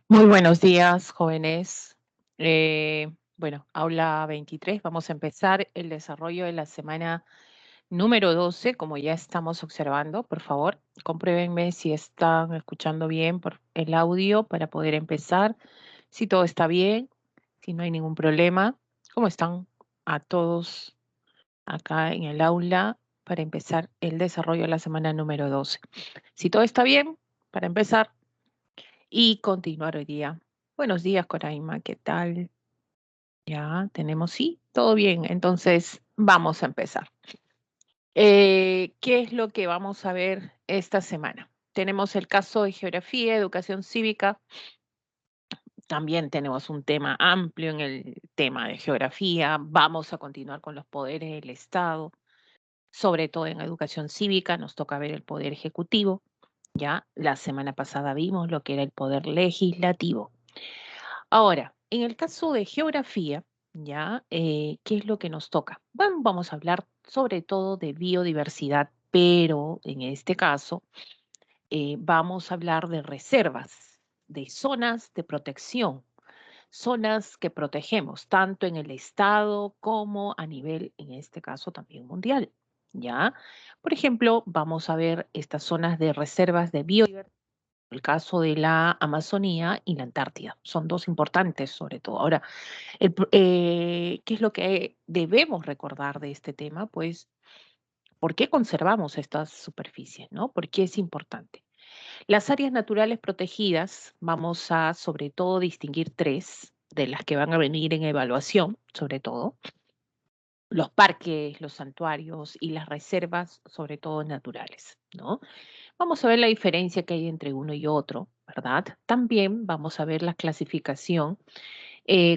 Muy buenos días, jóvenes. Bueno, aula 23, vamos a empezar el desarrollo de la semana número 12, como ya estamos observando. Por favor, compruébenme si están escuchando bien por el audio para poder empezar, si todo está bien, si no hay ningún problema. ¿Cómo están a todos acá en el aula para empezar el desarrollo de la semana número 12? Si todo está bien, para empezar y continuar hoy día. Buenos días, Coraima, ¿qué tal? Ya tenemos, sí, todo bien. Entonces, vamos a empezar. ¿Qué es lo que vamos a ver esta semana? Tenemos el caso de geografía, educación cívica. También tenemos un tema amplio en el tema de geografía. Vamos a continuar con los poderes del Estado, sobre todo en educación cívica. Nos toca ver el poder ejecutivo. Ya la semana pasada vimos lo que era el poder legislativo. Ahora, en el caso de geografía, ¿ya? ¿Qué es lo que nos toca? Bueno, vamos a hablar sobre todo de biodiversidad, pero en este caso vamos a hablar de reservas, de zonas de protección, zonas que protegemos tanto en el estado como a nivel, en este caso también mundial, ¿ya? Por ejemplo, vamos a ver estas zonas de reservas de biodiversidad, el caso de la Amazonía y la Antártida. Son dos importantes sobre todo. Ahora, ¿qué es lo que debemos recordar de este tema? Pues, ¿por qué conservamos estas superficies, no? ¿Por qué es importante? Las áreas naturales protegidas, vamos a sobre todo distinguir tres de las que van a venir en evaluación, sobre todo, los parques, los santuarios y las reservas, sobre todo naturales, ¿no? Vamos a ver la diferencia que hay entre uno y otro, ¿verdad? También vamos a ver la clasificación,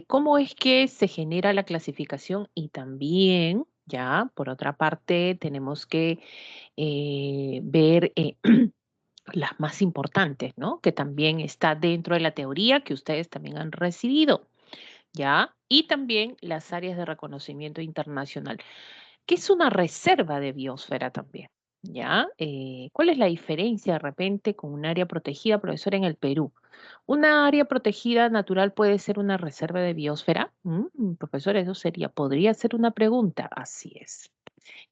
cómo es que se genera la clasificación y también, ya, por otra parte, tenemos que ver las más importantes, ¿no? Que también está dentro de la teoría que ustedes también han recibido, ¿ya? Y también las áreas de reconocimiento internacional, que es una reserva de biosfera también, ¿ya? ¿Cuál es la diferencia de repente con un área protegida, profesor, en el Perú? ¿Una área protegida natural puede ser una reserva de biosfera? Profesor, eso sería, podría ser una pregunta. Así es.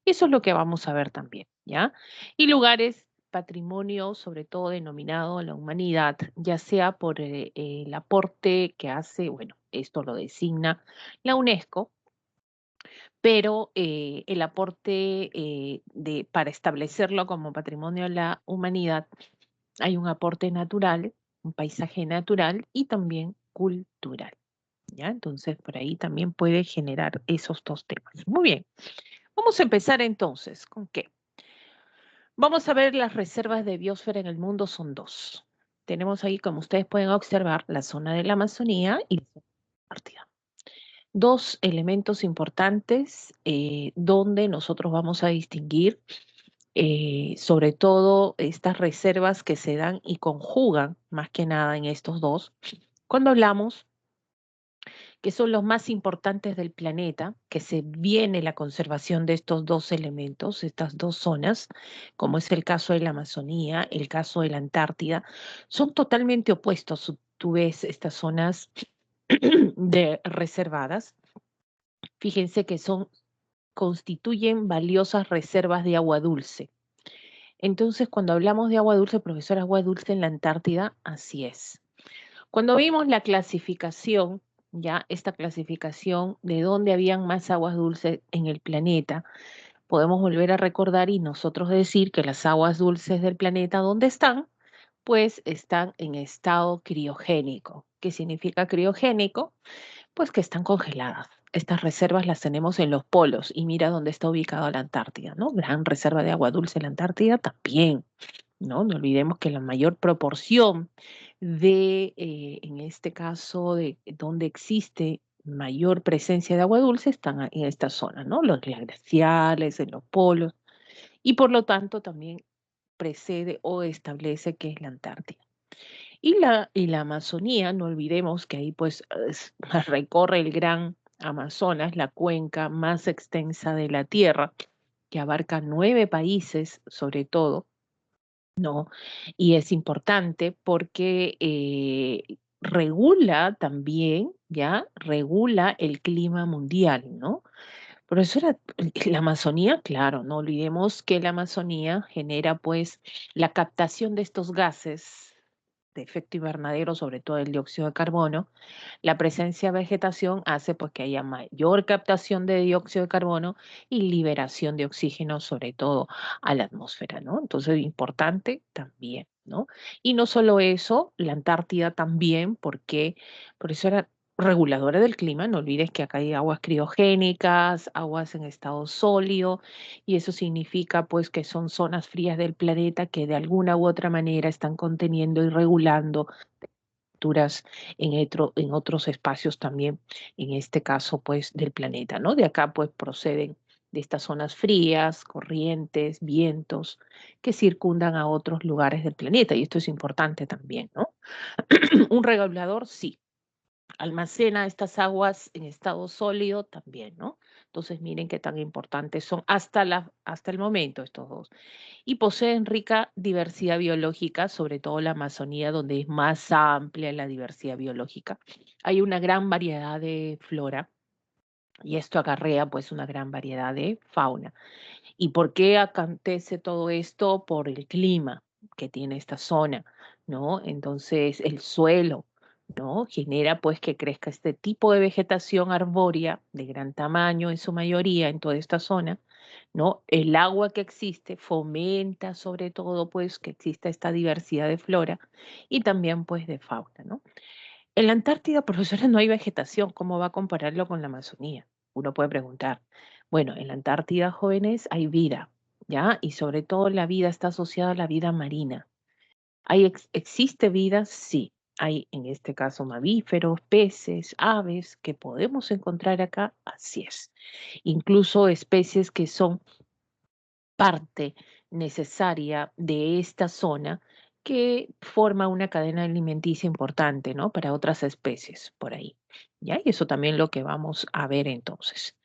Eso es lo que vamos a ver también, ¿ya? Y lugares, patrimonio, sobre todo denominado a la humanidad, ya sea por el aporte que hace, bueno, esto lo designa la UNESCO, pero el aporte para establecerlo como patrimonio de la humanidad, hay un aporte natural, un paisaje natural y también cultural, ¿ya? Entonces, por ahí también puede generar esos dos temas. Muy bien, vamos a empezar entonces, ¿con qué? Vamos a ver las reservas de biosfera en el mundo, son dos. Tenemos ahí, como ustedes pueden observar, la zona de la Amazonía y la zona de la Antártida. Dos elementos importantes donde nosotros vamos a distinguir sobre todo estas reservas que se dan y conjugan más que nada en estos dos. Cuando hablamos que son los más importantes del planeta, que se viene la conservación de estos dos elementos, estas dos zonas, como es el caso de la Amazonía, el caso de la Antártida, son totalmente opuestos. Tú ves estas zonas de reservadas, fíjense que constituyen valiosas reservas de agua dulce. Entonces, cuando hablamos de agua dulce, profesor, agua dulce en la Antártida, así es. Cuando vimos la clasificación, ya esta clasificación de dónde habían más aguas dulces en el planeta, podemos volver a recordar y nosotros decir que las aguas dulces del planeta, ¿dónde están? Pues están en estado criogénico. ¿Qué significa criogénico? Pues que están congeladas. Estas reservas las tenemos en los polos y mira dónde está ubicada la Antártida, ¿no? Gran reserva de agua dulce en la Antártida también. ¿No? No olvidemos que la mayor proporción de, en este caso, de donde existe mayor presencia de agua dulce están en esta zona, ¿no? Los glaciares, en los polos, y por lo tanto también precede o establece que es la Antártida. Y la Amazonía, no olvidemos que ahí pues recorre el gran Amazonas, la cuenca más extensa de la Tierra, que abarca 9 países sobre todo, ¿no? Y es importante porque regula también, ¿ya? Regula el clima mundial, ¿no? Profesora, la Amazonía, claro, no olvidemos que la Amazonía genera pues la captación de estos gases de efecto invernadero, sobre todo el dióxido de carbono. La presencia de vegetación hace pues que haya mayor captación de dióxido de carbono y liberación de oxígeno, sobre todo a la atmósfera, ¿no? Entonces, importante también, ¿no? Y no solo eso, la Antártida también, porque por eso era reguladora del clima. No olvides que acá hay aguas criogénicas, aguas en estado sólido, y eso significa pues que son zonas frías del planeta que de alguna u otra manera están conteniendo y regulando temperaturas en otros espacios también, en este caso pues del planeta, ¿no? De acá pues proceden de estas zonas frías, corrientes, vientos que circundan a otros lugares del planeta, y esto es importante también, ¿no? Un regulador, sí, almacena estas aguas en estado sólido también, ¿no? Entonces miren qué tan importantes son hasta el momento estos dos. Y poseen rica diversidad biológica, sobre todo la Amazonía, donde es más amplia la diversidad biológica. Hay una gran variedad de flora y esto acarrea pues una gran variedad de fauna. ¿Y por qué acontece todo esto? Por el clima que tiene esta zona, ¿no? Entonces, el suelo, ¿no? Genera pues que crezca este tipo de vegetación arbórea de gran tamaño en su mayoría en toda esta zona, ¿no? El agua que existe fomenta sobre todo pues que exista esta diversidad de flora y también pues de fauna, ¿no? En la Antártida, profesora, no hay vegetación. ¿Cómo va a compararlo con la Amazonía? Uno puede preguntar. Bueno, en la Antártida, jóvenes, hay vida, ¿ya? Y sobre todo la vida está asociada a la vida marina. ¿Existe vida? Sí. Hay, en este caso, mamíferos, peces, aves que podemos encontrar acá. Así es. Incluso especies que son parte necesaria de esta zona que forma una cadena alimenticia importante, ¿no? Para otras especies por ahí. ¿Ya? Y eso también lo que vamos a ver entonces.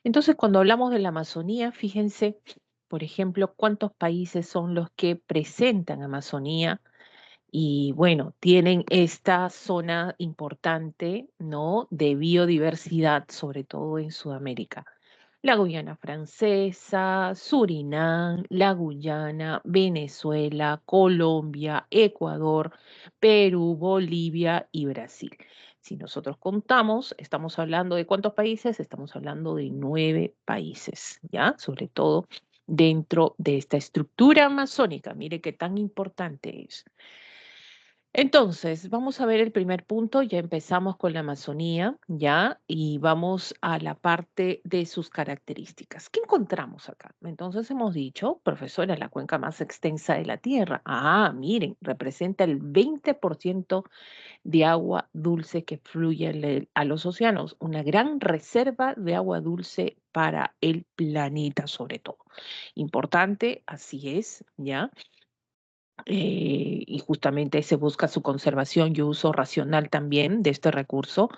Entonces, cuando hablamos de la Amazonía, fíjense, por ejemplo, cuántos países son los que presentan Amazonía y bueno, tienen esta zona importante, ¿no? De biodiversidad, sobre todo en Sudamérica. La Guyana Francesa, Surinam, la Guyana, Venezuela, Colombia, Ecuador, Perú, Bolivia y Brasil. Si nosotros contamos, estamos hablando de cuántos países, estamos hablando de 9 países, ¿ya? Sobre todo dentro de esta estructura amazónica. Mire qué tan importante es. Entonces, vamos a ver el primer punto, ya empezamos con la Amazonía, ¿ya? Y vamos a la parte de sus características. ¿Qué encontramos acá? Entonces hemos dicho, profesora, la cuenca más extensa de la Tierra. Ah, miren, representa el 20% de agua dulce que fluye a los océanos, una gran reserva de agua dulce para el planeta sobre todo. Importante, así es, ¿ya? Y justamente se busca su conservación y uso racional también de este recurso.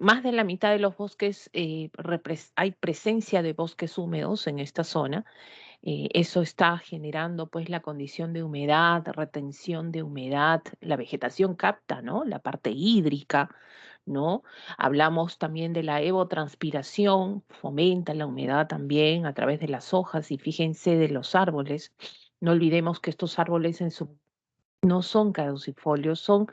Más de la mitad de los bosques, hay presencia de bosques húmedos en esta zona. Eso está generando pues la condición de humedad, retención de humedad. La vegetación capta, ¿no? La parte hídrica, ¿no? Hablamos también de la evotranspiración, fomenta la humedad también a través de las hojas y fíjense de los árboles. No olvidemos que estos árboles no son caducifolios, son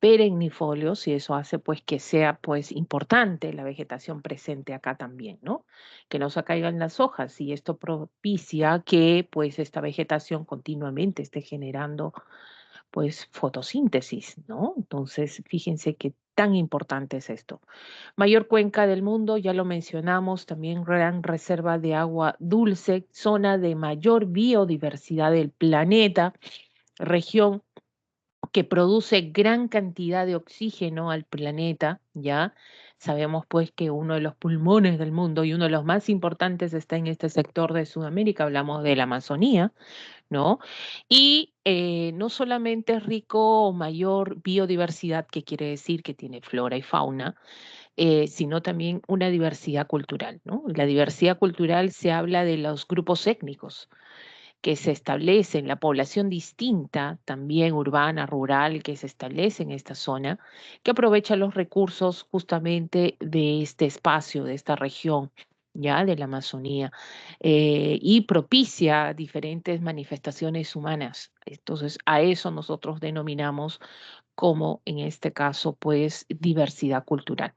perennifolios y eso hace pues que sea pues importante la vegetación presente acá también, ¿no? Que no se caigan las hojas y esto propicia que pues esta vegetación continuamente esté generando pues fotosíntesis, ¿no? Entonces, fíjense qué tan importante es esto. Mayor cuenca del mundo, ya lo mencionamos, también gran reserva de agua dulce, zona de mayor biodiversidad del planeta, región que produce gran cantidad de oxígeno al planeta, ¿ya? Sabemos pues que uno de los pulmones del mundo y uno de los más importantes está en este sector de Sudamérica, hablamos de la Amazonía, ¿no? Y no solamente es rico o mayor biodiversidad, que quiere decir que tiene flora y fauna, sino también una diversidad cultural, ¿no? La diversidad cultural se habla de los grupos étnicos que se establecen, la población distinta, también urbana, rural, que se establece en esta zona, que aprovecha los recursos justamente de este espacio, de esta región, ya de la Amazonía, y propicia diferentes manifestaciones humanas. Entonces, a eso nosotros denominamos como, en este caso, pues, diversidad cultural.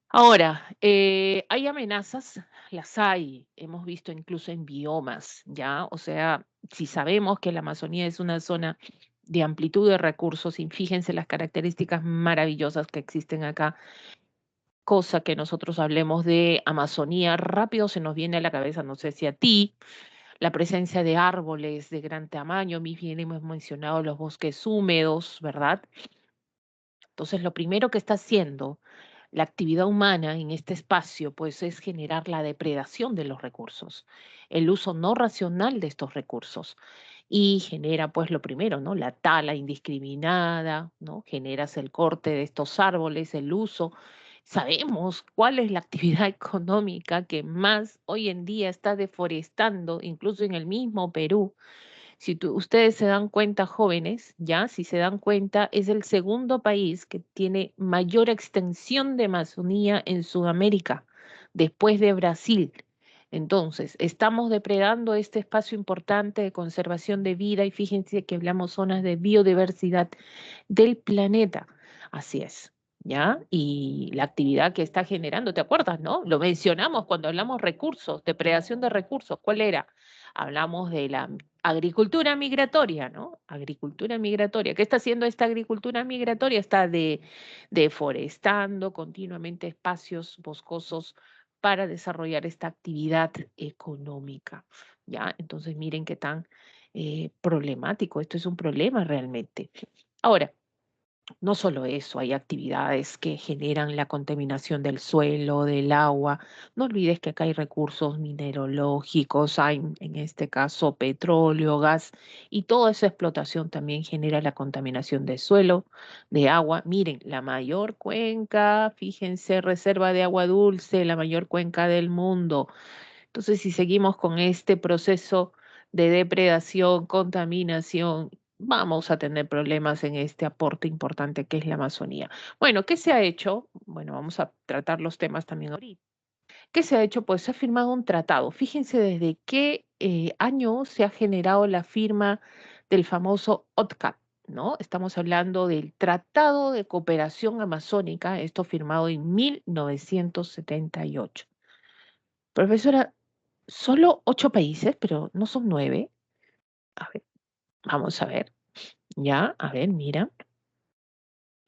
Ahora, hay amenazas, las hay, hemos visto incluso en biomas, ¿ya? O sea, si sabemos que la Amazonía es una zona de amplitud de recursos, y fíjense las características maravillosas que existen acá, cosa que nosotros hablemos de Amazonía, rápido se nos viene a la cabeza, no sé si a ti, la presencia de árboles de gran tamaño, bien hemos mencionado los bosques húmedos, ¿verdad? Entonces, lo primero que está haciendo la actividad humana en este espacio, pues es generar la depredación de los recursos, el uso no racional de estos recursos y genera, pues lo primero, ¿no? La tala indiscriminada, ¿no? Generas el corte de estos árboles, el uso. Sabemos cuál es la actividad económica que más hoy en día está deforestando, incluso en el mismo Perú. Si ustedes se dan cuenta, jóvenes, ya, si se dan cuenta, es el segundo país que tiene mayor extensión de Amazonía en Sudamérica, después de Brasil. Entonces, estamos depredando este espacio importante de conservación de vida y fíjense que hablamos zonas de biodiversidad del planeta. Así es. ¿Ya? Y la actividad que está generando, ¿te acuerdas, no? Lo mencionamos cuando hablamos recursos, depredación de recursos. ¿Cuál era? Hablamos de la agricultura migratoria, ¿no? Agricultura migratoria. ¿Qué está haciendo esta agricultura migratoria? Está deforestando continuamente espacios boscosos para desarrollar esta actividad económica, ¿ya? Entonces, miren qué tan problemático. Esto es un problema realmente. Ahora, no solo eso, hay actividades que generan la contaminación del suelo, del agua. No olvides que acá hay recursos mineralógicos, hay en este caso petróleo, gas, y toda esa explotación también genera la contaminación del suelo, de agua. Miren, la mayor cuenca, fíjense, reserva de agua dulce, la mayor cuenca del mundo. Entonces, si seguimos con este proceso de depredación, contaminación, vamos a tener problemas en este aporte importante que es la Amazonía. Bueno, ¿qué se ha hecho? Bueno, vamos a tratar los temas también ahorita. ¿Qué se ha hecho? Pues se ha firmado un tratado. Fíjense desde qué año se ha generado la firma del famoso OTCAT, ¿no? Estamos hablando del Tratado de Cooperación Amazónica, esto firmado en 1978. Profesora, solo 8 países, pero no son 9. A ver, vamos a ver. Ya, a ver, mira.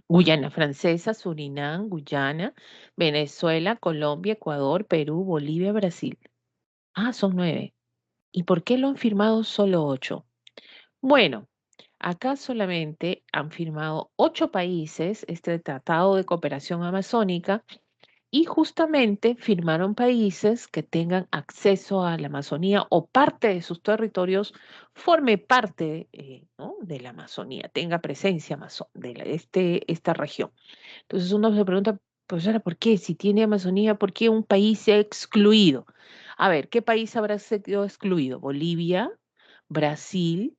Guyana Francesa, Surinam, Guyana, Venezuela, Colombia, Ecuador, Perú, Bolivia, Brasil. Ah, son 9. ¿Y por qué lo han firmado solo 8? Bueno, acá solamente han firmado 8 países este Tratado de Cooperación Amazónica. Y justamente firmaron países que tengan acceso a la Amazonía o parte de sus territorios forme parte, ¿no? de la Amazonía, tenga presencia de esta región. Entonces uno se pregunta, profesora, ¿por qué? Si tiene Amazonía, ¿por qué un país se ha excluido? A ver, ¿qué país habrá sido excluido? ¿Bolivia? ¿Brasil?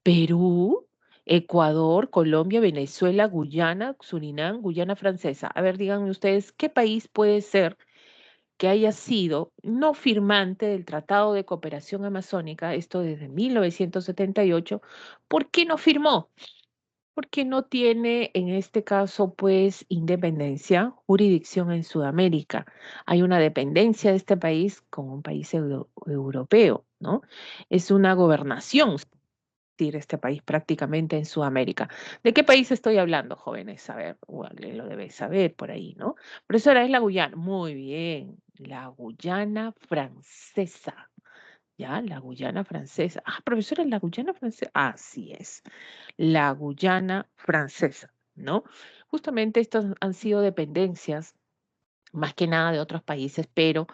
¿Perú? Ecuador, Colombia, Venezuela, Guyana, Surinam, Guyana Francesa. A ver, díganme ustedes, ¿qué país puede ser que haya sido no firmante del Tratado de Cooperación Amazónica, esto desde 1978? ¿Por qué no firmó? Porque no tiene, en este caso, pues, independencia, jurisdicción en Sudamérica. Hay una dependencia de este país con un país europeo, ¿no? Es una gobernación este país prácticamente en Sudamérica. ¿De qué país estoy hablando, jóvenes? A ver, lo debes saber por ahí, ¿no? Profesora, es la Guyana. Muy bien, la Guyana francesa. ¿Ya? La Guyana francesa. Ah, profesora, la Guyana francesa. Así es, la Guyana francesa, ¿no? Justamente estas han sido dependencias más que nada de otros países, pero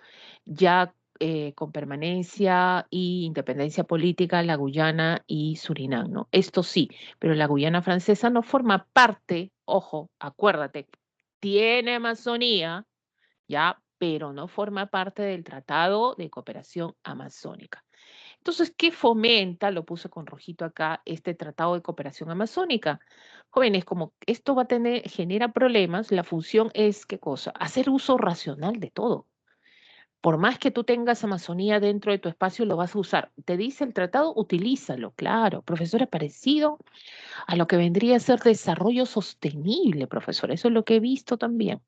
ya con permanencia y independencia política, la Guyana y Surinam, ¿no? Esto sí, pero la Guyana francesa no forma parte, ojo, acuérdate, tiene Amazonía, ya, pero no forma parte del Tratado de Cooperación Amazónica. Entonces, ¿qué fomenta? Lo puse con rojito acá, este Tratado de Cooperación Amazónica. Jóvenes, como esto va a tener, genera problemas, la función es, ¿qué cosa? Hacer uso racional de todo. Por más que tú tengas Amazonía dentro de tu espacio, lo vas a usar. Te dice el tratado, utilízalo, claro. Profesora, parecido a lo que vendría a ser desarrollo sostenible, profesor. Eso es lo que he visto también.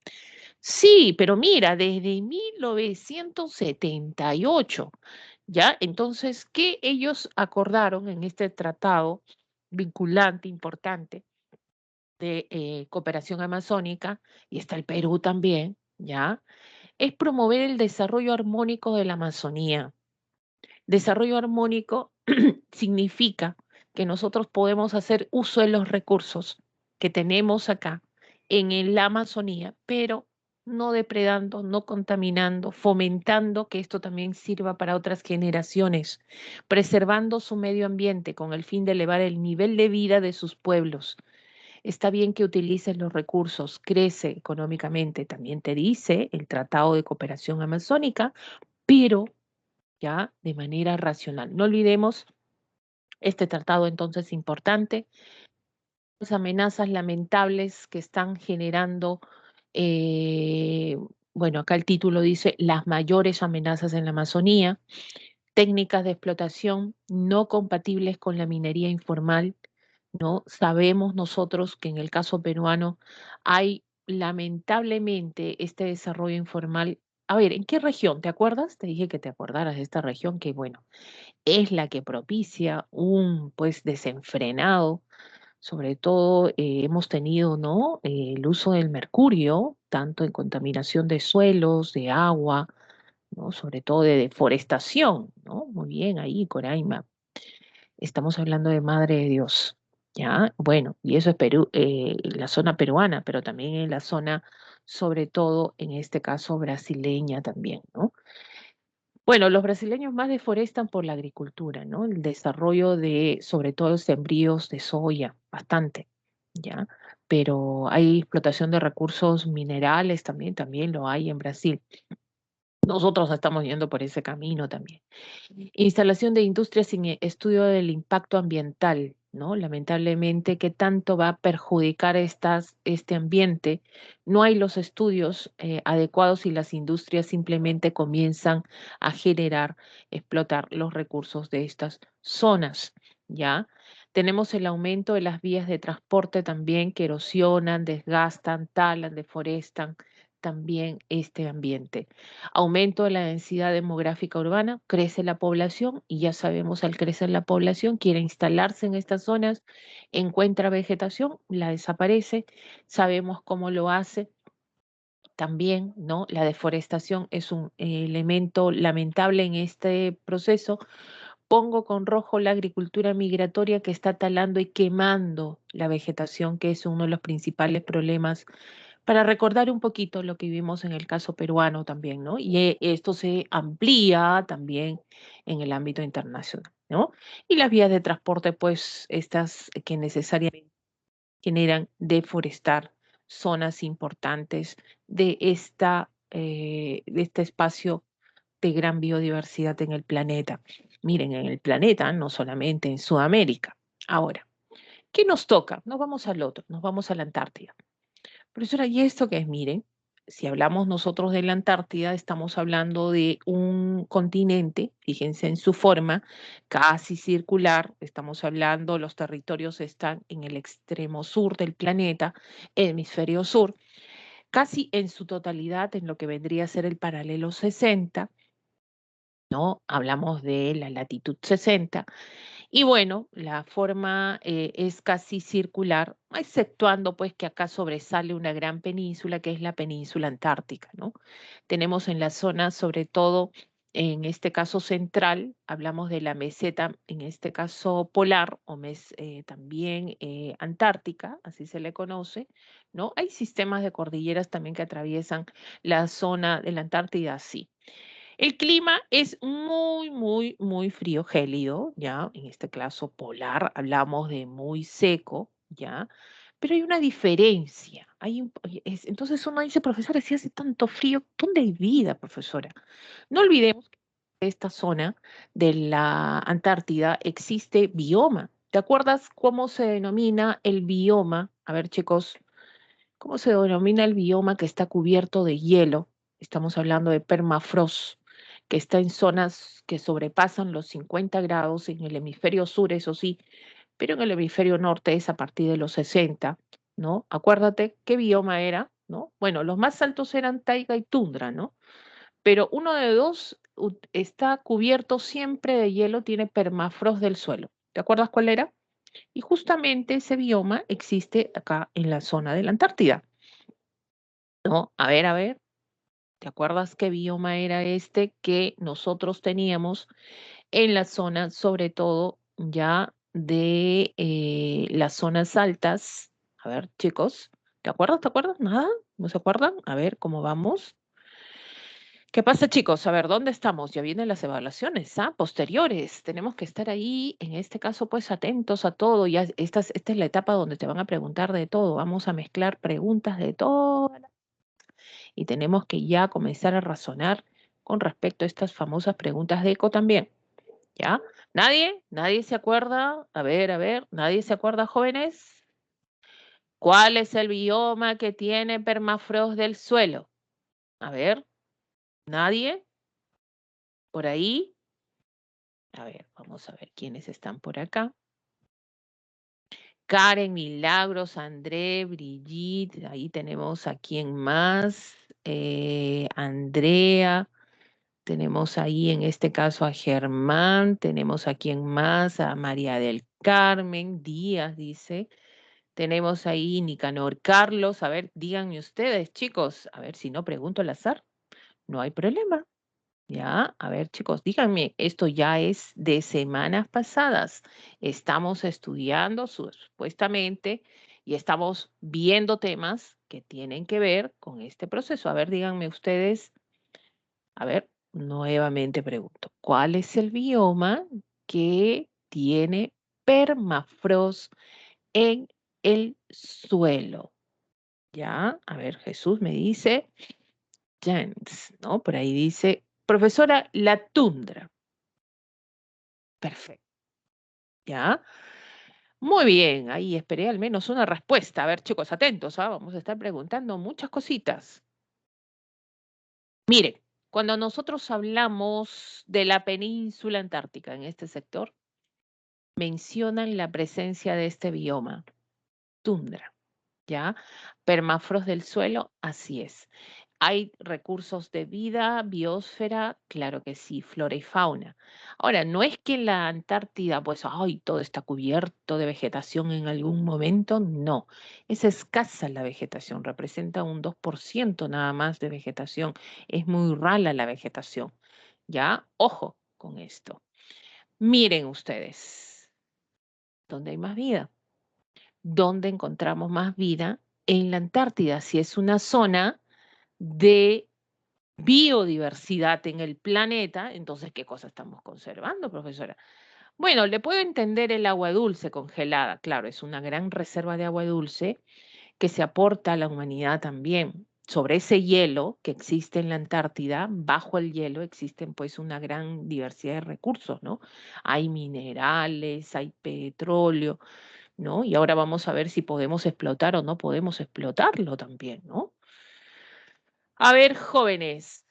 Sí, pero mira, desde 1978, ¿ya? Entonces, ¿qué ellos acordaron en este tratado vinculante, importante, de cooperación amazónica? Y está el Perú también, ¿ya? Es promover el desarrollo armónico de la Amazonía. Desarrollo armónico significa que nosotros podemos hacer uso de los recursos que tenemos acá la Amazonía, pero no depredando, no contaminando, fomentando que esto también sirva para otras generaciones, preservando su medio ambiente con el fin de elevar el nivel de vida de sus pueblos. Está bien que utilices los recursos, crece económicamente, también te dice el Tratado de Cooperación Amazónica, pero ya de manera racional. No olvidemos este tratado entonces importante, las amenazas lamentables que están generando, eh, bueno, acá el título dice las mayores amenazas en la Amazonía, técnicas de explotación no compatibles con la minería informal, ¿no? Sabemos nosotros que en el caso peruano hay lamentablemente este desarrollo informal. A ver, ¿en qué región? ¿Te acuerdas? Te dije que te acordaras de esta región que, bueno, es la que propicia un pues desenfrenado, sobre todo hemos tenido, ¿no? El uso del mercurio, tanto en contaminación de suelos, de agua, ¿no? Sobre todo de deforestación, ¿no? Muy bien, ahí, Coraima. Estamos hablando de Madre de Dios, ¿ya? Bueno, y eso es Perú, la zona peruana, pero también en la zona, sobre todo en este caso brasileña también, ¿no? Bueno, los brasileños más deforestan por la agricultura, ¿no? El desarrollo de, sobre todo, sembríos de soya, bastante, ¿ya? Pero hay explotación de recursos minerales también, también lo hay en Brasil. Nosotros estamos yendo por ese camino también. Instalación de industrias sin estudio del impacto ambiental, ¿no? Lamentablemente, ¿qué tanto va a perjudicar este ambiente? No hay los estudios adecuados y las industrias simplemente comienzan a generar, explotar los recursos de estas zonas, ¿ya? Tenemos el aumento de las vías de transporte también que erosionan, desgastan, talan, deforestan también este ambiente. Aumento de la densidad demográfica urbana, crece la población y ya sabemos, al crecer la población, quiere instalarse en estas zonas, encuentra vegetación, la desaparece, sabemos cómo lo hace. También, ¿no? La deforestación es un elemento lamentable en este proceso. Pongo con rojo la agricultura migratoria que está talando y quemando la vegetación, que es uno de los principales problemas para recordar un poquito lo que vivimos en el caso peruano también, ¿no? Y esto se amplía también en el ámbito internacional, ¿no? Y las vías de transporte, pues, estas que necesariamente generan deforestar zonas importantes de este espacio de gran biodiversidad en el planeta. Miren, en el planeta, no solamente en Sudamérica. Ahora, ¿qué nos toca? Nos vamos al otro, nos vamos a la Antártida. Profesora, ¿y esto qué es? Miren, si hablamos nosotros de la Antártida, estamos hablando de un continente, fíjense en su forma, casi circular, estamos hablando, los territorios están en el extremo sur del planeta, hemisferio sur, casi en su totalidad en lo que vendría a ser el paralelo 60, ¿no? Hablamos de la latitud 60. Y bueno, la forma es casi circular, exceptuando pues que acá sobresale una gran península que es la península antártica, ¿no? Tenemos en la zona, sobre todo en este caso central, hablamos de la meseta, en este caso polar o también antártica, así se le conoce, ¿no? Hay sistemas de cordilleras también que atraviesan la zona de la Antártida, sí. El clima es muy, muy, muy frío, gélido, ¿ya? En este caso polar, hablamos de muy seco, ¿ya? Pero hay una diferencia. Entonces uno dice, profesora, si hace tanto frío, ¿dónde hay vida, profesora? No olvidemos esta zona de la Antártida existe bioma. ¿Te acuerdas cómo se denomina el bioma? A ver, chicos, ¿cómo se denomina el bioma que está cubierto de hielo? Estamos hablando de permafrost, que está en zonas que sobrepasan los 50 grados en el hemisferio sur, eso sí, pero en el hemisferio norte es a partir de los 60, ¿no? Acuérdate qué bioma era, ¿no? Bueno, los más altos eran taiga y tundra, ¿no? Pero uno de dos está cubierto siempre de hielo, tiene permafrost del suelo. ¿Te acuerdas cuál era? Y justamente ese bioma existe acá en la zona de la Antártida, ¿no? A ver, ¿te acuerdas qué bioma era este que nosotros teníamos en la zona, sobre todo ya de las zonas altas? A ver, chicos, ¿te acuerdas? ¿Te acuerdas? ¿Nada? ¿No se acuerdan? A ver, ¿cómo vamos? ¿Qué pasa, chicos? A ver, ¿dónde estamos? Ya vienen las evaluaciones, ¿ah? Posteriores. Tenemos que estar ahí, en este caso, pues atentos a todo. Ya esta es la etapa donde te van a preguntar de todo. Vamos a mezclar preguntas de todo y tenemos que ya comenzar a razonar con respecto a estas famosas preguntas de eco también, ¿ya? ¿Nadie? ¿Nadie se acuerda? A ver, ¿nadie se acuerda, jóvenes? ¿Cuál es el bioma que tiene permafrost del suelo? A ver, ¿nadie? ¿Por ahí? A ver, vamos a ver quiénes están por acá. Karen, Milagros, André, Brigitte, ahí tenemos a quién más. Andrea, tenemos ahí en este caso a Germán, tenemos a quién más, a María del Carmen Díaz, dice. Tenemos ahí Nicanor Carlos. A ver, díganme ustedes, chicos, a ver si no pregunto al azar, no hay problema. Ya, a ver, chicos, díganme, esto ya es de semanas pasadas. Estamos estudiando supuestamente y estamos viendo temas que tienen que ver con este proceso. A ver, díganme ustedes, a ver, nuevamente pregunto, ¿cuál es el bioma que tiene permafrost en el suelo? Ya, a ver, Jesús me dice. Jens, ¿no? Por ahí dice, profesora, la tundra. Perfecto, ¿ya? Muy bien, ahí esperé al menos una respuesta. A ver, chicos, atentos, ¿ah? Vamos a estar preguntando muchas cositas. Miren, cuando nosotros hablamos de la península antártica en este sector, mencionan la presencia de este bioma, tundra, ¿ya? Permafrost del suelo, así es. ¿Hay recursos de vida, biosfera? Claro que sí, flora y fauna. Ahora, no es que en la Antártida, pues, ay, todo está cubierto de vegetación en algún momento, no. Es escasa la vegetación, representa un 2% nada más de vegetación. Es muy rala la vegetación. ¿Ya? Ojo con esto. Miren ustedes, ¿dónde hay más vida? ¿Dónde encontramos más vida? En la Antártida, si es una zona de biodiversidad en el planeta, entonces, ¿qué cosa estamos conservando, profesora? Bueno, le puedo entender el agua dulce congelada, claro, es una gran reserva de agua dulce que se aporta a la humanidad también. Sobre ese hielo que existe en la Antártida, bajo el hielo existen pues una gran diversidad de recursos, ¿no? Hay minerales, hay petróleo, ¿no? Y ahora vamos a ver si podemos explotar o no podemos explotarlo también, ¿no? A ver, jóvenes,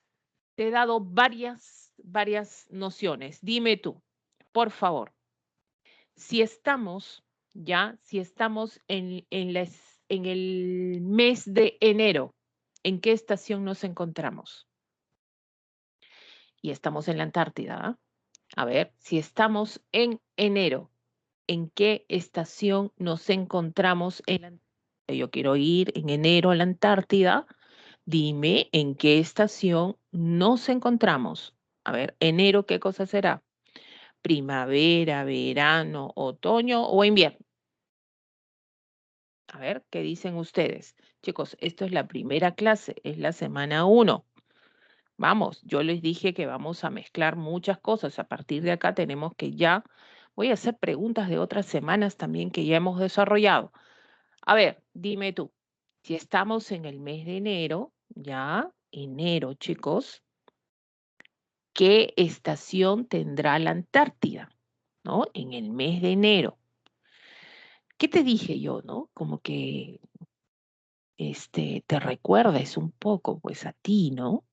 te he dado varias nociones. Dime tú, por favor, si estamos, ya, si estamos en el mes de enero, ¿en qué estación nos encontramos? Y estamos en la Antártida, ¿ah? A ver, si estamos en enero, ¿en qué estación nos encontramos en la Antártida? Yo quiero ir en enero a la Antártida. Dime en qué estación nos encontramos. A ver, enero, ¿qué cosa será? ¿Primavera, verano, otoño o invierno? A ver, ¿qué dicen ustedes? Chicos, esto es la primera clase, es la semana 1. Vamos, yo les dije que vamos a mezclar muchas cosas. A partir de acá tenemos que ya, voy a hacer preguntas de otras semanas también que ya hemos desarrollado. A ver, dime tú, si estamos en el mes de enero, ya, enero, chicos, ¿qué estación tendrá la Antártida? ¿No? En el mes de enero. ¿Qué te dije yo, no? Como que te recuerdes un poco, pues a ti, ¿no?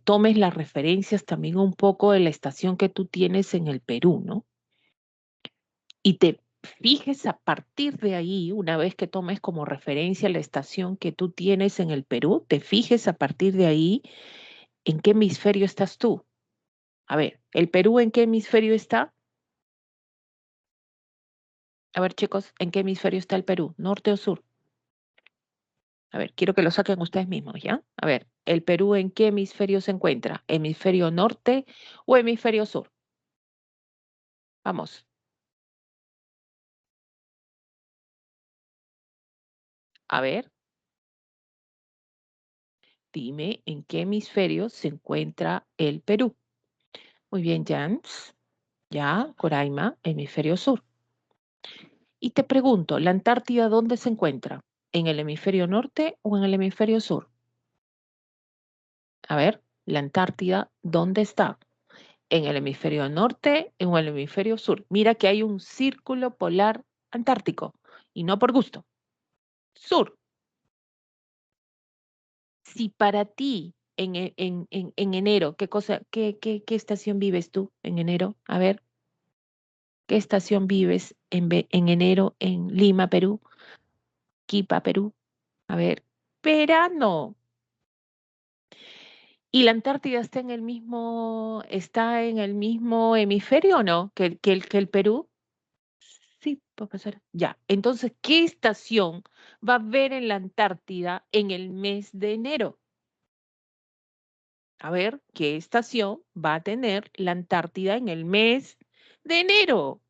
Tomes las referencias también un poco de la estación que tú tienes en el Perú, ¿no? Y te fijes a partir de ahí, una vez que tomes como referencia la estación que tú tienes en el Perú, te fijes a partir de ahí en qué hemisferio estás tú. A ver, ¿el Perú en qué hemisferio está? A ver, chicos, ¿en qué hemisferio está el Perú? ¿Norte o sur? A ver, quiero que lo saquen ustedes mismos, ¿ya? A ver, ¿el Perú en qué hemisferio se encuentra? ¿Hemisferio norte o hemisferio sur? Vamos, a ver, dime en qué hemisferio se encuentra el Perú. Muy bien, Jans. Ya, Coraima, hemisferio sur. Y te pregunto, ¿la Antártida dónde se encuentra? ¿En el hemisferio norte o en el hemisferio sur? A ver, la Antártida, ¿dónde está? ¿En el hemisferio norte o en el hemisferio sur? Mira que hay un círculo polar antártico y no por gusto. Sur. Si para ti en enero, qué estación vives tú en enero? A ver, ¿qué estación vives en enero en Lima, Perú? Quipa, Perú. A ver, verano. ¿Y la Antártida está en el mismo hemisferio o no que el Perú? Sí, profesora. Ya. Entonces, ¿qué estación va a haber en la Antártida en el mes de enero? A ver, ¿qué estación va a tener la Antártida en el mes de enero?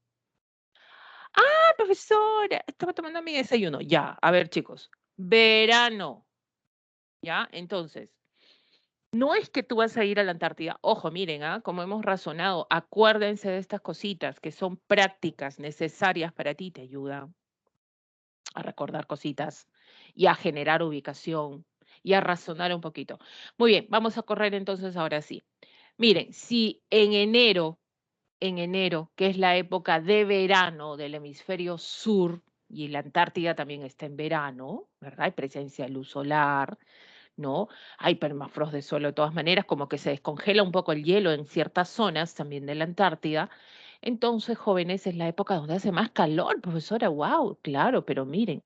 Ah, profesora, estaba tomando mi desayuno. Ya, a ver, chicos. Verano. ¿Ya? Entonces, no es que tú vas a ir a la Antártida. Ojo, miren, como hemos razonado, acuérdense de estas cositas que son prácticas necesarias para ti, te ayudan a recordar cositas y a generar ubicación y a razonar un poquito. Muy bien, vamos a correr entonces ahora sí. Miren, si en enero, que es la época de verano del hemisferio sur, y la Antártida también está en verano, ¿verdad? Hay presencia de luz solar, ¿no? Hay permafrost de suelo de todas maneras, como que se descongela un poco el hielo en ciertas zonas también de la Antártida. Entonces, jóvenes, es la época donde hace más calor, profesora, wow, claro, pero miren,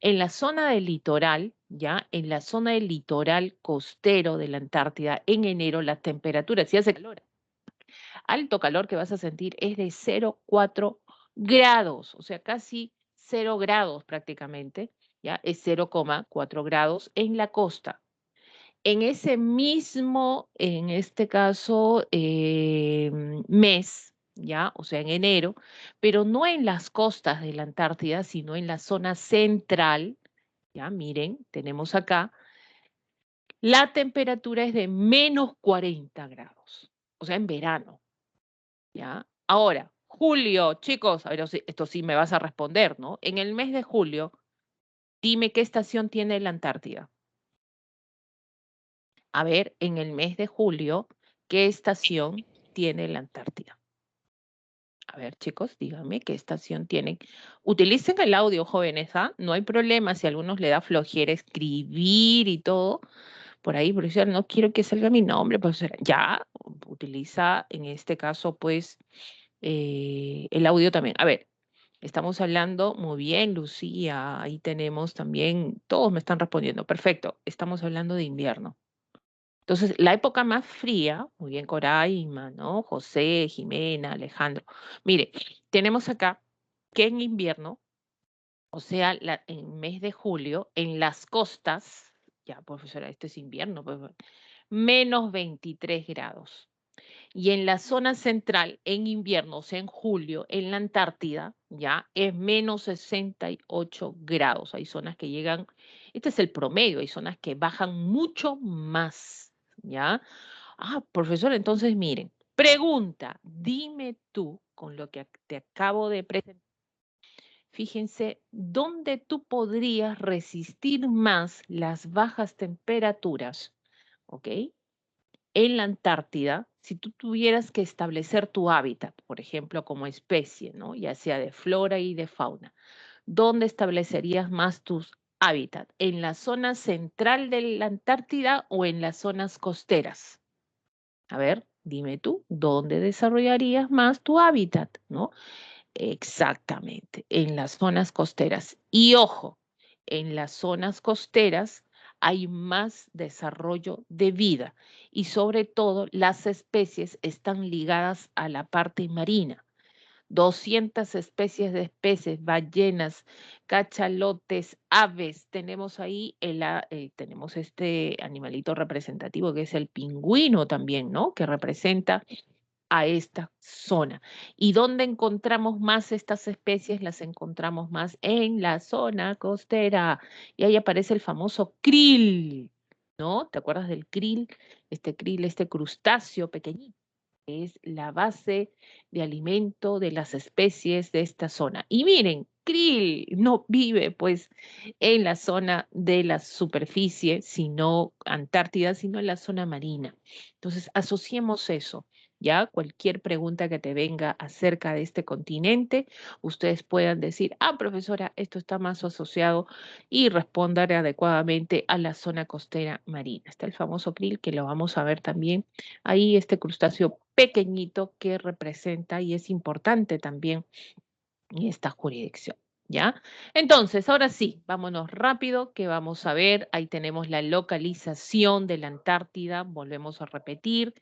en la zona del litoral, ya, en la zona del litoral costero de la Antártida, en enero las temperaturas, si hace calor, alto calor que vas a sentir es de 0,4 grados, o sea, casi 0 grados prácticamente, ya, es 0,4 grados en la costa. En ese mismo, en este caso, mes, ya, o sea, en enero, pero no en las costas de la Antártida, sino en la zona central, ya, miren, tenemos acá, la temperatura es de -40 grados, o sea, en verano, ya. Ahora, julio, chicos, a ver, esto sí me vas a responder, ¿no? En el mes de julio, dime qué estación tiene la Antártida. A ver, en el mes de julio, ¿qué estación tiene la Antártida? A ver, chicos, díganme qué estación tienen. Utilicen el audio, jóvenes, ¿ah? No hay problema si a algunos le da flojera escribir y todo. Por ahí, profesora, no quiero que salga mi nombre, profesora. Ya, utiliza en este caso, pues, el audio también. A ver, estamos hablando muy bien, Lucía. Ahí tenemos también, todos me están respondiendo. Perfecto, estamos hablando de invierno. Entonces, la época más fría, muy bien, Coraima, ¿no? José, Jimena, Alejandro. Mire, tenemos acá que en invierno, o sea, en el mes de julio, en las costas, ya, profesora, este es invierno, pues, -23 grados. Y en la zona central, en invierno, o sea, en julio, en la Antártida, ya es -68 grados. Hay zonas que llegan, este es el promedio, hay zonas que bajan mucho más, ¿ya? Ah, profesor, entonces miren, pregunta, dime tú, con lo que te acabo de presentar, fíjense, ¿dónde tú podrías resistir más las bajas temperaturas? ¿Ok? en la Antártida, si tú tuvieras que establecer tu hábitat, por ejemplo, como especie, ¿no? Ya sea de flora y de fauna, ¿dónde establecerías más tus hábitats? ¿En la zona central de la Antártida o en las zonas costeras? A ver, dime tú, ¿dónde desarrollarías más tu hábitat, ¿no? Exactamente, en las zonas costeras. Y ojo, en las zonas costeras hay más desarrollo de vida y sobre todo las especies están ligadas a la parte marina. 200 especies de peces, ballenas, cachalotes, aves. Tenemos ahí tenemos este animalito representativo que es el pingüino también, ¿no? Que representa a esta zona. ¿Y dónde encontramos más estas especies? Las encontramos más en la zona costera. Y ahí aparece el famoso krill, ¿no? ¿Te acuerdas del krill, este crustáceo pequeñito? Es la base de alimento de las especies de esta zona. Y miren, krill no vive pues en la zona de la superficie, sino Antártida, sino en la zona marina. Entonces, asociemos eso. Ya cualquier pregunta que te venga acerca de este continente, ustedes puedan decir, ah, profesora, esto está más asociado y responder adecuadamente a la zona costera marina. Está el famoso krill que lo vamos a ver también ahí, este crustáceo pequeñito que representa y es importante también en esta jurisdicción. ¿Ya? Entonces, ahora sí, vámonos rápido, que vamos a ver, ahí tenemos la localización de la Antártida, volvemos a repetir,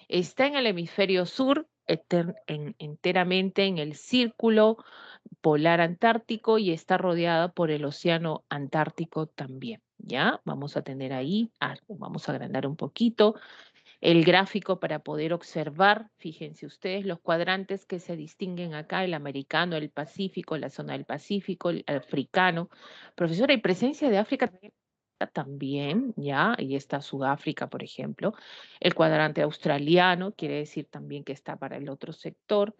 está en el hemisferio sur, enteramente en el círculo polar antártico y está rodeada por el océano Antártico también. ¿Ya? Vamos a tener ahí, vamos a agrandar un poquito el gráfico para poder observar, fíjense ustedes, los cuadrantes que se distinguen acá, el americano, el Pacífico, la zona del Pacífico, el africano. Profesora, ¿hay presencia de África también? Ya, ahí está Sudáfrica, por ejemplo. El cuadrante australiano, quiere decir también que está para el otro sector.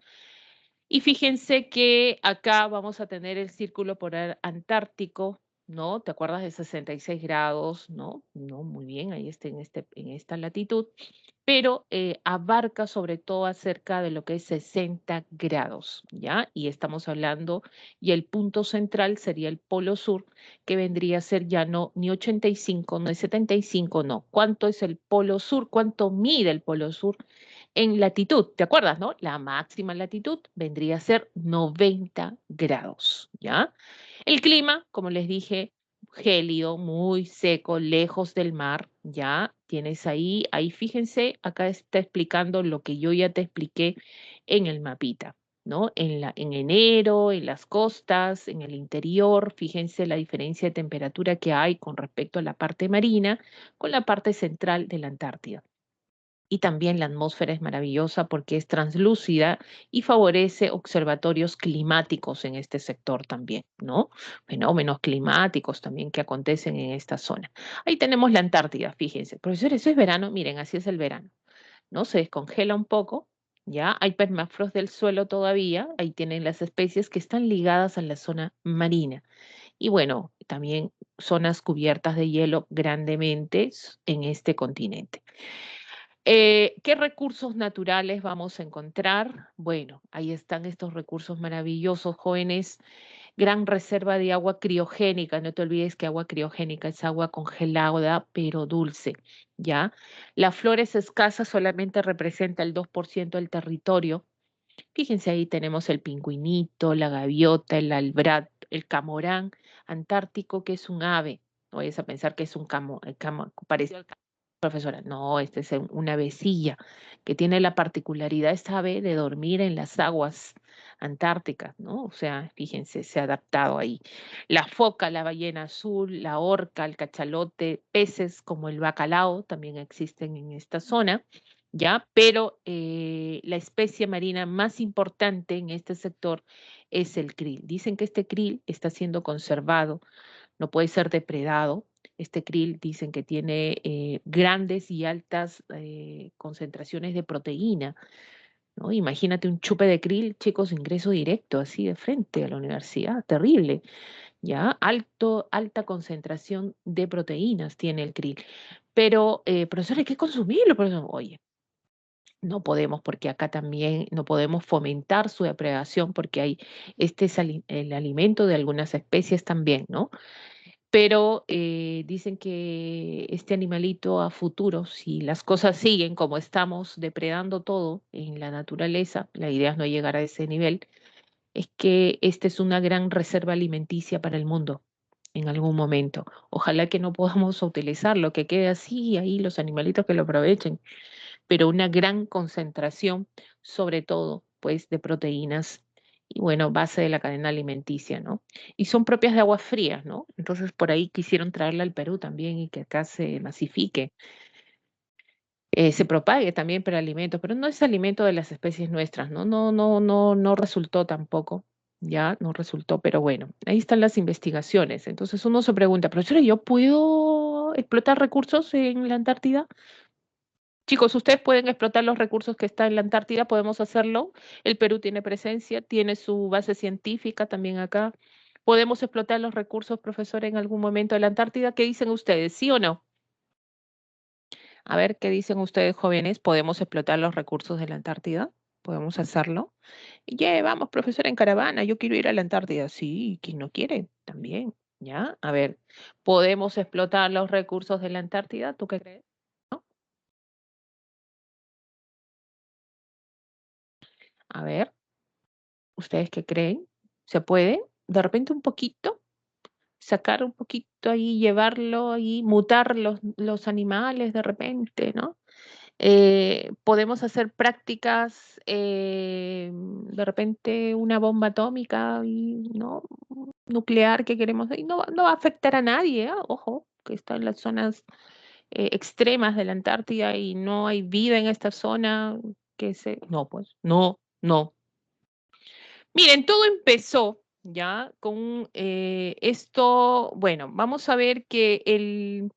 Y fíjense que acá vamos a tener el círculo polar antártico, ¿no? ¿Te acuerdas de 66 grados? ¿No? No, muy bien, ahí está en esta latitud, pero abarca sobre todo acerca de lo que es 60 grados, ¿ya? Y estamos hablando, y el punto central sería el polo sur, que vendría a ser ya no ni 85, no es 75, no. ¿Cuánto es el polo sur? ¿Cuánto mide el polo sur? En latitud, ¿te acuerdas, no? La máxima latitud vendría a ser 90 grados, ¿ya? El clima, como les dije, gélido, muy seco, lejos del mar, ¿ya? Tienes ahí fíjense, acá está explicando lo que yo ya te expliqué en el mapita, ¿no? En enero, en las costas, en el interior, fíjense la diferencia de temperatura que hay con respecto a la parte marina con la parte central de la Antártida. Y también la atmósfera es maravillosa porque es translúcida y favorece observatorios climáticos en este sector también, ¿no? Fenómenos climáticos también que acontecen en esta zona. Ahí tenemos la Antártida, fíjense. Profesor, ¿eso es verano? Miren, así es el verano, ¿no? Se descongela un poco, ¿ya? Hay permafrost del suelo todavía, ahí tienen las especies que están ligadas a la zona marina. Y bueno, también zonas cubiertas de hielo grandemente en este continente. ¿Qué recursos naturales vamos a encontrar? Bueno, ahí están estos recursos maravillosos, jóvenes. Gran reserva de agua criogénica. No te olvides que agua criogénica es agua congelada, pero dulce, ¿ya? La flora es escasa, solamente representa el 2% del territorio. Fíjense, ahí tenemos el pingüinito, la gaviota, el albrat, el camorán antártico, que es un ave. No vayas a pensar que es un parecido al profesora. No, esta es una avecilla que tiene la particularidad, esta ave, de dormir en las aguas antárticas, ¿no? O sea, fíjense, se ha adaptado ahí. La foca, la ballena azul, la orca, el cachalote, peces como el bacalao también existen en esta zona, ¿ya? Pero la especie marina más importante en este sector es el krill. Dicen que este krill está siendo conservado, no puede ser depredado. Este krill dicen que tiene grandes y altas concentraciones de proteína, ¿no? Imagínate un chupe de krill, chicos, ingreso directo, así de frente a la universidad, terrible, ¿ya? Alta concentración de proteínas tiene el krill. Pero, profesor, hay que consumirlo. Profesor. Oye, no podemos porque acá también no podemos fomentar su depredación porque hay, este es el alimento de algunas especies también, ¿no? Pero dicen que este animalito a futuro, si las cosas siguen como estamos depredando todo en la naturaleza, la idea es no llegar a ese nivel, es que esta es una gran reserva alimenticia para el mundo en algún momento. Ojalá que no podamos utilizarlo, que quede así, ahí los animalitos que lo aprovechen, pero una gran concentración, sobre todo, pues, de proteínas y, bueno, base de la cadena alimenticia, ¿no? Y son propias de aguas frías, ¿no? Entonces, por ahí quisieron traerla al Perú también y que acá se masifique, se propague también para alimentos, pero no es alimento de las especies nuestras, ¿no? No resultó tampoco. Ya no resultó, pero bueno, ahí están las investigaciones. Entonces uno se pregunta, profesora, ¿yo puedo explotar recursos en la Antártida? Chicos, ustedes pueden explotar los recursos que están en la Antártida, podemos hacerlo. El Perú tiene presencia, tiene su base científica también acá. ¿Podemos explotar los recursos, profesor, en algún momento de la Antártida? ¿Qué dicen ustedes? ¿Sí o no? A ver, ¿qué dicen ustedes, jóvenes? ¿Podemos explotar los recursos de la Antártida? ¿Podemos hacerlo? Vamos, profesor, en caravana, yo quiero ir a la Antártida. Sí, ¿quién no quiere? También, ¿ya? A ver, ¿podemos explotar los recursos de la Antártida? ¿Tú qué crees? ¿No? A ver. ¿Ustedes qué creen? ¿Se puede? De repente un poquito, sacar un poquito ahí, llevarlo ahí, mutar los animales de repente, ¿no? Podemos hacer prácticas, de repente una bomba atómica y, ¿no? Nuclear que queremos, y no va a afectar a nadie, ¿ah? Ojo, que está en las zonas extremas de la Antártida y no hay vida en esta zona que se... No, pues, no. Miren, todo empezó ya con esto, bueno, vamos a ver que el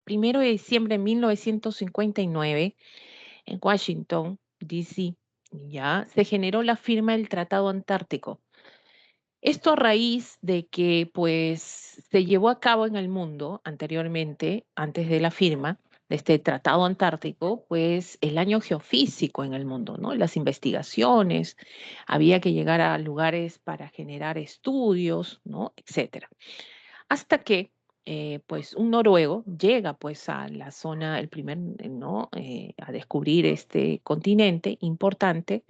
1 de diciembre de 1959 en Washington, D.C., ya se generó la firma del Tratado Antártico. Esto a raíz de que pues se llevó a cabo en el mundo anteriormente, antes de la firma de este Tratado Antártico, pues el año geofísico en el mundo, ¿no? Las investigaciones, había que llegar a lugares para generar estudios, ¿no? Etcétera. Hasta que pues un noruego llega pues a la zona, el primer, ¿no? A descubrir este continente importante,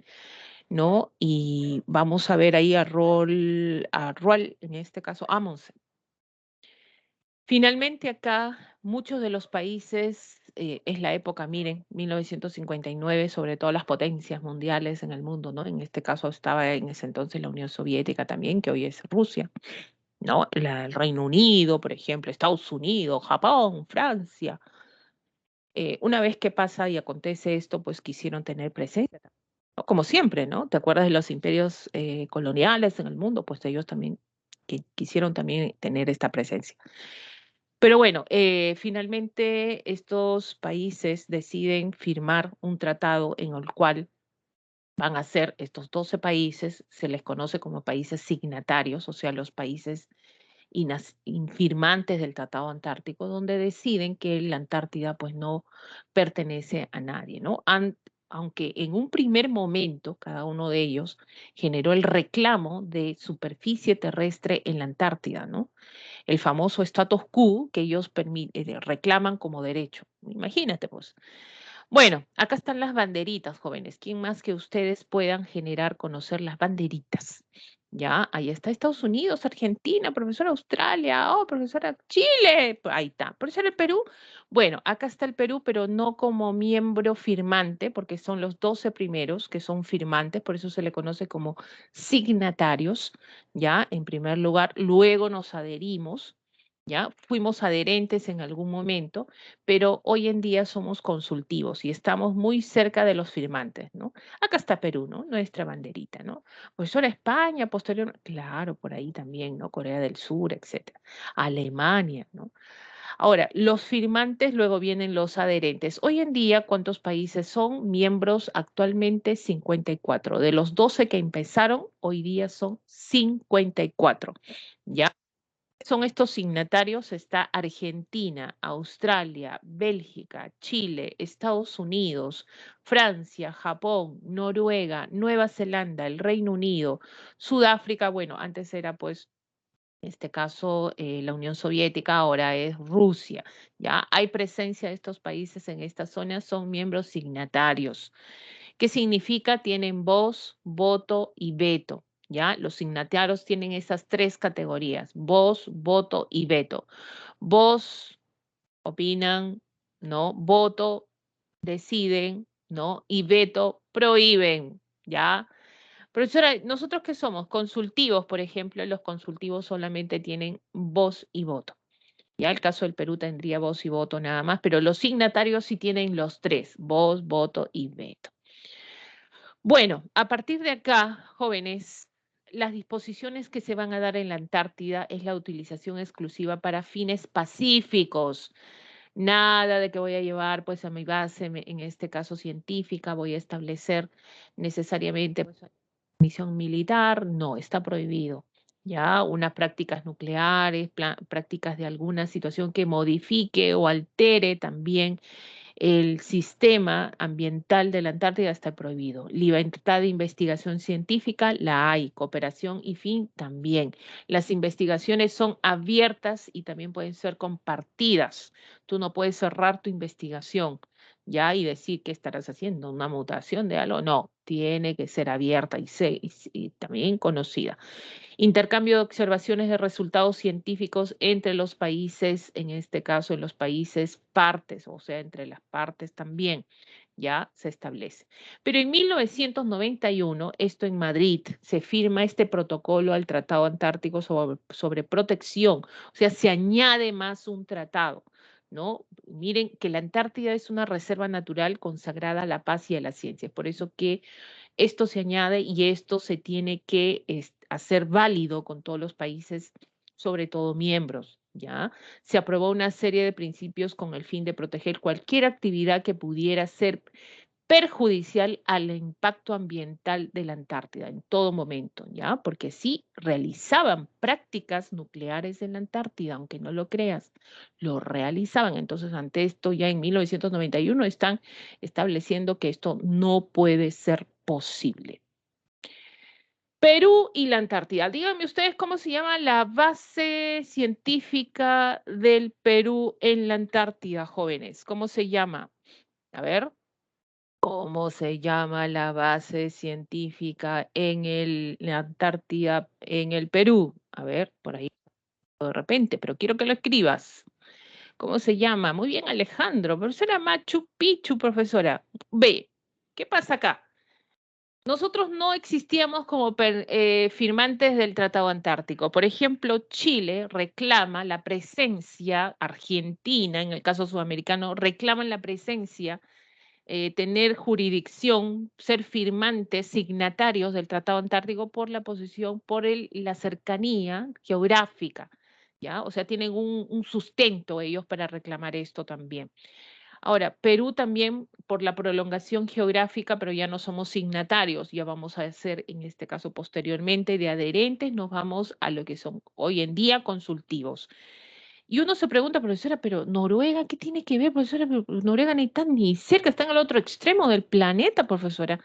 ¿no? Y vamos a ver ahí a Roald, en este caso Amundsen. Finalmente acá muchos de los países, es la época, miren, 1959, sobre todo las potencias mundiales en el mundo, ¿no? En este caso estaba en ese entonces la Unión Soviética también, que hoy es Rusia, ¿no? El Reino Unido, por ejemplo, Estados Unidos, Japón, Francia. Una vez que pasa y acontece esto, pues quisieron tener presencia, ¿no? Como siempre, ¿no? ¿Te acuerdas de los imperios coloniales en el mundo? Pues ellos también quisieron también tener esta presencia. Pero bueno, finalmente estos países deciden firmar un tratado en el cual van a ser estos 12 países, se les conoce como países signatarios, o sea, los países infirmantes del Tratado Antártico, donde deciden que la Antártida pues no pertenece a nadie, ¿no? Aunque en un primer momento cada uno de ellos generó el reclamo de superficie terrestre en la Antártida, ¿no? El famoso status quo que ellos reclaman como derecho. Imagínate, pues. Bueno, acá están las banderitas, jóvenes. ¿Quién más que ustedes puedan generar, conocer las banderitas? Ya, ahí está Estados Unidos, Argentina, profesora Australia, oh, profesora Chile, ahí está. Profesora el Perú, bueno, acá está el Perú, pero no como miembro firmante, porque son los 12 primeros que son firmantes, por eso se le conoce como signatarios, ya, en primer lugar, luego nos adherimos, ya, fuimos adherentes en algún momento, pero hoy en día somos consultivos y estamos muy cerca de los firmantes, ¿no? Acá está Perú, ¿no? Nuestra banderita, ¿no? Pues ahora España, posterior, claro, por ahí también, ¿no? Corea del Sur, etcétera. Alemania, ¿no? Ahora, los firmantes, luego vienen los adherentes. Hoy en día, ¿cuántos países son miembros? Actualmente 54. De los 12 que empezaron, hoy día son 54. ¿Ya? Son estos signatarios, está Argentina, Australia, Bélgica, Chile, Estados Unidos, Francia, Japón, Noruega, Nueva Zelanda, el Reino Unido, Sudáfrica, bueno, antes era pues, en este caso, la Unión Soviética, ahora es Rusia, ¿ya? Hay presencia de estos países en esta zona, son miembros signatarios. ¿Qué significa? Tienen voz, voto y veto. ¿Ya? Los signatarios tienen esas tres categorías, voz, voto y veto. Voz, opinan, ¿no? Voto, deciden, ¿no? Y veto, prohíben, ¿ya? Profesora, ¿nosotros qué somos? Consultivos, por ejemplo, los consultivos solamente tienen voz y voto. Ya el caso del Perú tendría voz y voto nada más, pero los signatarios sí tienen los tres, voz, voto y veto. Bueno, a partir de acá, jóvenes, las disposiciones que se van a dar en la Antártida es la utilización exclusiva para fines pacíficos. Nada de que voy a llevar pues a mi base, en este caso científica, voy a establecer necesariamente pues, una misión militar, no, está prohibido. Ya, unas prácticas nucleares, prácticas de alguna situación que modifique o altere también el sistema ambiental de la Antártida está prohibido. Libertad de investigación científica la hay, cooperación y fin también. Las investigaciones son abiertas y también pueden ser compartidas. Tú no puedes cerrar tu investigación ya y decir que estarás haciendo una mutación de algo. No, tiene que ser abierta y también conocida. Intercambio de observaciones de resultados científicos entre los países, en este caso en los países partes, o sea, entre las partes también, ya se establece. Pero en 1991, esto en Madrid, se firma este protocolo al Tratado Antártico sobre protección, o sea, se añade más un tratado. ¿No? Miren que la Antártida es una reserva natural consagrada a la paz y a la ciencia. Por eso que esto se añade y esto se tiene que hacer válido con todos los países, sobre todo miembros, ¿ya? Se aprobó una serie de principios con el fin de proteger cualquier actividad que pudiera ser perjudicial al impacto ambiental de la Antártida en todo momento, ¿ya? Porque sí realizaban prácticas nucleares en la Antártida, aunque no lo creas, lo realizaban. Entonces, ante esto, ya en 1991 están estableciendo que esto no puede ser posible. Perú y la Antártida. Díganme ustedes cómo se llama la base científica del Perú en la Antártida, jóvenes. ¿Cómo se llama? A ver. ¿Cómo se llama la base científica en la Antártida, en el Perú? A ver, por ahí de repente, pero quiero que lo escribas. ¿Cómo se llama? Muy bien, Alejandro. Profesora Machu Picchu, profesora. B. ¿Qué pasa acá? Nosotros no existíamos como firmantes del Tratado Antártico. Por ejemplo, Chile reclama la presencia, Argentina, en el caso sudamericano, reclaman la presencia tener jurisdicción, ser firmantes, signatarios del Tratado Antártico por la posición, por la cercanía geográfica, ¿ya? O sea, tienen un sustento ellos para reclamar esto también. Ahora, Perú también por la prolongación geográfica, pero ya no somos signatarios, ya vamos a ser, en este caso posteriormente, de adherentes, nos vamos a lo que son hoy en día consultivos. Y uno se pregunta, profesora, pero Noruega, ¿qué tiene que ver, profesora? Pero Noruega ni está ni cerca, están al otro extremo del planeta, profesora.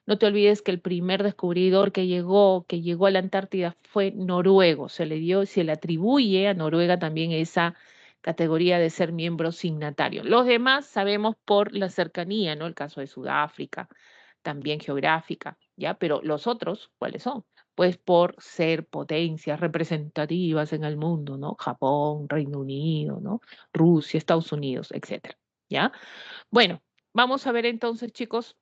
No te olvides que el primer descubridor que llegó a la Antártida fue noruego. Se le atribuye a Noruega también esa categoría de ser miembro signatario. Los demás sabemos por la cercanía, ¿no? El caso de Sudáfrica, también geográfica, ¿ya? Pero los otros, ¿cuáles son? Pues por ser potencias representativas en el mundo, ¿no? Japón, Reino Unido, ¿no? Rusia, Estados Unidos, etcétera, ¿ya? Bueno, vamos a ver entonces, chicos,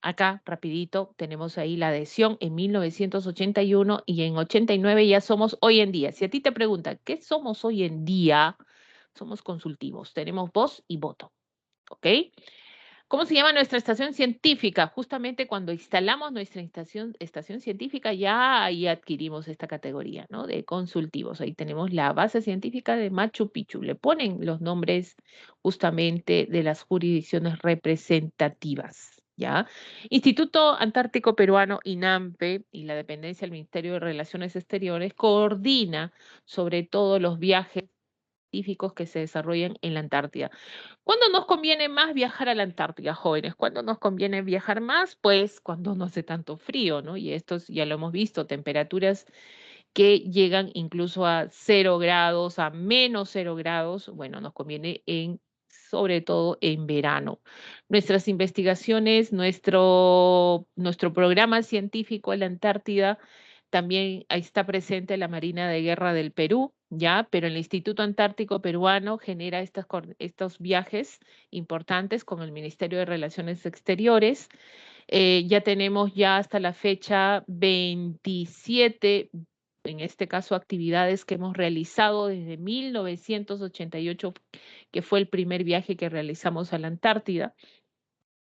acá rapidito tenemos ahí la adhesión en 1981 y en 89 ya somos hoy en día. Si a ti te preguntan, ¿qué somos hoy en día? Somos consultivos, tenemos voz y voto, ¿ok? ¿Cómo se llama nuestra estación científica? Justamente cuando instalamos nuestra estación científica ya ahí adquirimos esta categoría, ¿no? De consultivos. Ahí tenemos la base científica de Machu Picchu. Le ponen los nombres justamente de las jurisdicciones representativas, ¿ya? Instituto Antártico Peruano, INAMPE, y la dependencia del Ministerio de Relaciones Exteriores coordina sobre todo los viajes científicos que se desarrollan en la Antártida. ¿Cuándo nos conviene más viajar a la Antártida, jóvenes? ¿Cuándo nos conviene viajar más? Pues cuando no hace tanto frío, ¿no? Y esto ya lo hemos visto, temperaturas que llegan incluso a 0 grados, a -0 grados. Bueno, nos conviene sobre todo en verano. Nuestras investigaciones, nuestro programa científico en la Antártida, también ahí está presente la Marina de Guerra del Perú, ¿ya? Pero el Instituto Antártico Peruano genera estos viajes importantes con el Ministerio de Relaciones Exteriores. Ya tenemos ya hasta la fecha 27, en este caso, actividades que hemos realizado desde 1988, que fue el primer viaje que realizamos a la Antártida.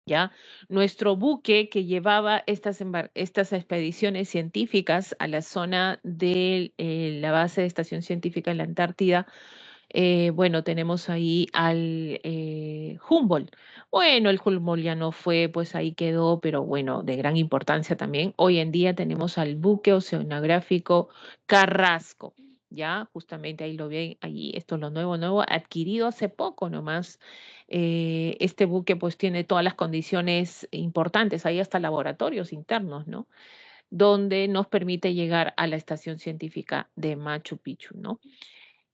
¿Ya? Nuestro buque que llevaba estas expediciones científicas a la zona de la base de estación científica en la Antártida, bueno, tenemos ahí al Humboldt. Bueno, el Humboldt ya no fue, pues ahí quedó, pero bueno, de gran importancia también. Hoy en día tenemos al buque oceanográfico Carrasco, ¿ya? Justamente ahí lo ven, ahí esto es lo nuevo, adquirido hace poco nomás. Este buque pues tiene todas las condiciones importantes, hay hasta laboratorios internos, ¿no? Donde nos permite llegar a la estación científica de Machu Picchu, ¿no?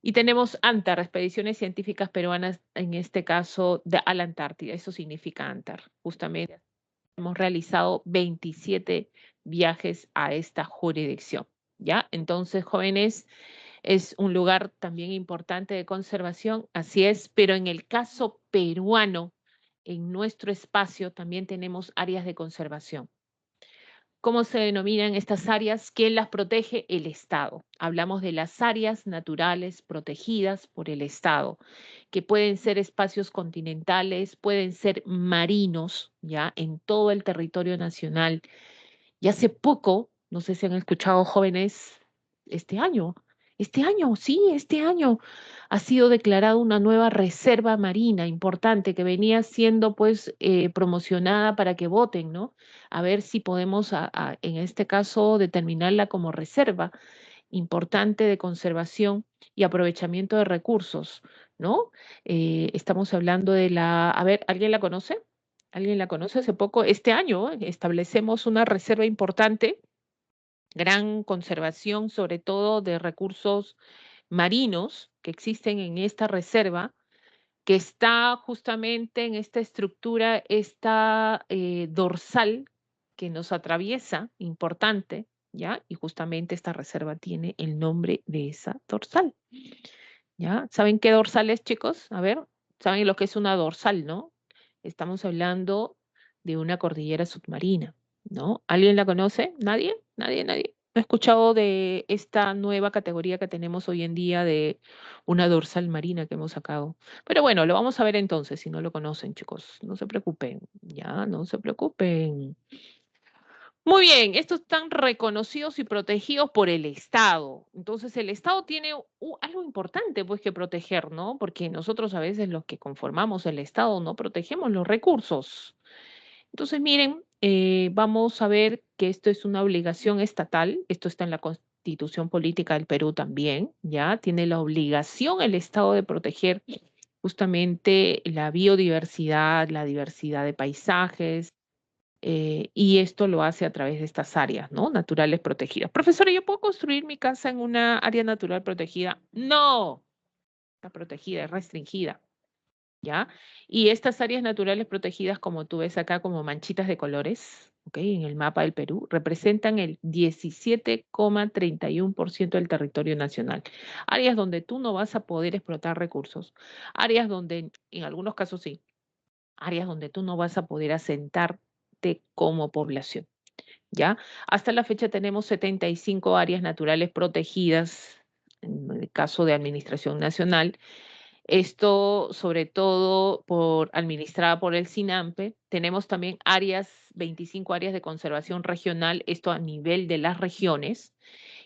Y tenemos ANTAR, Expediciones Científicas Peruanas, en este caso a la Antártida. Eso significa ANTAR. Justamente hemos realizado 27 viajes a esta jurisdicción. ¿Ya? Entonces, jóvenes, es un lugar también importante de conservación, así es, pero en el caso peruano, en nuestro espacio también tenemos áreas de conservación. ¿Cómo se denominan estas áreas? ¿Quién las protege? El Estado. Hablamos de las áreas naturales protegidas por el Estado, que pueden ser espacios continentales, pueden ser marinos, ya en todo el territorio nacional. Y hace poco, no sé si han escuchado jóvenes, este año ha sido declarada una nueva reserva marina importante que venía siendo pues promocionada para que voten, ¿no? A ver si podemos, en este caso, determinarla como reserva importante de conservación y aprovechamiento de recursos, ¿no? Estamos hablando de a ver, ¿alguien la conoce? ¿Alguien la conoce? Hace poco, este año, establecemos una reserva importante, gran conservación, sobre todo de recursos marinos que existen en esta reserva, que está justamente en esta estructura, esta dorsal que nos atraviesa, importante, ¿ya? Y justamente esta reserva tiene el nombre de esa dorsal, ¿ya? ¿Saben qué dorsal es, chicos? A ver, ¿saben lo que es una dorsal, no? Estamos hablando de una cordillera submarina, ¿no? ¿Alguien la conoce? ¿Nadie? ¿Nadie? ¿Nadie? ¿No he escuchado de esta nueva categoría que tenemos hoy en día de una dorsal marina que hemos sacado? Pero bueno, lo vamos a ver entonces, si no lo conocen, chicos. No se preocupen, ya, no se preocupen. Muy bien, estos están reconocidos y protegidos por el Estado. Entonces, el Estado tiene algo importante pues que proteger, ¿no? Porque nosotros a veces los que conformamos el Estado no protegemos los recursos. Entonces, miren, vamos a ver que esto es una obligación estatal, esto está en la Constitución Política del Perú también, ¿ya? Tiene la obligación el Estado de proteger justamente la biodiversidad, la diversidad de paisajes, y esto lo hace a través de estas áreas, ¿no? Naturales protegidas. Profesora, ¿yo puedo construir mi casa en una área natural protegida? No, está protegida, es restringida, ¿ya? Y estas áreas naturales protegidas, como tú ves acá, como manchitas de colores, ¿ok? En el mapa del Perú, representan el 17,31% del territorio nacional. Áreas donde tú no vas a poder explotar recursos, áreas donde, en algunos casos sí, áreas donde tú no vas a poder asentarte como población. ¿Ya? Hasta la fecha tenemos 75 áreas naturales protegidas, en el caso de Administración Nacional. Esto sobre todo administrada por el SINAMPE. Tenemos también 25 áreas de conservación regional, esto a nivel de las regiones.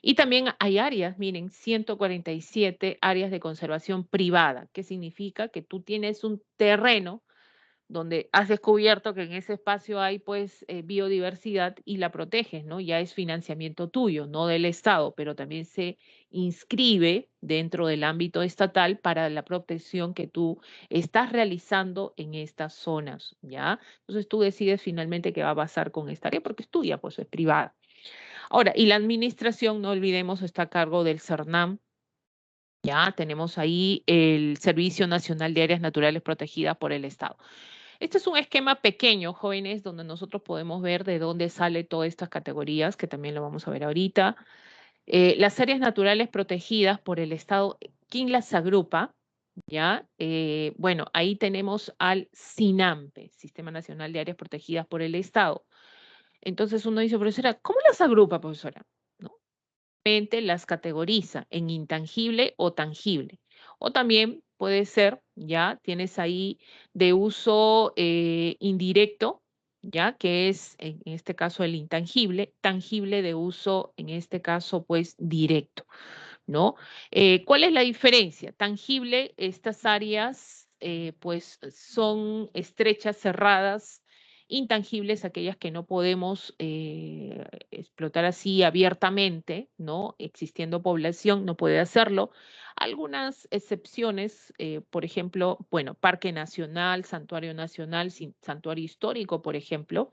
Y también hay áreas, miren, 147 áreas de conservación privada, que significa que tú tienes un terreno donde has descubierto que en ese espacio hay pues biodiversidad y la proteges, ¿no? Ya es financiamiento tuyo, no del Estado, pero también se inscribe dentro del ámbito estatal para la protección que tú estás realizando en estas zonas, ¿ya? Entonces tú decides finalmente qué va a pasar con esta área porque es tuya, pues es privada. Ahora, y la administración, no olvidemos, está a cargo del CERNAM. Ya tenemos ahí el Servicio Nacional de Áreas Naturales Protegidas por el Estado. Este es un esquema pequeño, jóvenes, donde nosotros podemos ver de dónde sale todas estas categorías, que también lo vamos a ver ahorita. Las áreas naturales protegidas por el Estado, ¿quién las agrupa? ¿Ya? Bueno, ahí tenemos al SINAMPE, Sistema Nacional de Áreas Protegidas por el Estado. Entonces uno dice, profesora, ¿cómo las agrupa, profesora? ¿No? Las categoriza en intangible o tangible. O también puede ser, ya tienes ahí de uso indirecto, ya que es en este caso el intangible, tangible de uso en este caso pues directo, ¿no? ¿Cuál es la diferencia? Tangible, estas áreas pues son estrechas, cerradas, intangibles, aquellas que no podemos explotar así abiertamente, ¿no? Existiendo población, no puede hacerlo. Algunas excepciones, por ejemplo, bueno, Parque Nacional, Santuario Histórico, por ejemplo,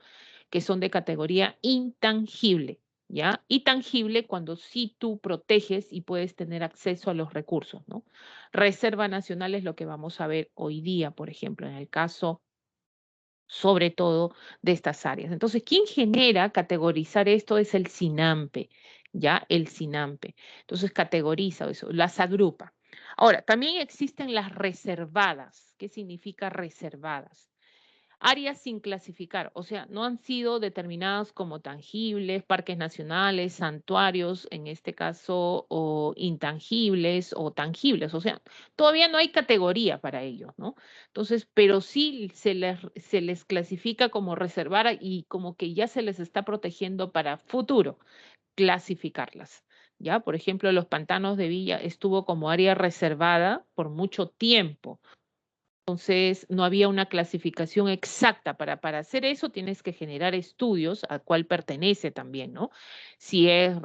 que son de categoría intangible. ¿Ya? Y tangible cuando sí tú proteges y puedes tener acceso a los recursos, ¿no? Reserva nacional es lo que vamos a ver hoy día, por ejemplo, en el caso sobre todo de estas áreas. Entonces, ¿quién genera categorizar esto? Es el SINAMPE, ¿ya? El SINAMPE. Entonces, categoriza eso, las agrupa. Ahora, también existen las reservadas. ¿Qué significa reservadas? Áreas sin clasificar, o sea, no han sido determinadas como tangibles, parques nacionales, santuarios, en este caso, o intangibles o tangibles, o sea, todavía no hay categoría para ellos, ¿no? Entonces, pero sí se les clasifica como reservar y como que ya se les está protegiendo para futuro clasificarlas. ¿Ya? Por ejemplo, los pantanos de Villa estuvo como área reservada por mucho tiempo. Entonces, no había una clasificación exacta. Para hacer eso tienes que generar estudios a cuál pertenece también, ¿no? Si es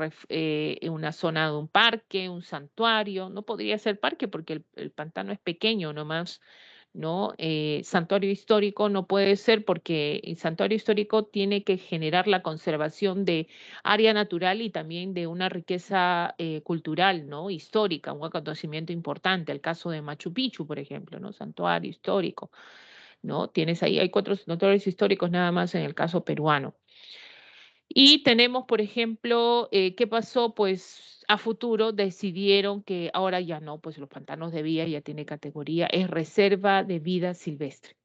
una zona de un parque, un santuario, no podría ser parque porque el pantano es pequeño nomás, ¿no? Santuario histórico no puede ser porque el santuario histórico tiene que generar la conservación de área natural y también de una riqueza cultural, ¿no? Histórica, un acontecimiento importante, el caso de Machu Picchu, por ejemplo, ¿no? Santuario histórico, ¿no? Tienes ahí, hay 4 santuarios históricos nada más en el caso peruano. Y tenemos, por ejemplo, ¿qué pasó? Pues a futuro decidieron que ahora ya no, pues los pantanos de Villa ya tiene categoría, es reserva de vida silvestre,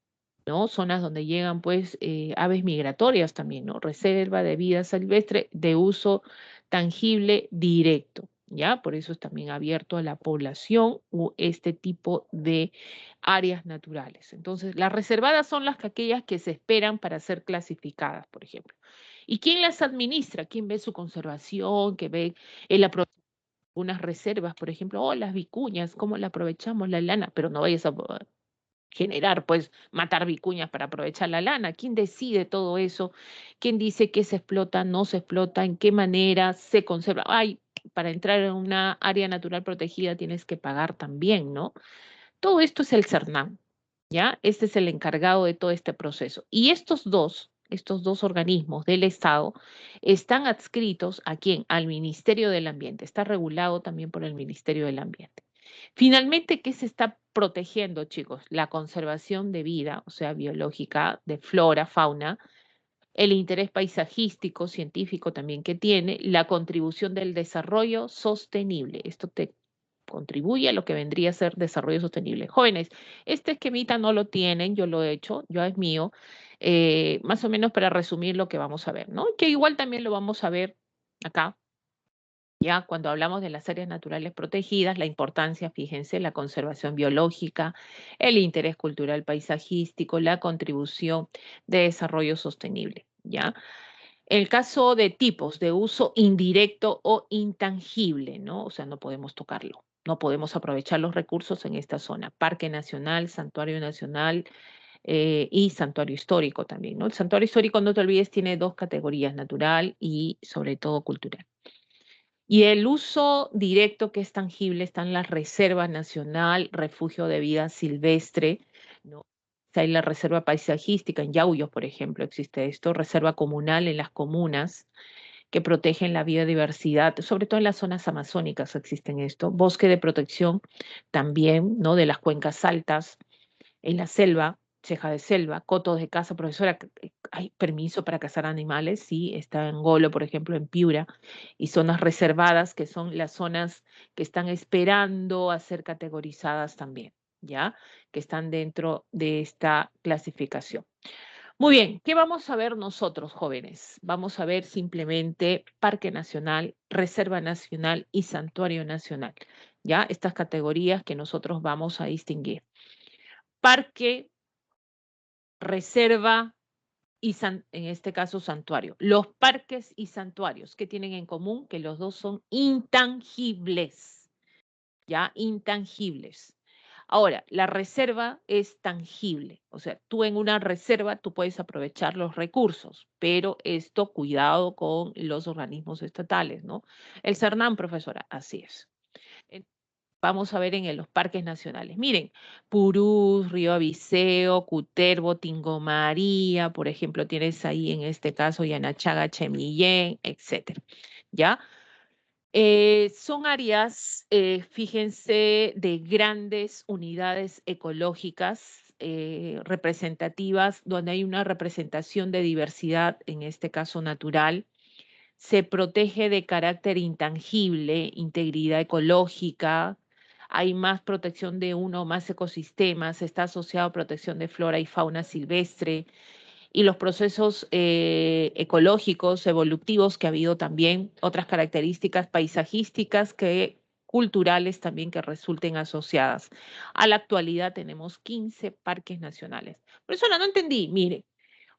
¿no? Zonas donde llegan pues aves migratorias también, ¿no? Reserva de vida silvestre de uso tangible directo, ¿ya? Por eso es también abierto a la población o este tipo de áreas naturales. Entonces, las reservadas son aquellas que se esperan para ser clasificadas, por ejemplo. ¿Y quién las administra? ¿Quién ve su conservación? ¿Qué ve el unas reservas, por ejemplo, las vicuñas, cómo la aprovechamos la lana, pero no vayas a generar, pues, matar vicuñas para aprovechar la lana. ¿Quién decide todo eso? ¿Quién dice qué se explota, no se explota, en qué manera se conserva? Ay, para entrar en una área natural protegida tienes que pagar también, ¿no? Todo esto es el CERNAM, ¿ya? Este es el encargado de todo este proceso. Y estos dos organismos del Estado están adscritos ¿a quién? Al Ministerio del Ambiente. Está regulado también por el Ministerio del Ambiente. Finalmente, ¿qué se está protegiendo, chicos? La conservación de vida, o sea, biológica, de flora, fauna, el interés paisajístico, científico también que tiene, la contribución del desarrollo sostenible. Esto te contribuye a lo que vendría a ser desarrollo sostenible. Jóvenes, este esquemita no lo tienen, yo lo he hecho, ya es mío, más o menos para resumir lo que vamos a ver, ¿no? Que igual también lo vamos a ver acá ya cuando hablamos de las áreas naturales protegidas, la importancia, fíjense, la conservación biológica, el interés cultural paisajístico, la contribución de desarrollo sostenible, ¿ya? El caso de tipos de uso indirecto o intangible, ¿no? O sea, no podemos tocarlo, no podemos aprovechar los recursos en esta zona. Parque Nacional, Santuario Nacional, y santuario histórico también, ¿no? El santuario histórico, no te olvides, tiene dos categorías, natural y sobre todo cultural. Y el uso directo que es tangible está en la Reserva Nacional, Refugio de Vida Silvestre, ¿no? Hay la Reserva Paisajística, en Yauyos, por ejemplo, existe esto, Reserva Comunal en las comunas, que protegen la biodiversidad, sobre todo en las zonas amazónicas existen esto, bosque de protección también, ¿no? De las cuencas altas, en la selva, ceja de selva, cotos de caza, profesora, ¿hay permiso para cazar animales? Sí, está en Golo, por ejemplo, en Piura, y zonas reservadas, que son las zonas que están esperando a ser categorizadas también, ¿ya? Que están dentro de esta clasificación. Muy bien, ¿qué vamos a ver nosotros, jóvenes? Vamos a ver simplemente Parque Nacional, Reserva Nacional y Santuario Nacional, ¿ya? Estas categorías que nosotros vamos a distinguir. Parque, reserva y en este caso santuario. Los parques y santuarios, ¿qué tienen en común? Que los dos son intangibles, ¿ya? Intangibles. Ahora, la reserva es tangible, o sea, tú en una reserva tú puedes aprovechar los recursos, pero esto cuidado con los organismos estatales, ¿no? El CERNAM, profesora, así es. Vamos a ver en los parques nacionales. Miren, Purús, Río Abiseo, Cutervo, Tingo María, por ejemplo, tienes ahí en este caso Yanachaga, Chemillén, etcétera. ¿Ya? Son áreas, fíjense, de grandes unidades ecológicas representativas, donde hay una representación de diversidad, en este caso natural. Se protege de carácter intangible, integridad ecológica, hay más protección de uno o más ecosistemas, está asociado a protección de flora y fauna silvestre y los procesos ecológicos, evolutivos que ha habido también, otras características paisajísticas que culturales también que resulten asociadas. A la actualidad tenemos 15 parques nacionales. Profesora, no entendí. Mire,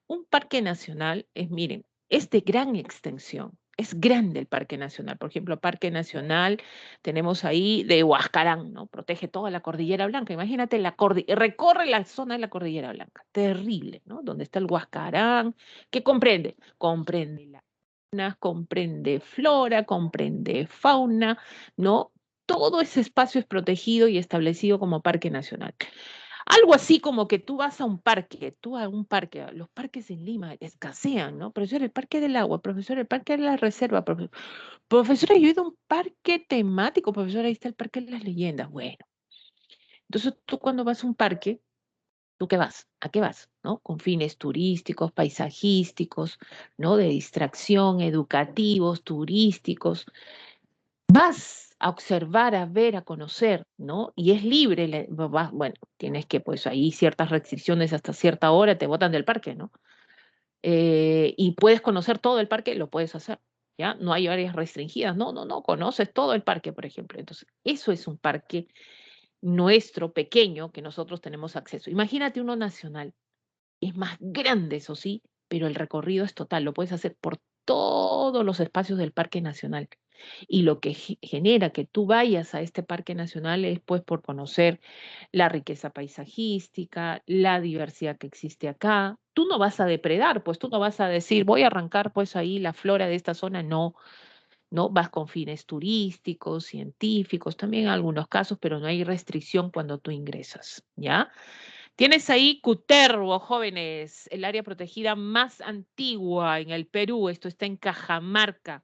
un parque nacional es, miren, es de gran extensión. Es grande el Parque Nacional. Por ejemplo, Parque Nacional tenemos ahí de Huascarán, ¿no? Protege toda la Cordillera Blanca. Imagínate, recorre la zona de la Cordillera Blanca. Terrible, ¿no? Donde está el Huascarán. ¿Qué comprende? Comprende comprende flora, comprende fauna, ¿no? Todo ese espacio es protegido y establecido como Parque Nacional. Algo así como que tú a un parque, los parques en Lima escasean, ¿no? Profesor, el Parque del Agua, profesor, el Parque de la Reserva, profesora, yo he ido a un parque temático, profesora, ahí está el Parque de las Leyendas. Bueno, entonces tú cuando vas a un parque, ¿tú qué vas? ¿A qué vas? ¿No? Con fines turísticos, paisajísticos, ¿no? De distracción, educativos, turísticos. Vas a observar, a ver, a conocer, ¿no? Y es libre, bueno, tienes que, pues ahí ciertas restricciones hasta cierta hora te botan del parque, ¿no? Y puedes conocer todo el parque, lo puedes hacer, ¿ya? No hay áreas restringidas, no, no, no, conoces todo el parque, por ejemplo. Entonces, eso es un parque nuestro, pequeño, que nosotros tenemos acceso. Imagínate uno nacional, es más grande, eso sí, pero el recorrido es total, lo puedes hacer por todos los espacios del Parque Nacional. Y lo que genera que tú vayas a este Parque Nacional es pues por conocer la riqueza paisajística, la diversidad que existe acá. Tú no vas a depredar, pues tú no vas a decir, voy a arrancar pues ahí la flora de esta zona, no, no, vas con fines turísticos, científicos, también en algunos casos, pero no hay restricción cuando tú ingresas, ¿ya? Tienes ahí Cutervo, jóvenes, el área protegida más antigua en el Perú. Esto está en Cajamarca.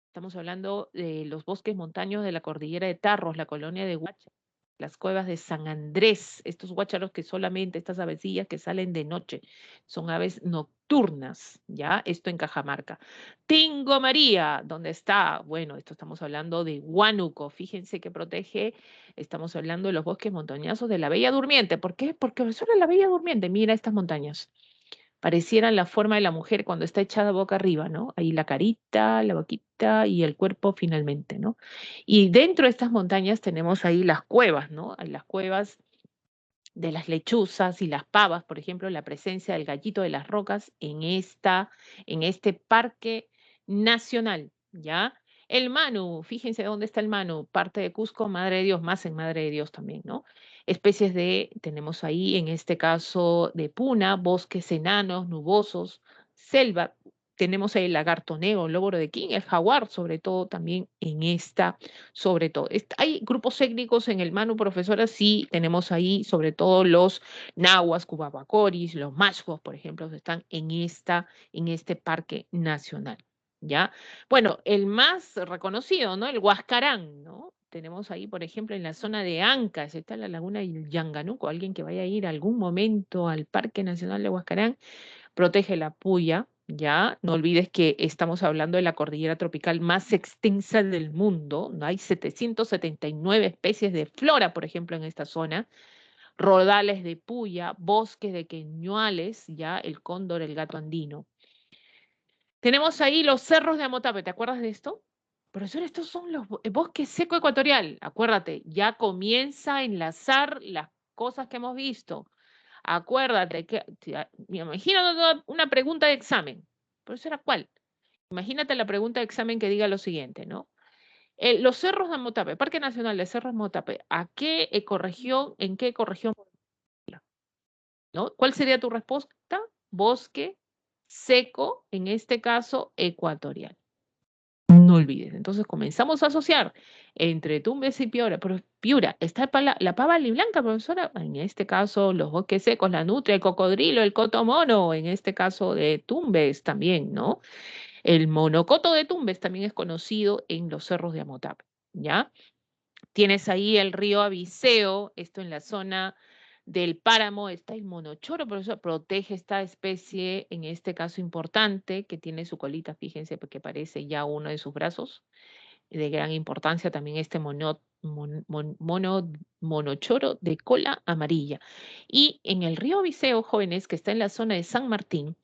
Estamos hablando de los bosques montaños de la cordillera de Tarros, la colonia de Huácharo, las cuevas de San Andrés, estos guácharos que solamente, estas avecillas que salen de noche, son aves nocturnas, ¿ya? Esto en Cajamarca. Tingo María, ¿dónde está? Bueno, esto estamos hablando de Huánuco, fíjense que protege, estamos hablando de los bosques montañosos de la Bella Durmiente. ¿Por qué? Porque solo la Bella Durmiente, mira estas montañas parecieran la forma de la mujer cuando está echada boca arriba, ¿no? Ahí la carita, la boquita y el cuerpo finalmente, ¿no? Y dentro de estas montañas tenemos ahí las cuevas, ¿no? Hay las cuevas de las lechuzas y las pavas, por ejemplo, la presencia del gallito de las rocas en este parque nacional, ¿ya? El Manu, fíjense dónde está el Manu, parte de Cusco, Madre de Dios, más en Madre de Dios también, ¿no? Especies tenemos ahí en este caso de puna, bosques enanos, nubosos, selva, tenemos ahí el lagarto negro, el lóboro de King, el jaguar, sobre todo también en esta, sobre todo. Hay grupos étnicos en el Manu, profesora, sí, tenemos ahí sobre todo los nahuas, cubabacoris, los mashcos, por ejemplo, están en este parque nacional, ¿ya? Bueno, el más reconocido, ¿no? El Huascarán, ¿no? Tenemos ahí, por ejemplo, en la zona de Ancash, está la laguna del Yanganuco. Alguien que vaya a ir algún momento al Parque Nacional de Huascarán, protege la puya, ¿ya? No olvides que estamos hablando de la cordillera tropical más extensa del mundo, ¿no? Hay 779 especies de flora, por ejemplo, en esta zona, rodales de puya, bosques de queñuales, ¿ya? El cóndor, el gato andino. Tenemos ahí los cerros de Amotape, ¿te acuerdas de esto? Profesor, estos son los bosques seco ecuatorial. Acuérdate, ya comienza a enlazar las cosas que hemos visto. Acuérdate que, me imagino una pregunta de examen. Profesora, ¿cuál? Imagínate la pregunta de examen que diga lo siguiente, ¿no? Los cerros de Amotape, Parque Nacional de Cerros de Amotape, ¿a qué ecorregión, en qué ecorregión, ¿no? ¿Cuál sería tu respuesta? Bosque seco, en este caso, ecuatorial. No olvides. Entonces comenzamos a asociar entre Tumbes y Piura. Pero Piura, está la pava blanca, profesora. En este caso, los bosques secos, la nutria, el cocodrilo, el cotomono. En este caso de Tumbes también, ¿no? El monocoto de Tumbes también es conocido en los cerros de Amotape, ¿ya? Tienes ahí el río Abiseo, esto en la zona del páramo, está el monochoro, por eso protege esta especie, en este caso importante, que tiene su colita, fíjense, porque parece ya uno de sus brazos, de gran importancia también este monochoro de cola amarilla. Y en el río Abiseo, jóvenes, que está en la zona de San Martín,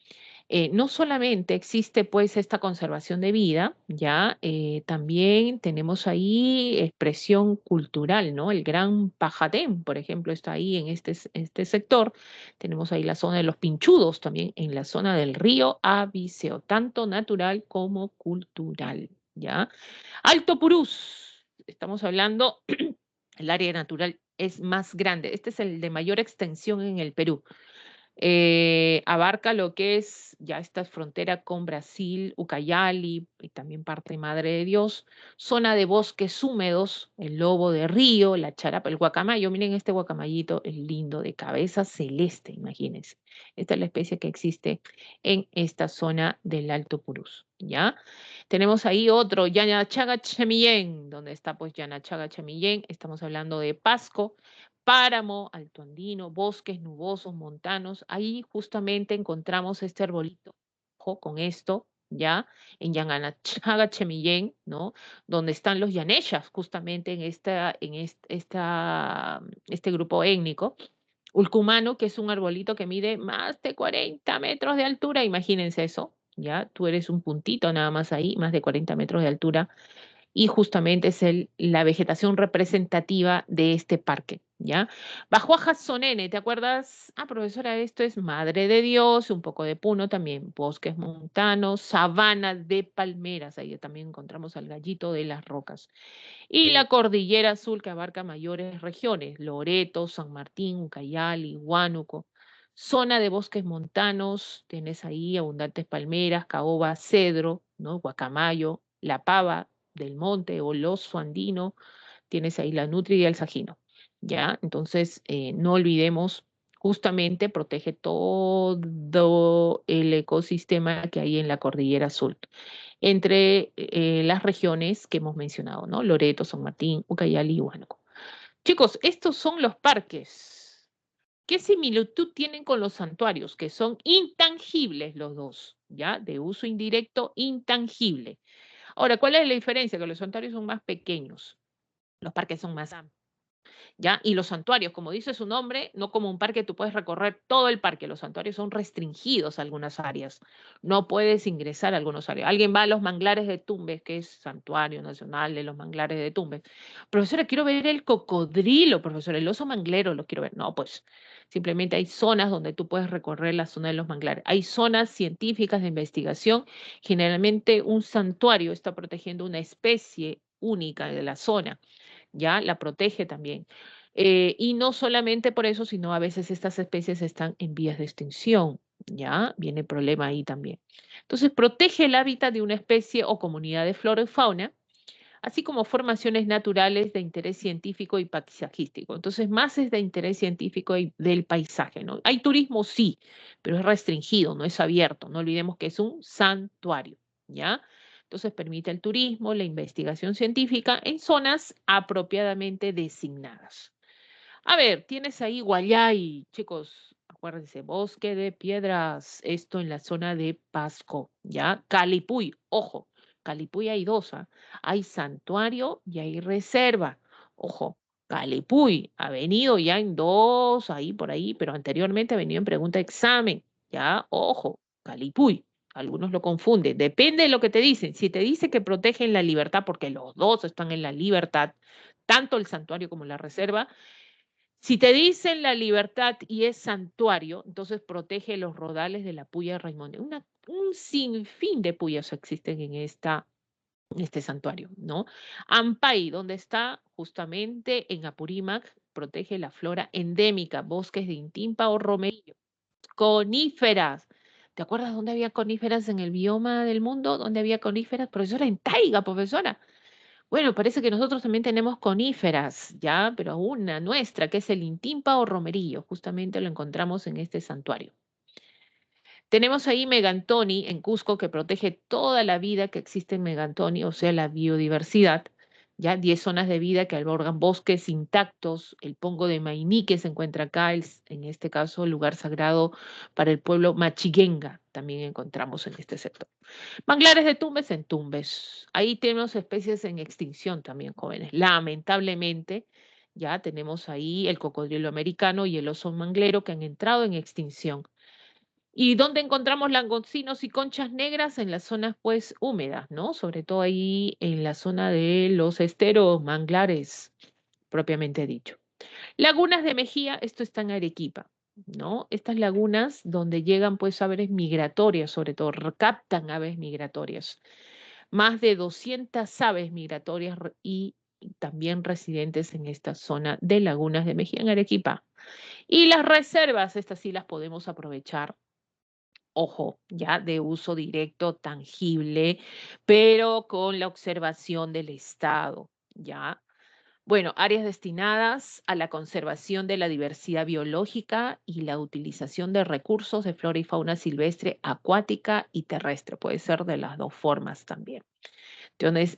no solamente existe pues esta conservación de vida, ya también tenemos ahí expresión cultural, ¿no? El Gran Pajatén, por ejemplo, está ahí en este sector. Tenemos ahí la zona de los pinchudos también, en la zona del río Abiseo, tanto natural como cultural, ¿ya? Alto Purús, estamos hablando, el área natural es más grande. Este es el de mayor extensión en el Perú. Abarca lo que es ya esta frontera con Brasil, Ucayali y también parte de Madre de Dios, zona de bosques húmedos, el lobo de río, la charapa, el guacamayo. Miren este guacamayito, es lindo, de cabeza celeste, imagínense. Esta es la especie que existe en esta zona del Alto Purús, ¿ya? Tenemos ahí otro, Yanachaga Chemillén, donde está pues Yanachaga Chemillén, estamos hablando de Pasco, páramo, alto andino, bosques nubosos, montanos. Ahí justamente encontramos este arbolito, ojo con esto, ¿ya? En Yanganachaga, Chemillén, ¿no? Donde están los yaneshas, justamente este grupo étnico. Ulcumano, que es un arbolito que mide más de 40 metros de altura, imagínense eso, ¿ya? Tú eres un puntito nada más ahí, más de 40 metros de altura y justamente es la vegetación representativa de este parque, ¿ya? Bajuaja Sonene, ¿te acuerdas? Ah, profesora, esto es Madre de Dios, un poco de puno también, bosques montanos, sabana de palmeras, ahí también encontramos al gallito de las rocas. Y la cordillera azul que abarca mayores regiones, Loreto, San Martín, Ucayali, Huánuco. Zona de bosques montanos, tienes ahí abundantes palmeras, caoba, cedro, ¿no? Guacamayo, la pava del monte o el oso andino, tienes ahí la nutria y el sajino, ¿ya? Entonces, no olvidemos, justamente protege todo el ecosistema que hay en la cordillera azul entre las regiones que hemos mencionado, ¿no? Loreto, San Martín, Ucayali y Huánuco. Chicos, estos son los parques. ¿Qué similitud tienen con los santuarios? Que son intangibles los dos, ¿ya? De uso indirecto, intangible. Ahora, ¿cuál es la diferencia? Que los santuarios son más pequeños, los parques son más amplios. ¿ya? Y los santuarios, como dice su nombre, no como un parque, tú puedes recorrer todo el parque. Los santuarios son restringidos a algunas áreas. No puedes ingresar a algunas áreas. Alguien va a los manglares de Tumbes, que es Santuario Nacional de los Manglares de Tumbes. Profesora, quiero ver el cocodrilo, profesora, el oso manglero lo quiero ver. No, pues simplemente hay zonas donde tú puedes recorrer la zona de los manglares. Hay zonas científicas de investigación. Generalmente un santuario está protegiendo una especie única de la zona, ¿ya? La protege también. Y no solamente por eso, sino a veces estas especies están en vías de extinción, ¿ya? Viene el problema ahí también. Entonces, protege el hábitat de una especie o comunidad de flora y fauna, así como formaciones naturales de interés científico y paisajístico. Entonces, más es de interés científico y del paisaje, ¿no? Hay turismo, sí, pero es restringido, no es abierto. No olvidemos que es un santuario, ¿ya? Entonces, permite el turismo, la investigación científica en zonas apropiadamente designadas. A ver, tienes ahí Guayay, chicos, acuérdense, bosque de piedras, esto en la zona de Pasco, ¿ya? Calipuy, ojo, Calipuy hay dos, ¿ah? Hay santuario y hay reserva, ojo. Calipuy ha venido ya en dos, ahí por ahí, pero anteriormente ha venido en pregunta de examen, ¿ya? Ojo, Calipuy. Algunos lo confunden, depende de lo que te dicen. Si te dice que protegen la libertad, porque los dos están en la libertad, tanto el santuario como la reserva, si te dicen la libertad y es santuario, entonces protege los rodales de la puya de Raimonde. Un sinfín de puyas existen en este santuario, ¿no? Ampay, donde está justamente en Apurímac, protege la flora endémica, bosques de Intimpa o romerillo. Coníferas. ¿Te acuerdas dónde había coníferas en el bioma del mundo? ¿Dónde había coníferas? Profesora, en taiga, profesora. Bueno, parece que nosotros también tenemos coníferas, ¿ya? Pero una nuestra, que es el intimpa o romerillo, justamente lo encontramos en este santuario. Tenemos ahí Megantoni en Cusco, que protege toda la vida que existe en Megantoni, o sea, la biodiversidad, ya 10 zonas de vida que albergan bosques intactos. El Pongo de Mainí, que se encuentra acá, en este caso, el lugar sagrado para el pueblo Machiguenga, también encontramos en este sector. Manglares de Tumbes en Tumbes. Ahí tenemos especies en extinción también, jóvenes. Lamentablemente, ya tenemos ahí el cocodrilo americano y el oso manglero que han entrado en extinción. ¿Y dónde encontramos langostinos y conchas negras? En las zonas, pues, húmedas, ¿no? Sobre todo ahí en la zona de los esteros, manglares, propiamente dicho. Lagunas de Mejía, esto está en Arequipa, ¿no? Estas lagunas donde llegan pues aves migratorias, sobre todo, captan aves migratorias. Más de 200 aves migratorias y también residentes en esta zona de lagunas de Mejía en Arequipa. Y las reservas, estas sí las podemos aprovechar, ojo, ya de uso directo, tangible, pero con la observación del Estado, ¿ya? Bueno, áreas destinadas a la conservación de la diversidad biológica y la utilización de recursos de flora y fauna silvestre, acuática y terrestre. Puede ser de las dos formas también. Entonces,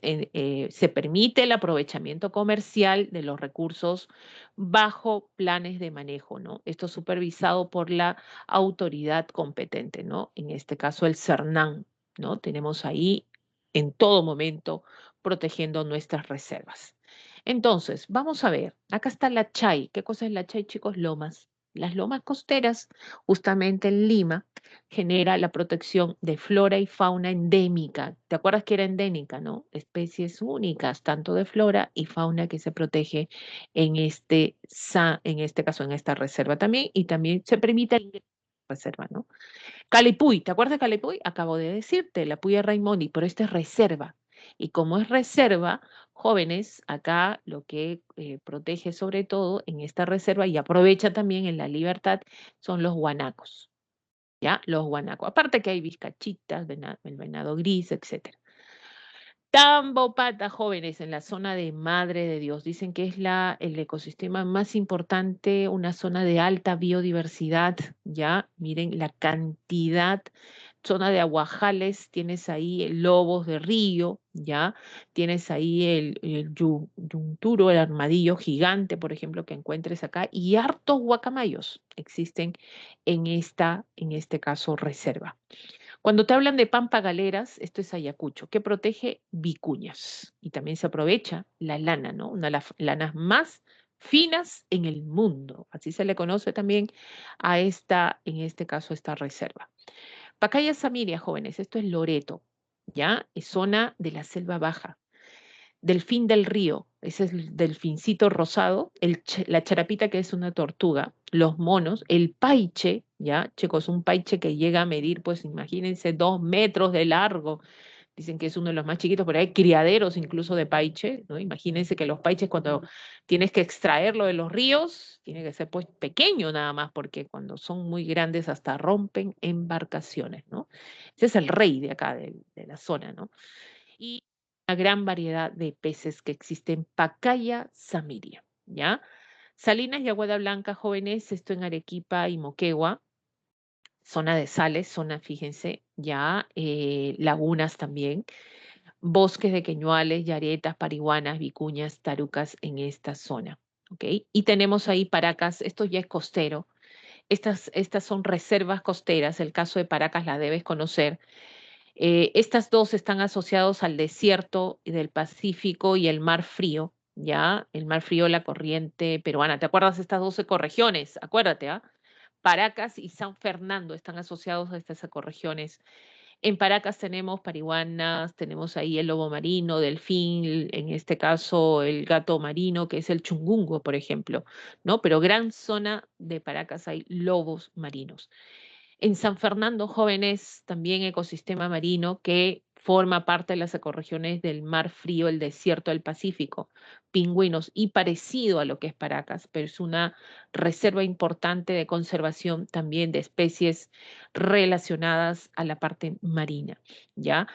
se permite el aprovechamiento comercial de los recursos bajo planes de manejo, ¿no? Esto supervisado por la autoridad competente, ¿no? En este caso, el CERNAN, ¿no? Tenemos ahí en todo momento protegiendo nuestras reservas. Entonces, vamos a ver, acá está la Chay. ¿Qué cosa es la Chay, chicos? Lomas. Las lomas costeras, justamente en Lima, genera la protección de flora y fauna endémica. ¿Te acuerdas que era endémica, no? Especies únicas, tanto de flora y fauna que se protege en este caso, en esta reserva también, y también se permite el ingreso a la reserva, ¿no? Calipuy, ¿te acuerdas de Calipuy? Acabo de decirte, la Puya Raimondi, pero esta es reserva. Y como es reserva, jóvenes, acá lo que protege sobre todo en esta reserva y aprovecha también en la libertad son los guanacos. ¿Ya? Los guanacos. Aparte que hay vizcachitas, el venado gris, etcétera. Tambopata, jóvenes, en la zona de Madre de Dios. Dicen que es el ecosistema más importante, una zona de alta biodiversidad, ¿ya? Miren la cantidad, zona de aguajales, tienes ahí lobos de río, ¿ya? Tienes ahí el yunturo, el armadillo gigante, por ejemplo, que encuentres acá, y hartos guacamayos existen en este caso, reserva. Cuando te hablan de pampa galeras, esto es Ayacucho, que protege vicuñas y también se aprovecha la lana, ¿no? Una de las lanas más finas en el mundo. Así se le conoce también a esta, en este caso, esta reserva. Pacaya Samiria, jóvenes, esto es Loreto, ¿ya? Es zona de la selva baja. Delfín del río, ese es el delfincito rosado, la charapita que es una tortuga, los monos, el paiche, ¿ya? Chicos, un paiche que llega a medir, pues imagínense, 2 metros de largo. Dicen que es uno de los más chiquitos, pero hay criaderos incluso de paiche, ¿no? Imagínense que los paiches cuando tienes que extraerlo de los ríos, tiene que ser pues pequeño nada más, porque cuando son muy grandes hasta rompen embarcaciones, ¿no? Ese es el rey de acá, de la zona, ¿no? Y una gran variedad de peces que existen, Pacaya samiria, ¿ya? Salinas y Aguada Blanca, jóvenes, esto en Arequipa y Moquegua, zona de sales, zona, fíjense, ya, lagunas también, bosques de queñuales, yaretas, parihuanas, vicuñas, tarucas en esta zona, ¿ok? Y tenemos ahí Paracas, esto ya es costero, estas son reservas costeras, el caso de Paracas la debes conocer. Estas dos están asociados al desierto del Pacífico y el Mar Frío, ¿ya? El Mar Frío, la corriente peruana. ¿Te acuerdas de estas dos ecorregiones? Acuérdate, ¿ah? Paracas y San Fernando están asociados a estas ecorregiones. En Paracas tenemos parihuanas, tenemos ahí el lobo marino, delfín, en este caso el gato marino, que es el chungungo, por ejemplo, ¿no? Pero gran zona de Paracas hay lobos marinos. En San Fernando, jóvenes, también ecosistema marino que forma parte de las ecorregiones del Mar Frío, el desierto del Pacífico, pingüinos y parecido a lo que es Paracas, pero es una reserva importante de conservación también de especies relacionadas a la parte marina, ¿ya?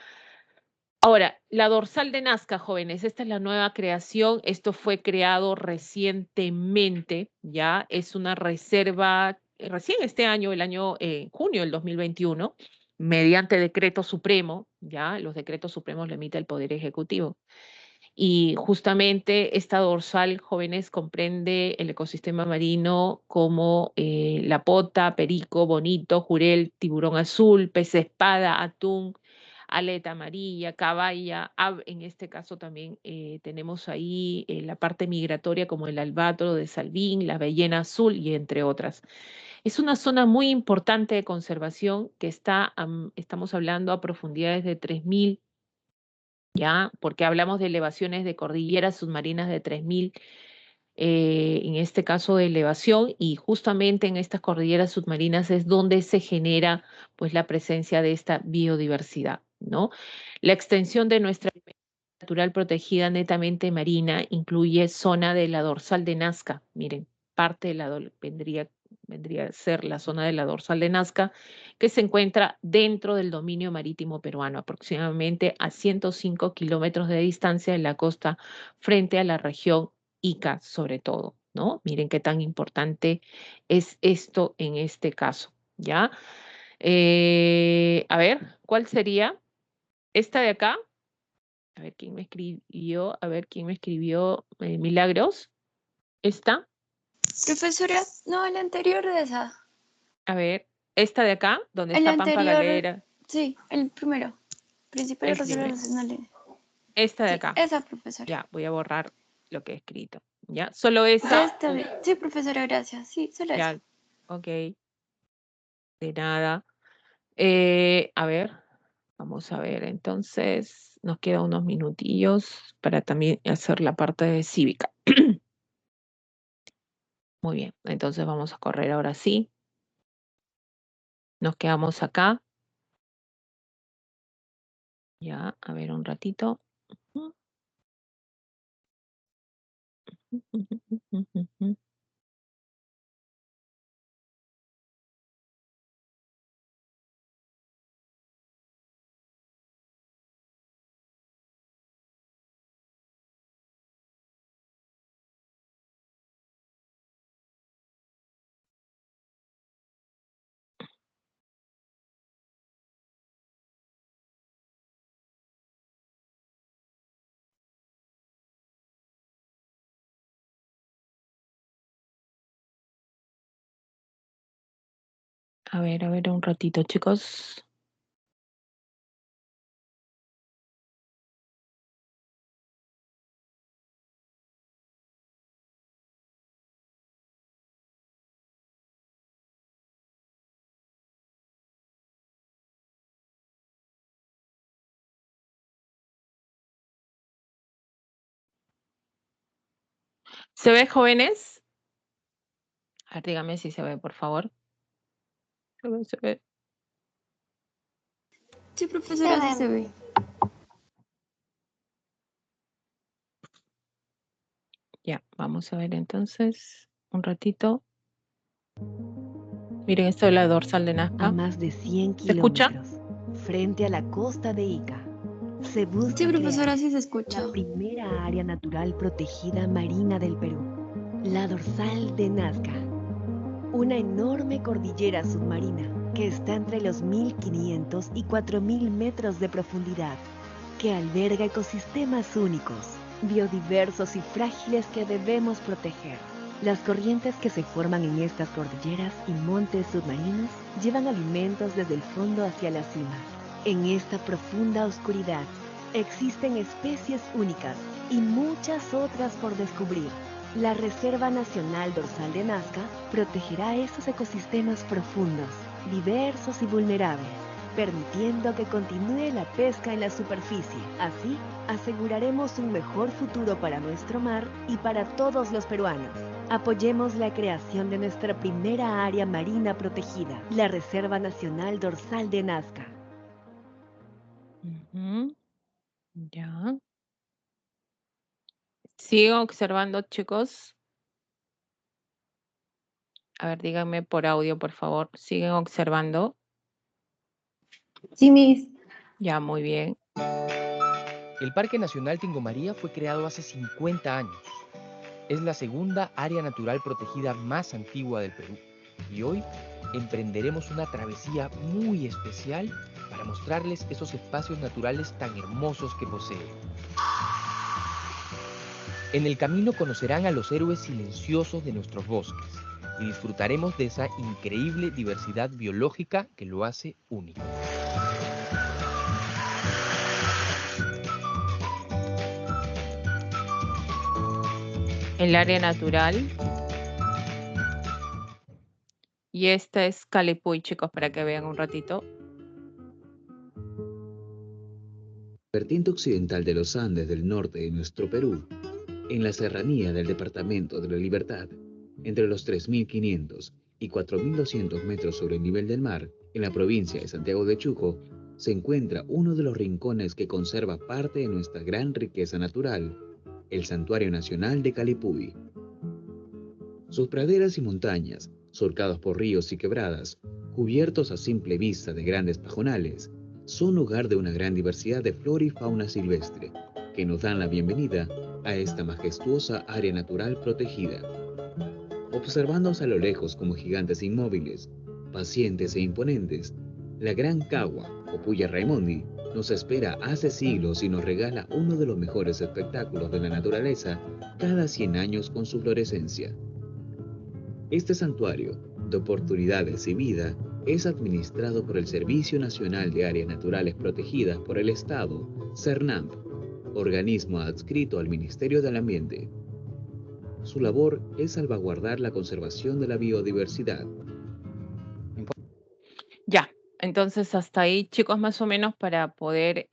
Ahora, la dorsal de Nazca, jóvenes, esta es la nueva creación. Esto fue creado recientemente, ya es una reserva, recién este año, el año junio del 2021, mediante decreto supremo, ya los decretos supremos lo emite el Poder Ejecutivo. Y justamente esta dorsal, jóvenes, comprende el ecosistema marino como la pota, perico, bonito, jurel, tiburón azul, pez espada, atún, aleta amarilla, caballa, en este caso también tenemos ahí la parte migratoria como el albatro de Salvín, la ballena azul y entre otras. Es una zona muy importante de conservación que está, estamos hablando a profundidades de 3.000, ¿ya? Porque hablamos de elevaciones de cordilleras submarinas de 3.000, en este caso de elevación, y justamente en estas cordilleras submarinas es donde se genera pues la presencia de esta biodiversidad, ¿no? La extensión de nuestra natural protegida netamente marina incluye zona de la dorsal de Nazca, miren, parte de vendría a ser la zona de la dorsal de Nazca, que se encuentra dentro del dominio marítimo peruano, aproximadamente a 105 kilómetros de distancia en la costa frente a la región Ica, sobre todo, ¿no? Miren qué tan importante es esto en este caso, ¿ya? A ver, ¿cuál sería? Esta de acá. A ver quién me escribió, a ver quién me escribió, Milagros. ¿Esta? Profesora, no, el anterior de esa. A ver, esta de acá, donde El está Pampa anterior, Galera, sí, el primero. Principio de el reserva primer. nacional. Esta de Sí, acá. esa profesora. Ya, voy a borrar lo que he escrito. ¿Ya? ¿Solo Ya esa? está bien. Sí, profesora, gracias. Sí, solo eso. Ya, ok, de nada. A ver, vamos a ver, entonces nos quedan unos minutillos para también hacer la parte de cívica. Muy bien, entonces vamos a correr ahora sí. Nos quedamos acá. Ya, a ver un ratito. A ver un ratito, chicos. ¿Se ve, jóvenes? A ver, dígame si se ve, por favor. Se ve. Sí, profesora, sí se ve. Ya, vamos a ver entonces un ratito. Miren, esto es la dorsal de Nazca. A más de 100 ¿Se escucha? kilómetros, frente a la costa de Ica, se busca Sí, profesora, crear sí se escucha. la primera área natural protegida marina del Perú, la dorsal de Nazca. Una enorme cordillera submarina que está entre los 1.500 y 4.000 metros de profundidad, que alberga ecosistemas únicos, biodiversos y frágiles que debemos proteger. Las corrientes que se forman en estas cordilleras y montes submarinos llevan alimentos desde el fondo hacia la cima. En esta profunda oscuridad existen especies únicas y muchas otras por descubrir. La Reserva Nacional Dorsal de Nazca protegerá estos ecosistemas profundos, diversos y vulnerables, permitiendo que continúe la pesca en la superficie. Así, aseguraremos un mejor futuro para nuestro mar y para todos los peruanos. Apoyemos la creación de nuestra primera área marina protegida, la Reserva Nacional Dorsal de Nazca. Ya. Sigo observando, chicos. A ver, díganme por audio, por favor. ¿Siguen observando? Sí, Miss. Ya, muy bien. El Parque Nacional Tingo María fue creado hace 50 años. Es la segunda área natural protegida más antigua del Perú. Y hoy emprenderemos una travesía muy especial para mostrarles esos espacios naturales tan hermosos que posee. En el camino conocerán a los héroes silenciosos de nuestros bosques y disfrutaremos de esa increíble diversidad biológica que lo hace único. El área natural. Y esta es Calipuy, chicos, para que vean un ratito. Vertiente occidental de los Andes del norte de nuestro Perú, en la serranía del Departamento de la Libertad, entre los 3.500 y 4.200 metros sobre el nivel del mar, en la provincia de Santiago de Chuco, se encuentra uno de los rincones que conserva parte de nuestra gran riqueza natural, el Santuario Nacional de Calipuy. Sus praderas y montañas, surcados por ríos y quebradas, cubiertos a simple vista de grandes pajonales, son hogar de una gran diversidad de flora y fauna silvestre, que nos dan la bienvenida a esta majestuosa área natural protegida. Observándose a lo lejos como gigantes inmóviles, pacientes e imponentes, la Gran Cagua, o Puya Raimondi, nos espera hace siglos y nos regala uno de los mejores espectáculos de la naturaleza cada 100 años con su florescencia. Este santuario, de oportunidades y vida, es administrado por el Servicio Nacional de Áreas Naturales Protegidas por el Estado, CERNAMP, organismo adscrito al Ministerio del Ambiente. Su labor es salvaguardar la conservación de la biodiversidad. Ya, entonces hasta ahí, chicos, más o menos para poder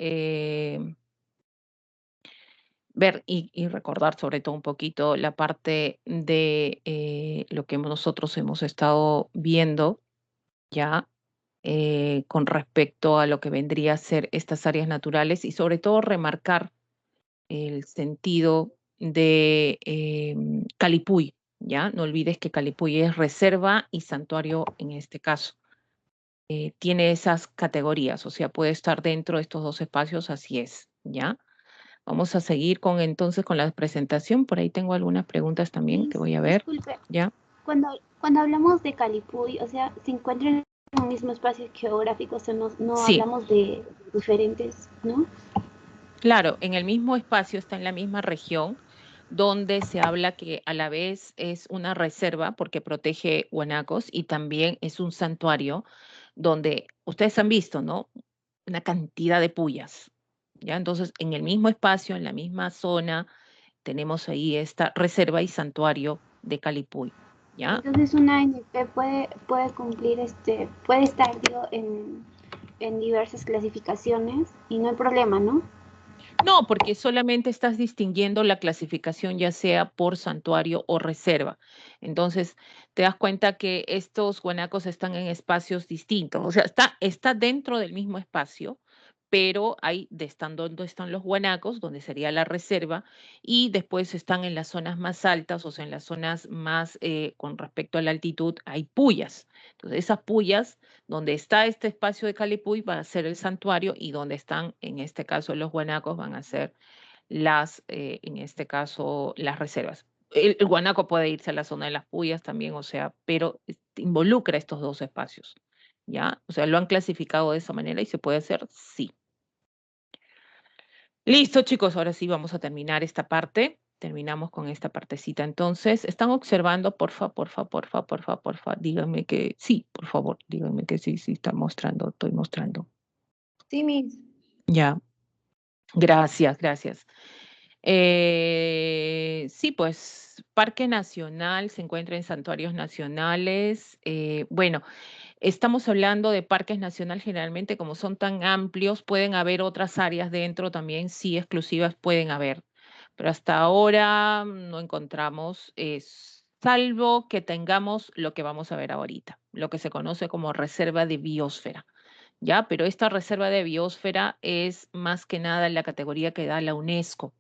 ver y recordar sobre todo un poquito la parte de lo que nosotros hemos estado viendo ya con respecto a lo que vendría a ser estas áreas naturales y sobre todo remarcar el sentido de Calipuy, ¿ya? No olvides que Calipuy es reserva y santuario en este caso. Tiene esas categorías, o sea, puede estar dentro de estos dos espacios, así es, ¿ya? Vamos a seguir entonces con la presentación. Por ahí tengo algunas preguntas también que voy a ver. Disculpe, ¿Ya? cuando hablamos de Calipuy, o sea, se encuentra en un mismo espacio geográfico, o sea, no Sí, hablamos de diferentes, ¿no? claro, en el mismo espacio, está en la misma región, donde se habla que a la vez es una reserva porque protege huanacos y también es un santuario donde ustedes han visto, ¿no? Una cantidad de puyas, ¿ya? Entonces, en el mismo espacio, en la misma zona, tenemos ahí esta reserva y santuario de Calipuy, ¿ya? Entonces una ANP puede cumplir, puede estar, digo, en diversas clasificaciones y no hay problema, ¿no? No, porque solamente estás distinguiendo la clasificación ya sea por santuario o reserva. Entonces, te das cuenta que estos guanacos están en espacios distintos. O sea, está dentro del mismo espacio, pero ahí están donde están los guanacos, donde sería la reserva, y después están en las zonas más altas, o sea, en las zonas más con respecto a la altitud, hay puyas. Entonces, esas puyas donde está este espacio de Calipuy va a ser el santuario y donde están, en este caso, los guanacos van a ser en este caso, las reservas. El guanaco puede irse a la zona de las puyas también, o sea, pero involucra estos dos espacios, ¿ya? O sea, lo han clasificado de esa manera y se puede hacer, sí. Listo, chicos, ahora sí vamos a terminar esta parte. Terminamos con esta partecita. Entonces, ¿están observando? Porfa. Díganme que sí, por favor. Díganme que sí, está mostrando, estoy mostrando. Sí, Miss. Ya. Gracias. Sí, pues Parque Nacional se encuentra en santuarios nacionales. Bueno, estamos hablando de parques nacionales generalmente como son tan amplios, pueden haber otras áreas dentro también, sí, exclusivas pueden haber, pero hasta ahora no encontramos, salvo que tengamos lo que vamos a ver ahorita, lo que se conoce como reserva de biosfera. ¿Ya? Pero esta reserva de biosfera es más que nada la categoría que da la UNESCO,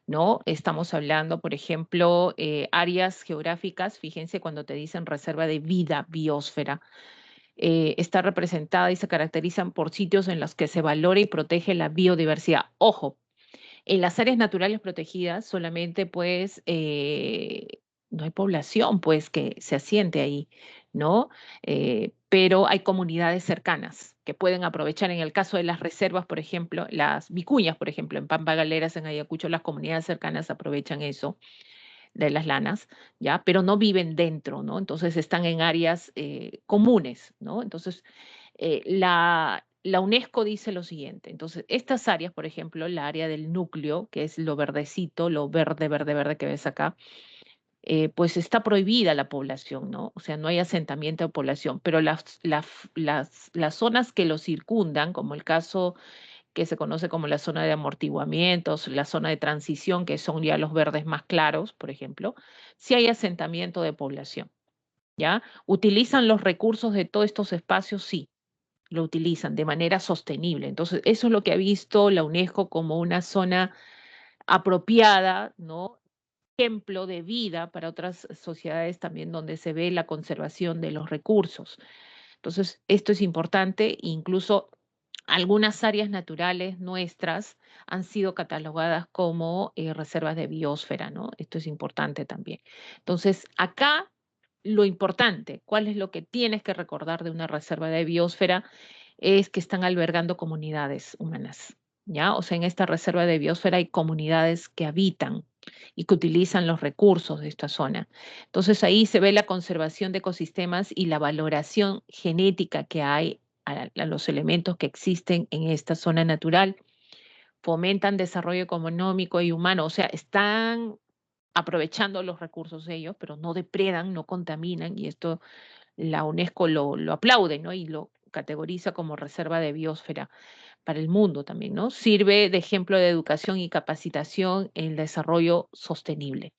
¿no? Estamos hablando, por ejemplo, áreas geográficas, fíjense cuando te dicen reserva de vida, biosfera, está representada y se caracterizan por sitios en los que se valora y protege la biodiversidad. Ojo, en las áreas naturales protegidas solamente pues no hay población pues que se asiente ahí, ¿no? Pero hay comunidades cercanas que pueden aprovechar. En el caso de las reservas, por ejemplo, las vicuñas, por ejemplo, en Pampa Galeras, en Ayacucho, las comunidades cercanas aprovechan eso de las lanas, ¿ya? Pero no viven dentro, ¿no? Entonces están en áreas comunes, ¿no? Entonces, la UNESCO dice lo siguiente, entonces, estas áreas, por ejemplo, la área del núcleo, que es lo verdecito, lo verde que ves acá, pues está prohibida la población, ¿no? O sea, no hay asentamiento de población, pero las zonas que lo circundan, como el caso que se conoce como la zona de amortiguamientos, la zona de transición, que son ya los verdes más claros, por ejemplo, sí hay asentamiento de población, ¿ya? ¿Utilizan los recursos de todos estos espacios? Sí, lo utilizan de manera sostenible. Entonces, eso es lo que ha visto la UNESCO como una zona apropiada, ¿no? Ejemplo de vida para otras sociedades también donde se ve la conservación de los recursos. Entonces, esto es importante, incluso algunas áreas naturales nuestras han sido catalogadas como reservas de biosfera, ¿no? Esto es importante también. Entonces, acá lo importante, ¿cuál es lo que tienes que recordar de una reserva de biosfera? Es que están albergando comunidades humanas, ¿ya? O sea, en esta reserva de biosfera hay comunidades que habitan y que utilizan los recursos de esta zona. Entonces ahí se ve la conservación de ecosistemas y la valoración genética que hay a los elementos que existen en esta zona natural. Fomentan desarrollo económico y humano, o sea, están aprovechando los recursos de ellos, pero no depredan, no contaminan, y esto la UNESCO lo aplaude, ¿no? Y lo categoriza como reserva de biosfera para el mundo también, ¿no? Sirve de ejemplo de educación y capacitación en el desarrollo sostenible.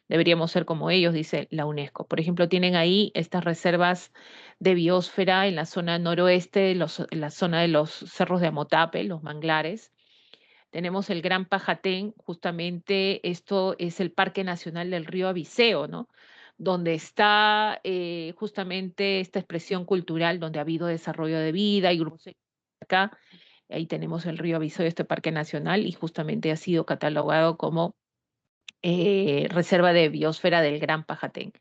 Deberíamos ser como ellos, dice la UNESCO. Por ejemplo, tienen ahí estas reservas de biosfera en la zona noroeste, en la zona de los cerros de Amotape, los manglares. Tenemos el Gran Pajatén, justamente esto es el Parque Nacional del Río Abiseo, ¿no? Donde está justamente esta expresión cultural, donde ha habido desarrollo de vida y grupos acá. Ahí tenemos el río Abiseo, este parque nacional, y justamente ha sido catalogado como reserva de biosfera del Gran Pajatén.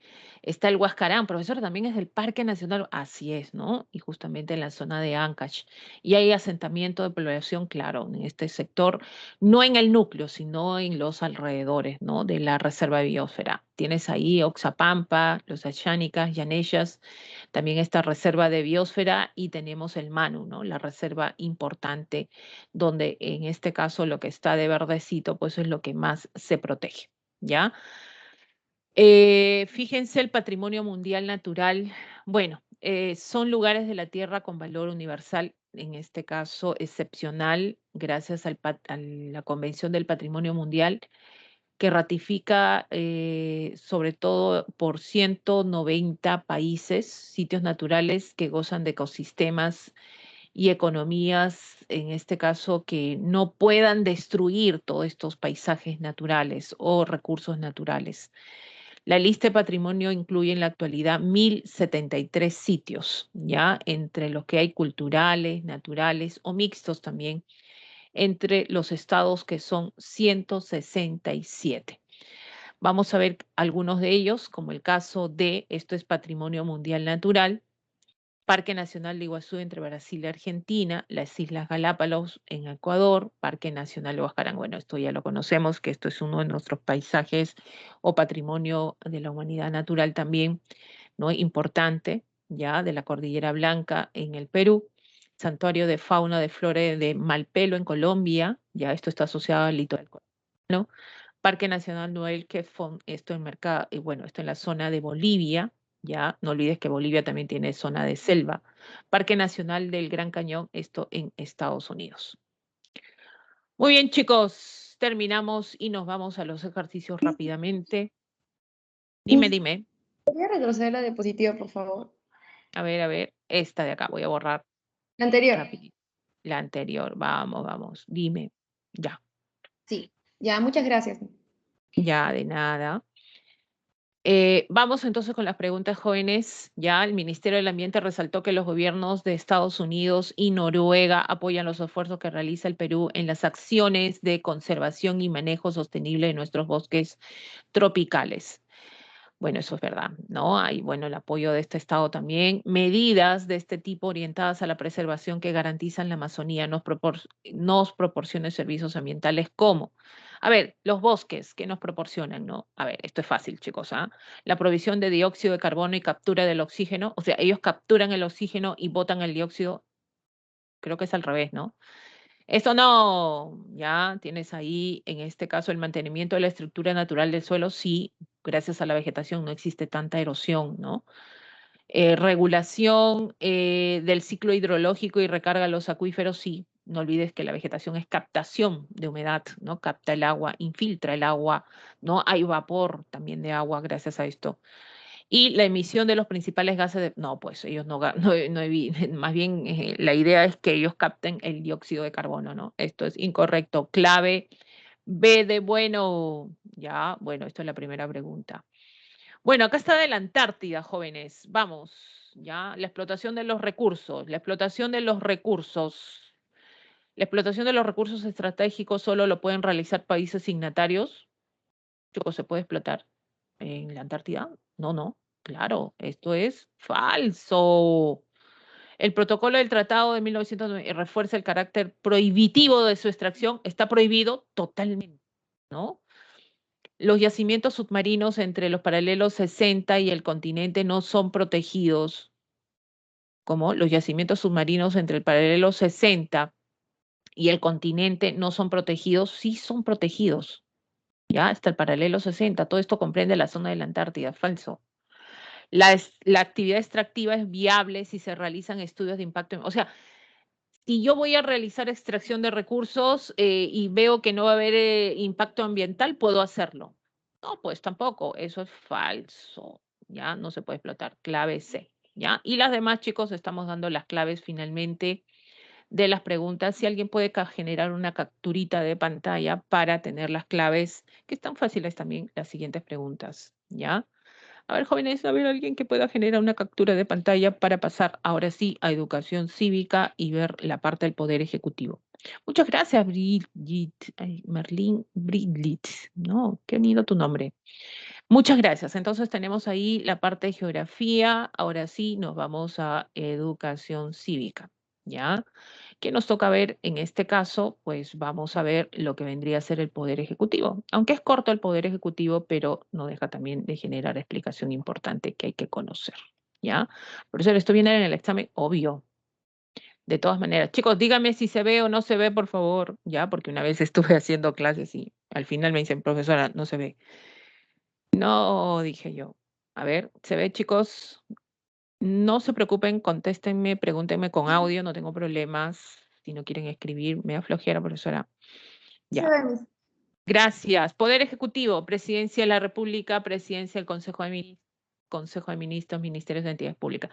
Está el Huascarán, profesor, también es del Parque Nacional, así es, ¿no? Y justamente en la zona de Ancash. Y hay asentamiento de población, claro, en este sector, no en el núcleo, sino en los alrededores, ¿no? De la reserva de biosfera. Tienes ahí Oxapampa, los Achánicas, Yaneyas, también esta reserva de biosfera y tenemos el Manu, ¿no? La reserva importante donde en este caso lo que está de verdecito pues es lo que más se protege, ¿ya? Fíjense el patrimonio mundial natural. Bueno, son lugares de la Tierra con valor universal en este caso excepcional, gracias a la Convención del Patrimonio Mundial, que ratifica sobre todo por 190 países, sitios naturales que gozan de ecosistemas y economías, en este caso, que no puedan destruir todos estos paisajes naturales o recursos naturales. La lista de patrimonio incluye en la actualidad 1.073 sitios, ya entre los que hay culturales, naturales o mixtos también, entre los estados que son 167. Vamos a ver algunos de ellos, como el caso de, esto es Patrimonio Mundial Natural, Parque Nacional de Iguazú entre Brasil y Argentina, las Islas Galápagos en Ecuador, Parque Nacional de Huascarán. Bueno, esto ya lo conocemos, que esto es uno de nuestros paisajes o patrimonio de la humanidad natural también, ¿no? Importante, ya, de la Cordillera Blanca en el Perú. Santuario de Fauna de Flora de Malpelo en Colombia, ya esto está asociado al litoral colombiano. Parque Nacional Noel Quefón, esto en Mercado, y bueno, esto en la zona de Bolivia, ya, no olvides que Bolivia también tiene zona de selva. Parque Nacional del Gran Cañón, esto en Estados Unidos. Muy bien, chicos, terminamos y nos vamos a los ejercicios rápidamente. Dime. ¿Podría retroceder la diapositiva, por favor? A ver, esta de acá, voy a borrar La anterior. rapidito. La anterior, vamos, dime. Ya, Sí, ya, muchas gracias. ya, de nada. Vamos entonces con las preguntas, jóvenes. Ya el Ministerio del Ambiente resaltó que los gobiernos de Estados Unidos y Noruega apoyan los esfuerzos que realiza el Perú en las acciones de conservación y manejo sostenible de nuestros bosques tropicales. Bueno, eso es verdad, ¿no? Hay, bueno, el apoyo de este Estado también. Medidas de este tipo orientadas a la preservación que garantizan la Amazonía nos proporcionan servicios ambientales como, a ver, los bosques que nos proporcionan, ¿no? A ver, esto es fácil, chicos, ¿ah? La provisión de dióxido de carbono y captura del oxígeno, o sea, ellos capturan el oxígeno y botan el dióxido, creo que es al revés, ¿no? Eso no, ya tienes ahí, en este caso, el mantenimiento de la estructura natural del suelo, sí, gracias a la vegetación no existe tanta erosión, ¿no? Regulación del ciclo hidrológico y recarga los acuíferos, sí. No olvides que la vegetación es captación de humedad, ¿no? Capta el agua, infiltra el agua, ¿no? Hay vapor también de agua gracias a esto. Y la emisión de los principales gases de... No, pues ellos más bien la idea es que ellos capten el dióxido de carbono, ¿no? Esto es incorrecto. Clave B de bueno. Ya, bueno, esto es la primera pregunta. Bueno, acá está de la Antártida, jóvenes. Vamos, ya, la explotación de los recursos, la explotación de los recursos. La explotación de los recursos estratégicos solo lo pueden realizar países signatarios. Chicos, ¿se puede explotar en la Antártida? No, claro, esto es falso. El protocolo del Tratado de 1909 refuerza el carácter prohibitivo de su extracción. Está prohibido totalmente, ¿no? Los yacimientos submarinos entre los paralelos 60 y el continente no son protegidos. ¿Cómo? Los yacimientos submarinos entre el paralelo 60 y el continente no son protegidos. Sí son protegidos. Ya, hasta el paralelo 60. Todo esto comprende la zona de la Antártida. Falso. La actividad extractiva es viable si se realizan estudios de impacto. O sea, si yo voy a realizar extracción de recursos y veo que no va a haber impacto ambiental, puedo hacerlo. No, pues tampoco, eso es falso, ¿ya? No se puede explotar. Clave C, ¿ya? Y las demás, chicos, estamos dando las claves finalmente de las preguntas. Si alguien puede generar una capturita de pantalla para tener las claves, que están fáciles también las siguientes preguntas, ¿ya? A ver, jóvenes, a ver alguien que pueda generar una captura de pantalla para pasar ahora sí a educación cívica y ver la parte del poder ejecutivo. Muchas gracias, Merlín Bridlit. No, qué lindo tu nombre. Muchas gracias. Entonces tenemos ahí la parte de geografía. Ahora sí nos vamos a educación cívica, ¿ya? ¿Qué nos toca ver en este caso? Pues vamos a ver lo que vendría a ser el Poder Ejecutivo. Aunque es corto el Poder Ejecutivo, pero no deja también de generar explicación importante que hay que conocer, ¿ya? Por eso esto viene en el examen, obvio. De todas maneras, chicos, díganme si se ve o no se ve, por favor, ¿ya? Porque una vez estuve haciendo clases y al final me dicen, profesora, no se ve. No, dije yo. A ver, ¿se ve, chicos? No se preocupen, contéstenme, pregúntenme con audio, no tengo problemas. Si no quieren escribir, me da flojera, profesora. Se Ya. ve, Miss. Gracias. Poder Ejecutivo, Presidencia de la República, Presidencia del Consejo de Ministros, Ministerios de Entidades Públicas.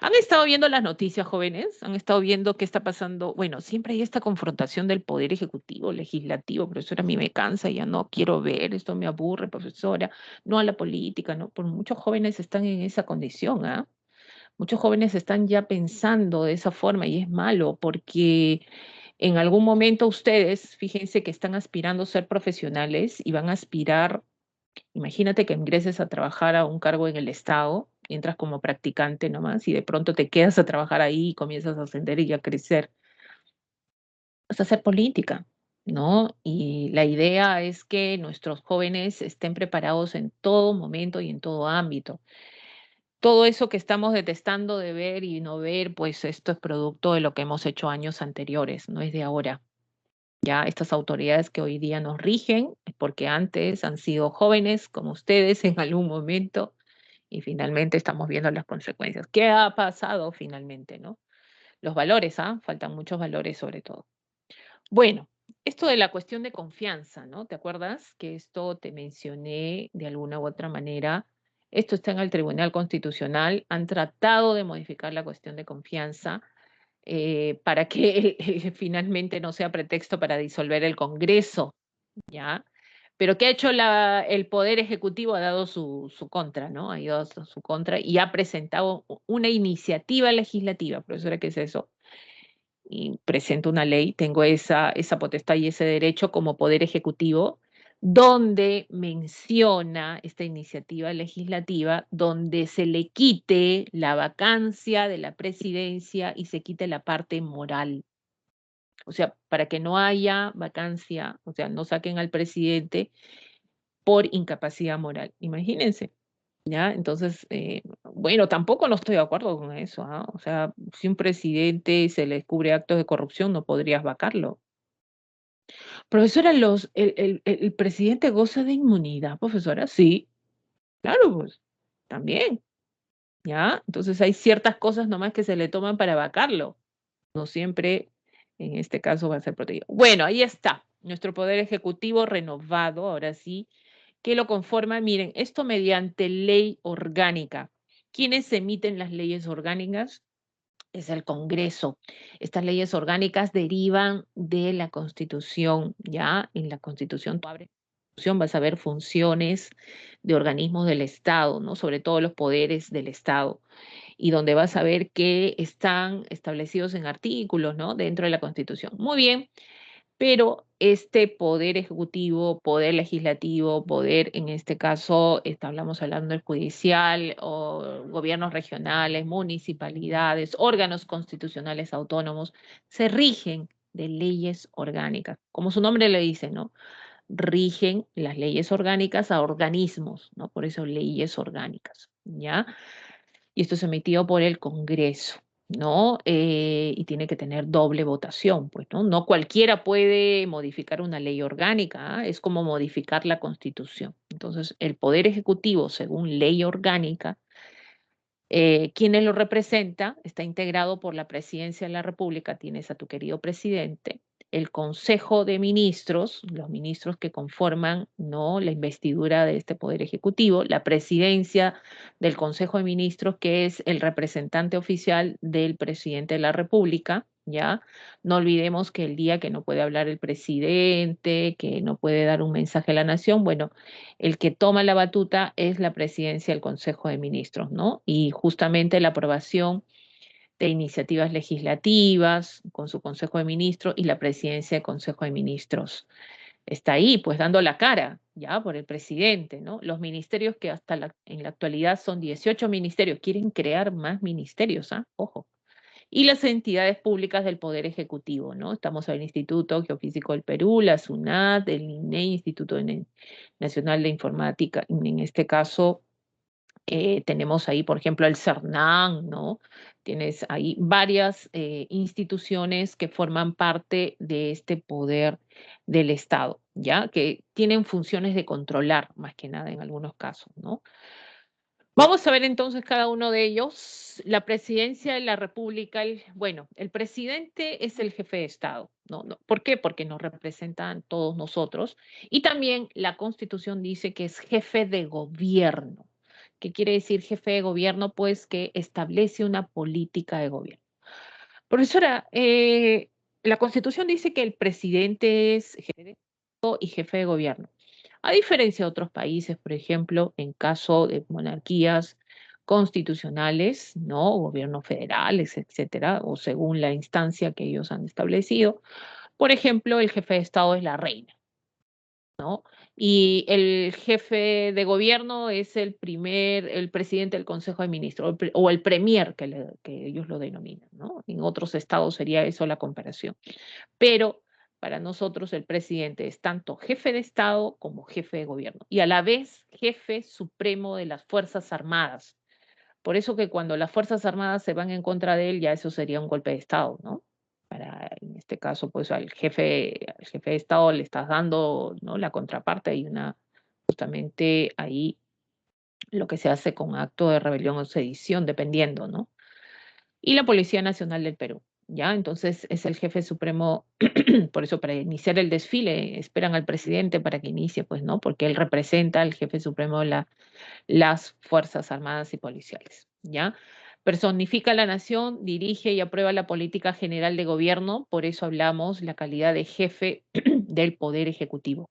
¿Han estado viendo las noticias, jóvenes? ¿Han estado viendo qué está pasando? Bueno, siempre hay esta confrontación del Poder Ejecutivo, Legislativo. Profesora, a mí me cansa, ya no quiero ver, esto me aburre, profesora. No a la política, ¿no? Por muchos jóvenes están en esa condición, ¿ah? Muchos jóvenes están ya pensando de esa forma y es malo porque en algún momento ustedes, fíjense que están aspirando a ser profesionales y van a aspirar, imagínate que ingreses a trabajar a un cargo en el Estado, entras como practicante nomás y de pronto te quedas a trabajar ahí y comienzas a ascender y a crecer. Vas a hacer política, ¿no? Y la idea es que nuestros jóvenes estén preparados en todo momento y en todo ámbito. Todo eso que estamos detestando de ver y no ver, pues esto es producto de lo que hemos hecho años anteriores, no es de ahora. Ya estas autoridades que hoy día nos rigen, es porque antes han sido jóvenes como ustedes en algún momento y finalmente estamos viendo las consecuencias. ¿Qué ha pasado finalmente, no? Los valores, ¿ah? Faltan muchos valores sobre todo. Bueno, esto de la cuestión de confianza, ¿no? ¿Te acuerdas que esto te mencioné de alguna u otra manera? Esto está en el Tribunal Constitucional. Han tratado de modificar la cuestión de confianza para que finalmente no sea pretexto para disolver el Congreso, ¿ya? Pero ¿qué ha hecho el Poder Ejecutivo? Ha dado su contra, ¿no? Ha dado su contra y ha presentado una iniciativa legislativa. Profesora, ¿qué es eso? Y presento una ley, tengo esa potestad y ese derecho como Poder Ejecutivo, donde menciona esta iniciativa legislativa, donde se le quite la vacancia de la presidencia y se quite la parte moral. O sea, para que no haya vacancia, o sea, no saquen al presidente por incapacidad moral. Imagínense. ¿Ya? Entonces, bueno, tampoco no estoy de acuerdo con eso, ¿ah? O sea, si un presidente se le descubre actos de corrupción, no podrías vacarlo. Profesora, el presidente goza de inmunidad, profesora, sí, claro, pues, también, ¿ya? Entonces hay ciertas cosas nomás que se le toman para vacarlo. No siempre, en este caso, va a ser protegido. Bueno, ahí está, nuestro poder ejecutivo renovado, ahora sí, que lo conforma, miren, esto mediante ley orgánica. ¿Quiénes emiten las leyes orgánicas? Es el Congreso. Estas leyes orgánicas derivan de la Constitución, ¿ya? En la Constitución, tú abres la Constitución, vas a ver funciones de organismos del Estado, ¿no? Sobre todo los poderes del Estado, y donde vas a ver que están establecidos en artículos, ¿no? Dentro de la Constitución. Muy bien. Pero este poder ejecutivo, poder legislativo, poder, en este caso, hablamos hablando del judicial, o gobiernos regionales, municipalidades, órganos constitucionales autónomos, se rigen de leyes orgánicas. Como su nombre le dice, ¿no? Rigen las leyes orgánicas a organismos, ¿no? Por eso leyes orgánicas, ¿ya? Y esto es emitido por el Congreso, ¿no? Y tiene que tener doble votación, pues, ¿no? No cualquiera puede modificar una ley orgánica, ¿ah? Es como modificar la Constitución. Entonces, el Poder Ejecutivo, según ley orgánica, quienes lo representa, está integrado por la Presidencia de la República, tienes a tu querido presidente, el Consejo de Ministros, los ministros que conforman, ¿no?, la investidura de este Poder Ejecutivo, la Presidencia del Consejo de Ministros, que es el representante oficial del presidente de la República, ¿ya? No olvidemos que el día que no puede hablar el presidente, que no puede dar un mensaje a la nación, bueno, el que toma la batuta es la presidencia del Consejo de Ministros, ¿no? Y justamente la aprobación de iniciativas legislativas con su Consejo de Ministros y la presidencia del Consejo de Ministros está ahí, pues dando la cara, ya, por el presidente, ¿no? Los ministerios que en la actualidad son 18 ministerios, quieren crear más ministerios, ¿ah? Ojo. Y las entidades públicas del Poder Ejecutivo, ¿no? Estamos en el Instituto Geofísico del Perú, la SUNAT, el INEI, Instituto Nacional de Informática, en este caso tenemos ahí, por ejemplo, el CERNAN, ¿no? Tienes ahí varias instituciones que forman parte de este poder del Estado, ¿ya? Que tienen funciones de controlar, más que nada en algunos casos, ¿no? Vamos a ver entonces cada uno de ellos. tenemos la presidencia de la República. Bueno, el presidente es el jefe de Estado. ¿No? ¿Por qué? Porque nos representan todos nosotros. Y también la Constitución dice que es jefe de gobierno. ¿Qué quiere decir jefe de gobierno? Pues que establece una política de gobierno. Profesora, la Constitución dice que el presidente es jefe de Estado y jefe de gobierno. A diferencia de otros países, por ejemplo, en caso de monarquías constitucionales, ¿no? Gobiernos federales, etcétera, o según la instancia que ellos han establecido. Por ejemplo, el jefe de Estado es la reina, ¿no? Y el jefe de gobierno es el presidente del Consejo de Ministros, o el premier, que ellos lo denominan, ¿no? En otros estados sería eso la comparación. Pero para nosotros el presidente es tanto jefe de Estado como jefe de gobierno y a la vez jefe supremo de las Fuerzas Armadas. Por eso que cuando las Fuerzas Armadas se van en contra de él, ya eso sería un golpe de Estado, ¿no? En este caso, pues al jefe de Estado le estás dando, ¿no?, la contraparte y justamente ahí lo que se hace con acto de rebelión o sedición, dependiendo, ¿no? Y la Policía Nacional del Perú, ¿ya? Entonces es el jefe supremo, por eso para iniciar el desfile esperan al presidente para que inicie, pues, ¿no? Porque él representa al jefe supremo de las Fuerzas Armadas y Policiales, ¿ya? Personifica a la nación, dirige y aprueba la política general de gobierno, por eso hablamos la calidad de jefe del Poder Ejecutivo.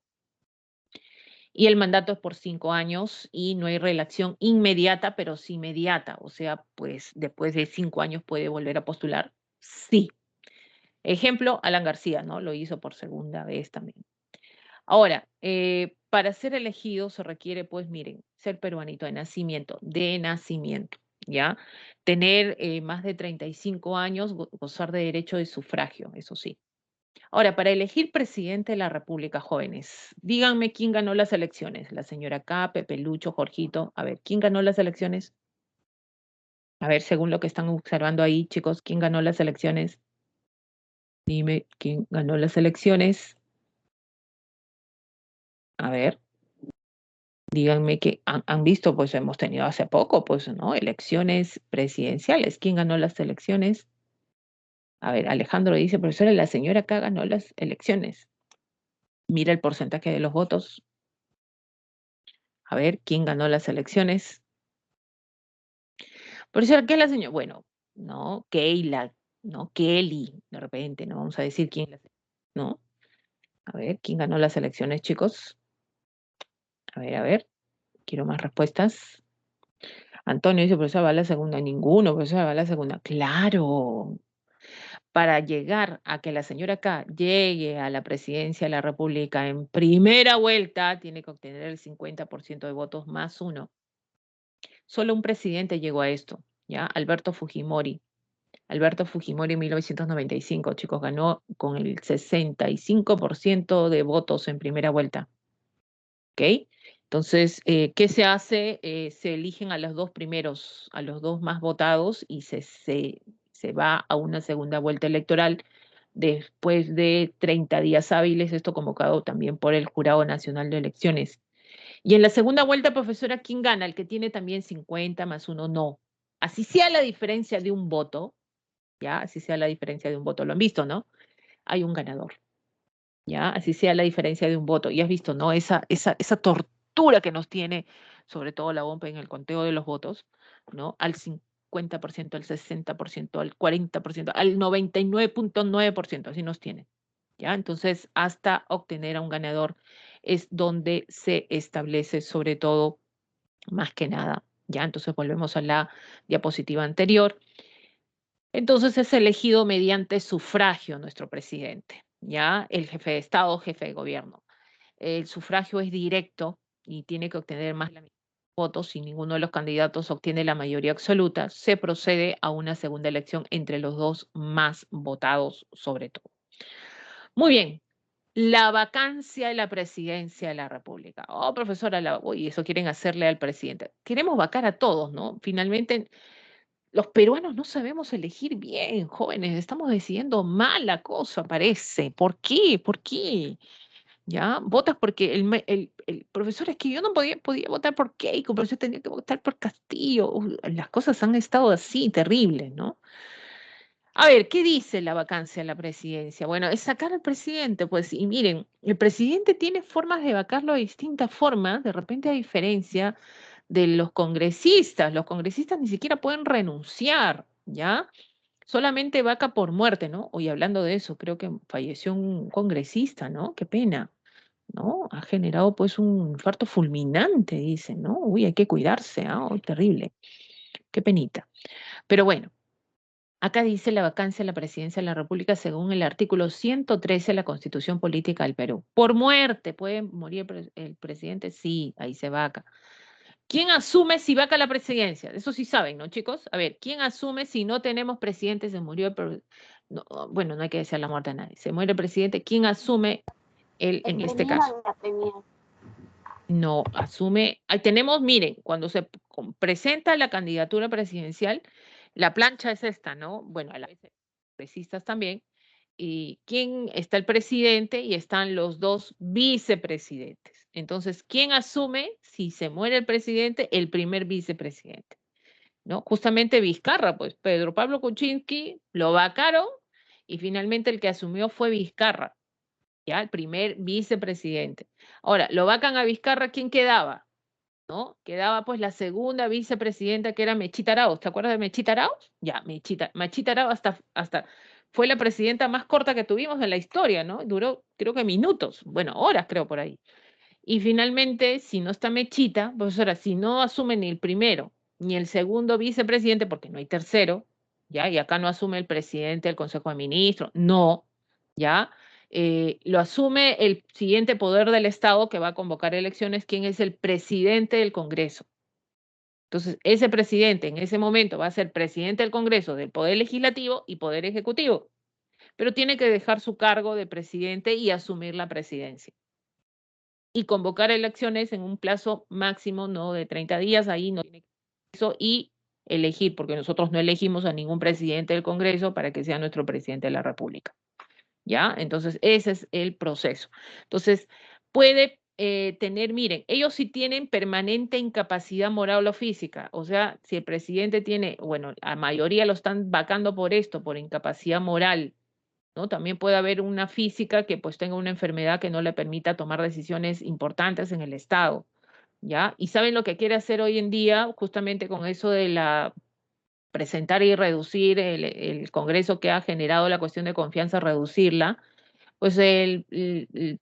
Y el mandato es por 5 años y no hay relación inmediata, pero sí inmediata. O sea, pues después de 5 años puede volver a postular. Sí. Ejemplo, Alan García, ¿no? Lo hizo por segunda vez también. Ahora, para ser elegido se requiere, pues miren, ser peruanito de nacimiento, ¿ya? Tener más de 35 años, gozar de derecho de sufragio, eso sí. Ahora, para elegir presidente de la República, jóvenes, díganme quién ganó las elecciones. La señora K, Pepe Lucho, Jorgito. A ver, ¿quién ganó las elecciones? A ver, según lo que están observando ahí, chicos, ¿quién ganó las elecciones? Dime, ¿quién ganó las elecciones? A ver, díganme que han visto, pues hemos tenido hace poco, pues, ¿no? Elecciones presidenciales. ¿Quién ganó las elecciones? A ver, Alejandro dice, profesora, la señora K ganó las elecciones. Mira el porcentaje de los votos. A ver, ¿quién ganó las elecciones? Profesora, ¿qué es la señora? Bueno, no, Keila, no, Kelly, de repente, no vamos a decir quién, ¿no? A ver, ¿quién ganó las elecciones, chicos? A ver, quiero más respuestas. Antonio dice, profesora, va a la segunda. Ninguno, profesora, va a la segunda. Claro. Para llegar a que la señora K llegue a la presidencia de la República en primera vuelta, tiene que obtener el 50% de votos más uno. Solo un presidente llegó a esto, ¿ya? Alberto Fujimori. Alberto Fujimori en 1995, chicos, ganó con el 65% de votos en primera vuelta. ¿Ok? Entonces, ¿qué se hace? Se eligen a los dos primeros, a los dos más votados y se va a una segunda vuelta electoral después de 30 días hábiles, esto convocado también por el Jurado Nacional de Elecciones. Y en la segunda vuelta, profesora, ¿quién gana? El que tiene también 50 más uno, no. Así sea la diferencia de un voto, ¿ya? Así sea la diferencia de un voto, lo han visto, ¿no? Hay un ganador, ¿ya? Así sea la diferencia de un voto. Y has visto, ¿no? Esa tortura que nos tiene, sobre todo la OMP en el conteo de los votos, ¿no? Al 50%, al 60%, al 40%, al 99.9%, así nos tiene, ¿ya? Entonces, hasta obtener a un ganador es donde se establece, sobre todo, más que nada, ¿ya? Entonces, volvemos a la diapositiva anterior. Entonces es elegido mediante sufragio nuestro presidente, ¿ya? El jefe de Estado, jefe de gobierno. El sufragio es directo y tiene que obtener más de la mitad de votos. Si ninguno de los candidatos obtiene la mayoría absoluta, se procede a una segunda elección entre los dos más votados, sobre todo. Muy bien. La vacancia de la presidencia de la República. Oh, profesora, uy, eso quieren hacerle al presidente. Queremos vacar a todos, ¿no? Finalmente, los peruanos no sabemos elegir bien, jóvenes, estamos decidiendo mal la cosa, parece. ¿Por qué? ¿Por qué? ¿ya? Votas porque el profesor, es que yo no podía votar por Keiko, por eso tenía que votar por Castillo. Las cosas han estado así, terribles, ¿no? A ver, ¿qué dice la vacancia de la presidencia? Bueno, es sacar al presidente, pues, y miren, el presidente tiene formas de vacarlo de distintas formas, de repente a diferencia de los congresistas ni siquiera pueden renunciar, ¿ya? Solamente vaca por muerte, ¿no? Hoy hablando de eso, creo que falleció un congresista, ¿no? Qué pena, ¿no? Ha generado pues un infarto fulminante, dicen, ¿no? Uy, hay que cuidarse, ¿ah? Oh, terrible, qué penita. Pero bueno. Acá dice la vacancia de la presidencia de la República según el artículo 113 de la Constitución Política del Perú. Por muerte, ¿puede morir el presidente? Sí, ahí se vaca. ¿Quién asume si vaca la presidencia? Eso sí saben, ¿no, chicos? A ver, ¿quién asume si no tenemos presidente, se murió no, bueno, no hay que decir la muerte a nadie. Se muere el presidente, ¿quién asume El en este premier caso? o la premier. No, asume, ahí tenemos, miren, cuando se presenta la candidatura presidencial, la plancha es esta, ¿no? Bueno, a la vez congresistas también, y quién está el presidente y están los dos vicepresidentes. Entonces, ¿quién asume si se muere el presidente? El primer vicepresidente, ¿no? Justamente Vizcarra, pues Pedro Pablo Kuczynski lo vacaron y finalmente el que asumió fue Vizcarra, ya el primer vicepresidente. Ahora, lo vacan a Vizcarra, ¿quién quedaba? ¿No? Quedaba pues la segunda vicepresidenta que era Mechita Arauz. ¿Te acuerdas de Mechita Arauz? Ya, Mechita Arauz hasta fue la presidenta más corta que tuvimos en la historia, ¿no? Duró creo que minutos, bueno, horas creo por ahí. Y finalmente, si no está Mechita, profesora, si no asume ni el primero ni el segundo vicepresidente, porque no hay tercero, ¿ya? Y acá no asume el presidente del Consejo de Ministros, no, ¿ya? Lo asume el siguiente poder del Estado que va a convocar elecciones, quien es el presidente del Congreso. Entonces, ese presidente en ese momento va a ser presidente del Congreso, del Poder Legislativo y Poder Ejecutivo, pero tiene que dejar su cargo de presidente y asumir la presidencia y convocar elecciones en un plazo máximo no de 30 días, ahí no tiene que eso, y elegir, porque nosotros no elegimos a ningún presidente del Congreso para que sea nuestro presidente de la República. ¿Ya? Entonces, ese es el proceso. Entonces, puede tener, miren, ellos sí tienen permanente incapacidad moral o física, o sea, si el presidente tiene, bueno, la mayoría lo están vacando por esto, por incapacidad moral, ¿no? También puede haber una física que pues tenga una enfermedad que no le permita tomar decisiones importantes en el Estado, ¿ya? Y saben lo que quiere hacer hoy en día, justamente con eso de la presentar y reducir el Congreso que ha generado la cuestión de confianza, reducirla, pues el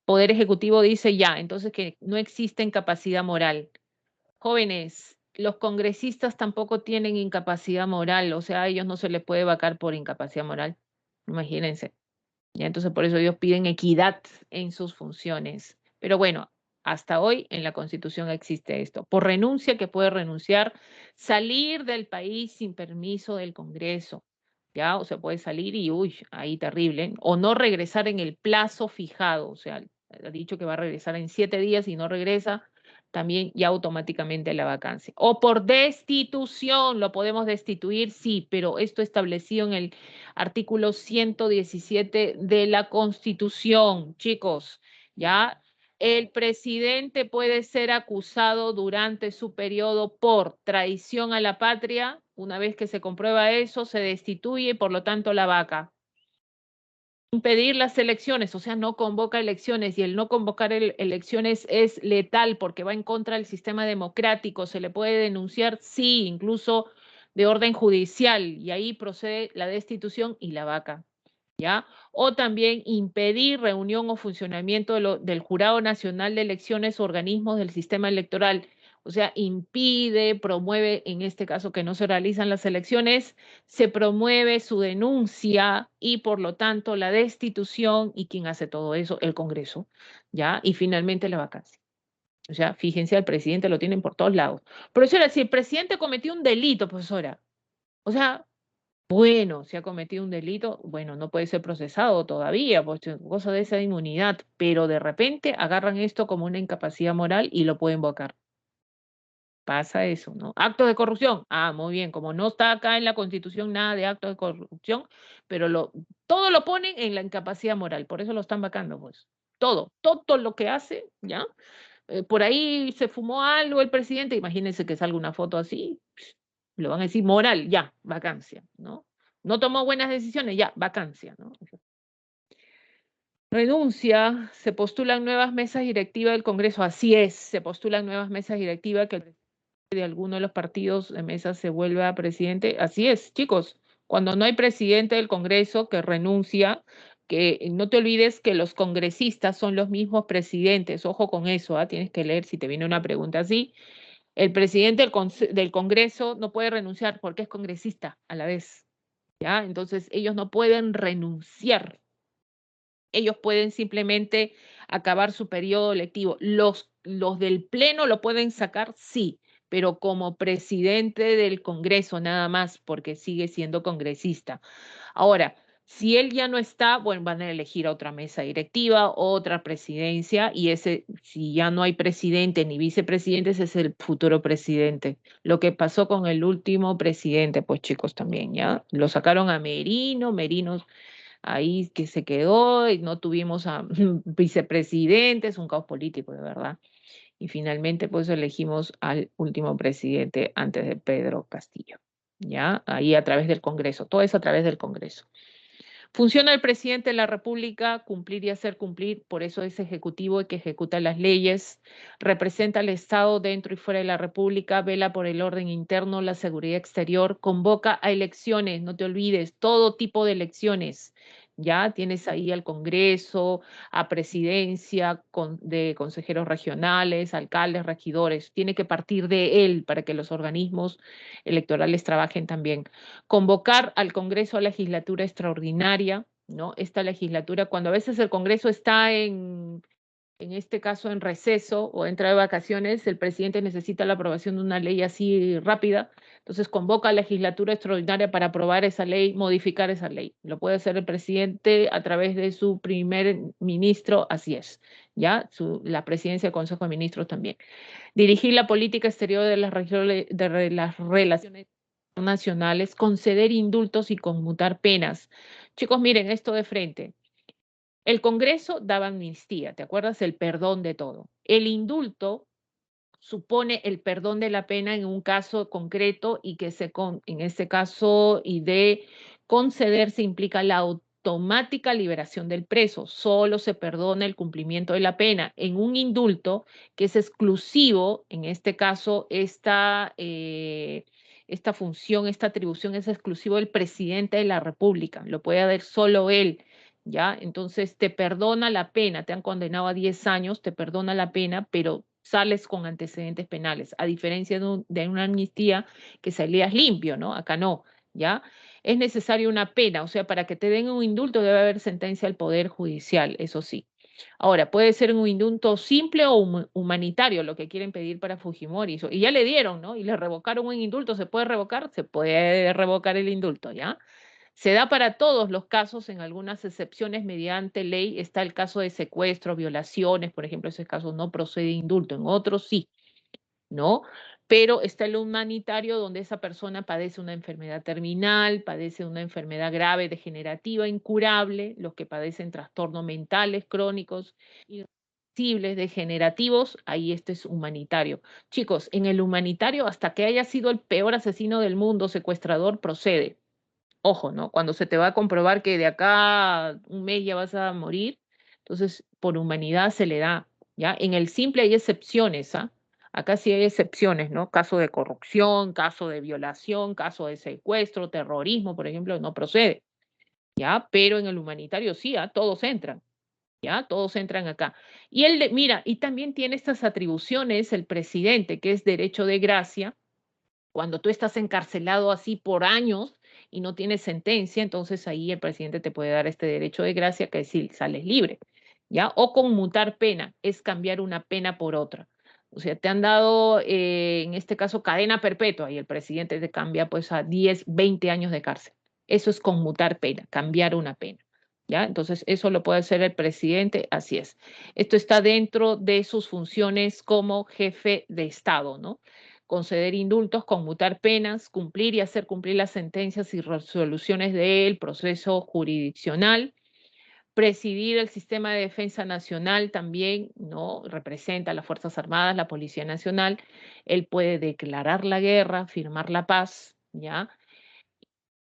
Poder Ejecutivo dice ya, entonces que no existe incapacidad moral. Jóvenes, los congresistas tampoco tienen incapacidad moral, o sea, a ellos no se les puede vacar por incapacidad moral, imagínense. ¿Ya? Entonces, por eso ellos piden equidad en sus funciones. Pero bueno, hasta hoy en la Constitución existe esto. Por renuncia que puede renunciar, salir del país sin permiso del Congreso. ¿Ya? O se puede salir y, uy, ahí terrible. O no regresar en el plazo fijado. O sea, ha dicho que va a regresar en 7 días y no regresa, también ya automáticamente la vacancia. O por destitución, lo podemos destituir, sí, pero esto establecido en el artículo 117 de la Constitución, chicos, ¿ya? El presidente puede ser acusado durante su periodo por traición a la patria. Una vez que se comprueba eso, se destituye y por lo tanto la vaca. Impedir las elecciones, o sea, no convoca elecciones y el no convocar elecciones es letal porque va en contra del sistema democrático. ¿Se le puede denunciar? Sí, incluso de orden judicial y ahí procede la destitución y la vaca. ¿Ya? O también impedir reunión o funcionamiento del Jurado Nacional de Elecciones o organismos del sistema electoral. O sea, impide, promueve, en este caso que no se realizan las elecciones, se promueve su denuncia y por lo tanto la destitución y quien hace todo eso, el Congreso, ¿ya? Y finalmente la vacancia. O sea, fíjense, al presidente lo tienen por todos lados. Profesora, si el presidente cometió un delito, profesora, o sea, bueno, si ha cometido un delito, bueno, no puede ser procesado todavía, pues cosa de esa inmunidad, pero de repente agarran esto como una incapacidad moral y lo pueden invocar. Pasa eso, ¿no? Actos de corrupción. Ah, muy bien, como no está acá en la Constitución nada de actos de corrupción, pero todo lo ponen en la incapacidad moral, por eso lo están vacando, pues. todo lo que hace, ¿ya? Por ahí se fumó algo el presidente, imagínense que salga una foto así, le van a decir moral, ya, vacancia, ¿no? No tomó buenas decisiones, ya, vacancia, ¿no? Renuncia, se postulan nuevas mesas directivas del Congreso, así es, se postulan nuevas mesas directivas que el presidente de alguno de los partidos de mesa se vuelva presidente, así es, chicos, cuando no hay presidente del Congreso que renuncia, que no te olvides que los congresistas son los mismos presidentes, ojo con eso, ¿ah? Tienes que leer si te viene una pregunta así. El presidente del Congreso no puede renunciar porque es congresista a la vez, ¿ya? Entonces ellos no pueden renunciar. Ellos pueden simplemente acabar su periodo lectivo. Los del Pleno lo pueden sacar, sí, pero como presidente del Congreso nada más, porque sigue siendo congresista. Ahora, si él ya no está, bueno, van a elegir otra mesa directiva, otra presidencia, y ese, si ya no hay presidente ni vicepresidente, ese es el futuro presidente. Lo que pasó con el último presidente, pues chicos, también, ¿ya? Lo sacaron a Merino ahí que se quedó, y no tuvimos a vicepresidentes, un caos político, de verdad. Y finalmente, pues elegimos al último presidente antes de Pedro Castillo, ¿ya? Ahí a través del Congreso, todo es a través del Congreso. Funciona el presidente de la República, cumplir y hacer cumplir, por eso es ejecutivo y que ejecuta las leyes, representa al Estado dentro y fuera de la República, vela por el orden interno, la seguridad exterior, convoca a elecciones, no te olvides, todo tipo de elecciones. Ya tienes ahí al Congreso, a presidencia, de consejeros regionales, alcaldes, regidores. Tiene que partir de él para que los organismos electorales trabajen también. Convocar al Congreso a legislatura extraordinaria, ¿no? Esta legislatura, cuando a veces el Congreso está en este caso en receso o entra de vacaciones, el presidente necesita la aprobación de una ley así rápida, entonces convoca a la legislatura extraordinaria para aprobar esa ley, modificar esa ley. Lo puede hacer el presidente a través de su primer ministro, así es, ¿ya? La presidencia del Consejo de Ministros también. Dirigir la política exterior de las relaciones nacionales, conceder indultos y conmutar penas. Chicos, miren esto de frente. El Congreso daba amnistía, ¿te acuerdas? El perdón de todo. El indulto supone el perdón de la pena en un caso concreto y que en este caso y de concederse implica la automática liberación del preso. Solo se perdona el cumplimiento de la pena. En un indulto que es exclusivo, en este caso esta función, esta atribución es exclusivo del presidente de la República. Lo puede hacer solo él. ¿Ya? Entonces te perdona la pena, te han condenado a 10 años, te perdona la pena, pero sales con antecedentes penales, a diferencia de una amnistía que salías limpio, ¿no? Acá no, ¿ya? Es necesaria una pena, o sea, para que te den un indulto debe haber sentencia al Poder Judicial, eso sí. Ahora, puede ser un indulto simple o humanitario, lo que quieren pedir para Fujimori, y ya le dieron, ¿no? Y le revocaron un indulto, ¿se puede revocar? Se puede revocar el indulto, ¿ya? Se da para todos los casos, en algunas excepciones mediante ley está el caso de secuestro, violaciones, por ejemplo, ese caso no procede indulto, en otros sí, ¿no? Pero está el humanitario donde esa persona padece una enfermedad terminal, padece una enfermedad grave, degenerativa, incurable, los que padecen trastornos mentales crónicos, irreversibles, degenerativos, ahí este es humanitario. Chicos, en el humanitario, hasta que haya sido el peor asesino del mundo, secuestrador, procede. Ojo, ¿no? Cuando se te va a comprobar que de acá a un mes ya vas a morir, entonces por humanidad se le da, ¿ya? En el simple hay excepciones, ¿ah? Acá sí hay excepciones, ¿no? Caso de corrupción, caso de violación, caso de secuestro, terrorismo, por ejemplo, no procede, ¿ya? Pero en el humanitario sí, ¿ah? Todos entran, ¿ya? Todos entran acá. Y él, mira, y también tiene estas atribuciones el presidente, que es derecho de gracia, cuando tú estás encarcelado así por años y no tienes sentencia, entonces ahí el presidente te puede dar este derecho de gracia que es si sales libre, ¿ya? O conmutar pena, es cambiar una pena por otra. O sea, te han dado, en este caso, cadena perpetua y el presidente te cambia pues a 10, 20 años de cárcel. Eso es conmutar pena, cambiar una pena. ¿Ya? Entonces, eso lo puede hacer el presidente, así es. Esto está dentro de sus funciones como jefe de Estado, ¿no? Conceder indultos, conmutar penas, cumplir y hacer cumplir las sentencias y resoluciones del proceso jurisdiccional, presidir el sistema de defensa nacional también, ¿no? Representa a las Fuerzas Armadas, la Policía Nacional. Él puede declarar la guerra, firmar la paz, ¿ya?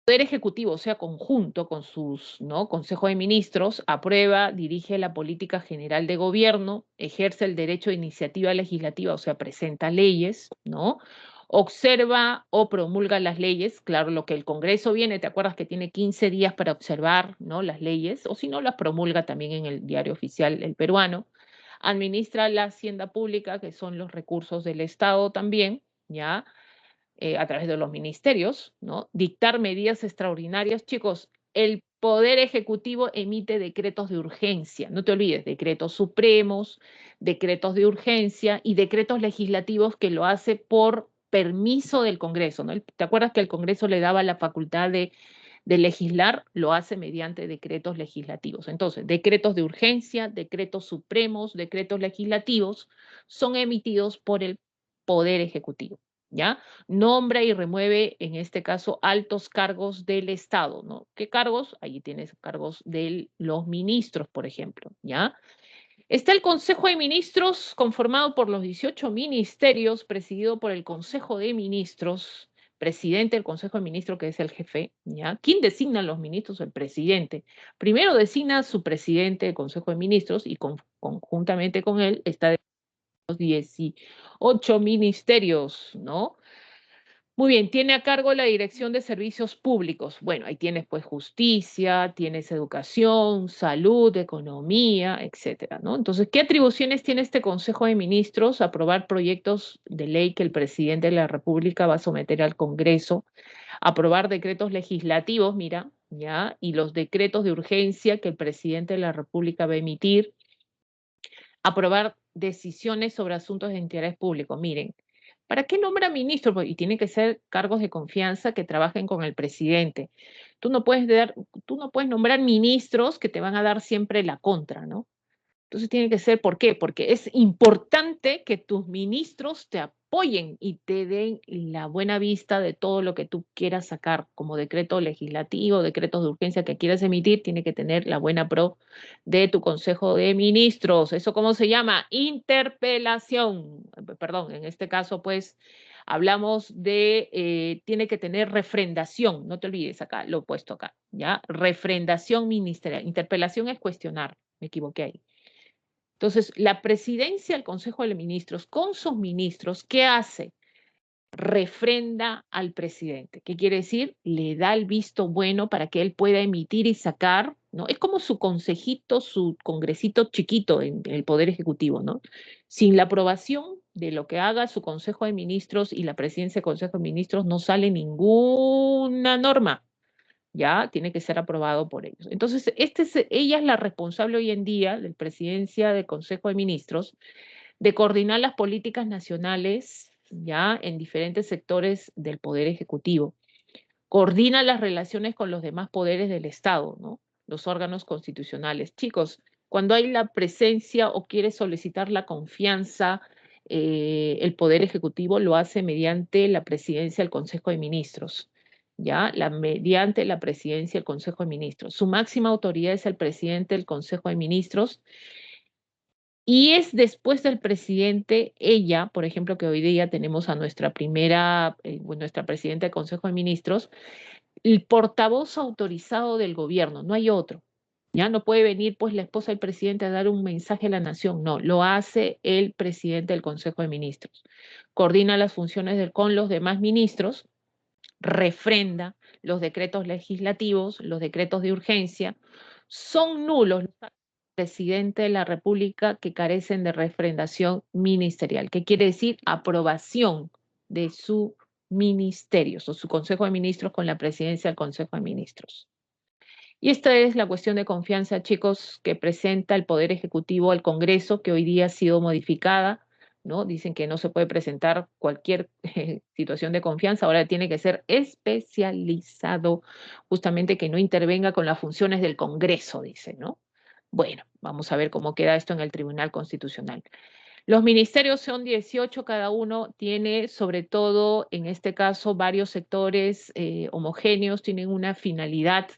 Poder Ejecutivo, o sea, conjunto con sus, ¿no? Consejo de Ministros, aprueba, dirige la política general de gobierno, ejerce el derecho de iniciativa legislativa, o sea, presenta leyes, ¿no? Observa o promulga las leyes, claro, lo que el Congreso viene, ¿te acuerdas que tiene 15 días para observar, ¿no? Las leyes, o si no, las promulga también en el diario oficial el peruano. Administra la hacienda pública, que son los recursos del Estado también, ¿ya? A través de los ministerios, ¿no? Dictar medidas extraordinarias. Chicos, el Poder Ejecutivo emite decretos de urgencia, no te olvides, decretos supremos, decretos de urgencia y decretos legislativos que lo hace por permiso del Congreso, ¿no? ¿Te acuerdas que el Congreso le daba la facultad de legislar? Lo hace mediante decretos legislativos. Entonces, decretos de urgencia, decretos supremos, decretos legislativos son emitidos por el Poder Ejecutivo, ¿ya? Nombra y remueve, en este caso, altos cargos del Estado, ¿no? ¿Qué cargos? Ahí tienes cargos de los ministros, por ejemplo, ¿ya? Está el Consejo de Ministros conformado por los 18 ministerios, presidido por el Consejo de Ministros, presidente del Consejo de Ministros, que es el jefe, ¿ya? ¿Quién designa a los ministros? El presidente. Primero designa a su presidente del Consejo de Ministros y conjuntamente con él está los 18 ministerios, ¿no? Muy bien, tiene a cargo la Dirección de Servicios Públicos. Bueno, ahí tienes pues justicia, tienes educación, salud, economía, etcétera, ¿no? Entonces, ¿qué atribuciones tiene este Consejo de Ministros? Aprobar proyectos de ley que el presidente de la República va a someter al Congreso, aprobar decretos legislativos, mira, ya, y los decretos de urgencia que el presidente de la República va a emitir, aprobar decisiones sobre asuntos de interés público. Miren, ¿para qué nombra ministros? Y tienen que ser cargos de confianza que trabajen con el presidente. Tú no puedes nombrar ministros que te van a dar siempre la contra, ¿no? Entonces tiene que ser, ¿por qué? Porque es importante que tus ministros te apoyen y te den la buena vista de todo lo que tú quieras sacar como decreto legislativo, decretos de urgencia que quieras emitir, tiene que tener la buena pro de tu Consejo de Ministros. ¿Eso cómo se llama? Interpelación. Perdón, en este caso, pues, hablamos de, tiene que tener refrendación, no te olvides acá, lo he puesto acá, ¿ya? Refrendación ministerial. Interpelación es cuestionar, me equivoqué ahí. Entonces, la presidencia del Consejo de Ministros, con sus ministros, ¿qué hace? Refrenda al presidente. ¿Qué quiere decir? Le da el visto bueno para que él pueda emitir y sacar, ¿no? Es como su consejito, su congresito chiquito en el Poder Ejecutivo, ¿no? Sin la aprobación de lo que haga su Consejo de Ministros y la presidencia del Consejo de Ministros, no sale ninguna norma. Ya tiene que ser aprobado por ellos. Entonces, ella es la responsable hoy en día de la presidencia del Consejo de Ministros de coordinar las políticas nacionales ya en diferentes sectores del Poder Ejecutivo. Coordina las relaciones con los demás poderes del Estado, ¿no? Los órganos constitucionales. Chicos, cuando hay la presencia o quiere solicitar la confianza, el Poder Ejecutivo lo hace mediante la presidencia del Consejo de Ministros. ¿Ya? Mediante la presidencia del Consejo de Ministros. Su máxima autoridad es el presidente del Consejo de Ministros y es después del presidente, ella, por ejemplo, que hoy día tenemos a nuestra nuestra presidenta del Consejo de Ministros, el portavoz autorizado del gobierno, no hay otro. Ya no puede venir pues la esposa del presidente a dar un mensaje a la nación, no, lo hace el presidente del Consejo de Ministros. Coordina las funciones con los demás ministros, refrenda los decretos legislativos, los decretos de urgencia, son nulos los presidente de la República que carecen de refrendación ministerial, que quiere decir aprobación de su ministerio, o su Consejo de Ministros con la presidencia del Consejo de Ministros. Y esta es la cuestión de confianza, chicos, que presenta el Poder Ejecutivo al Congreso, que hoy día ha sido modificada, ¿no? Dicen que no se puede presentar cualquier situación de confianza, ahora tiene que ser especializado, justamente que no intervenga con las funciones del Congreso, dice, ¿no? Bueno, vamos a ver cómo queda esto en el Tribunal Constitucional. Los ministerios son 18, cada uno tiene, sobre todo en este caso, varios sectores homogéneos, tienen una finalidad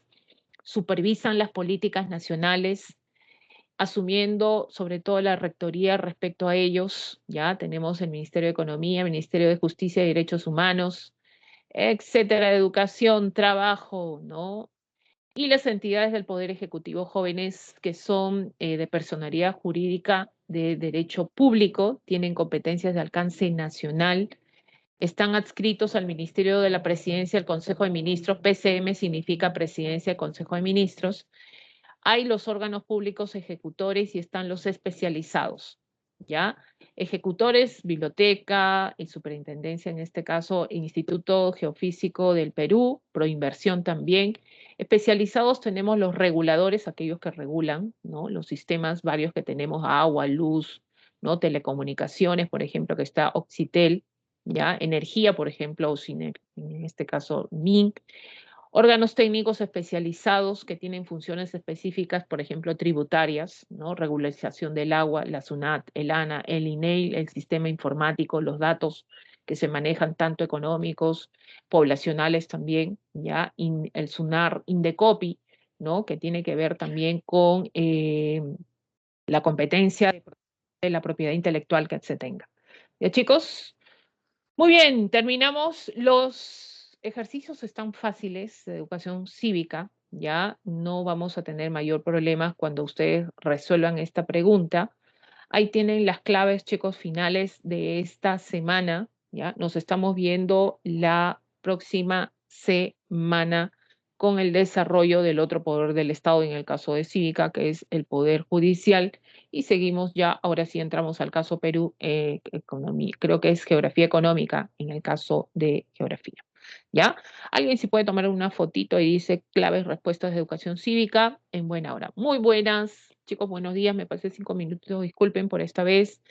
supervisan las políticas nacionales, asumiendo sobre todo la rectoría respecto a ellos. Ya tenemos el Ministerio de Economía, Ministerio de Justicia y Derechos Humanos, etcétera, educación, trabajo, ¿no? Y las entidades del Poder Ejecutivo jóvenes que son de personalidad jurídica de derecho público, tienen competencias de alcance nacional, están adscritos al Ministerio de la Presidencia, al Consejo de Ministros. PCM significa Presidencia del Consejo de Ministros. Hay los órganos públicos ejecutores y están los especializados, ¿ya? Ejecutores, biblioteca y superintendencia, en este caso, Instituto Geofísico del Perú, Proinversión también. Especializados tenemos los reguladores, aquellos que regulan, ¿no? Los sistemas varios que tenemos, agua, luz, ¿no? Telecomunicaciones, por ejemplo, que está Oxitel, ¿ya? Energía, por ejemplo, Ocinec, en este caso, MINC. Órganos técnicos especializados que tienen funciones específicas, por ejemplo, tributarias, ¿no? Regularización del agua, la SUNAT, el ANA, el INEI, el sistema informático, los datos que se manejan tanto económicos, poblacionales también, ¿ya? El SUNAR, Indecopi, ¿no? Que tiene que ver también con la competencia de la propiedad intelectual que se tenga. ¿Ya, chicos? Muy bien, terminamos. Los ejercicios están fáciles de educación cívica, ya no vamos a tener mayor problema cuando ustedes resuelvan esta pregunta. Ahí tienen las claves, chicos, finales de esta semana, ya nos estamos viendo la próxima semana con el desarrollo del otro poder del Estado en el caso de cívica, que es el poder judicial. Y seguimos ya, ahora sí entramos al caso Perú, economía, creo que es geografía económica en el caso de geografía. ¿Ya? Alguien si puede tomar una fotito y dice claves, respuestas de educación cívica en buena hora. Muy buenas, chicos, buenos días, me pasé 5 minutos, disculpen por esta vez.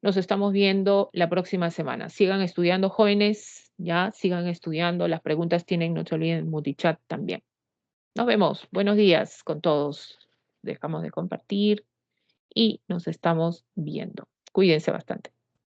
Nos estamos viendo la próxima semana. Sigan estudiando, jóvenes, ya, sigan estudiando. Las preguntas tienen, no se olviden, el multichat también. Nos vemos, buenos días con todos. Dejamos de compartir y nos estamos viendo. Cuídense bastante.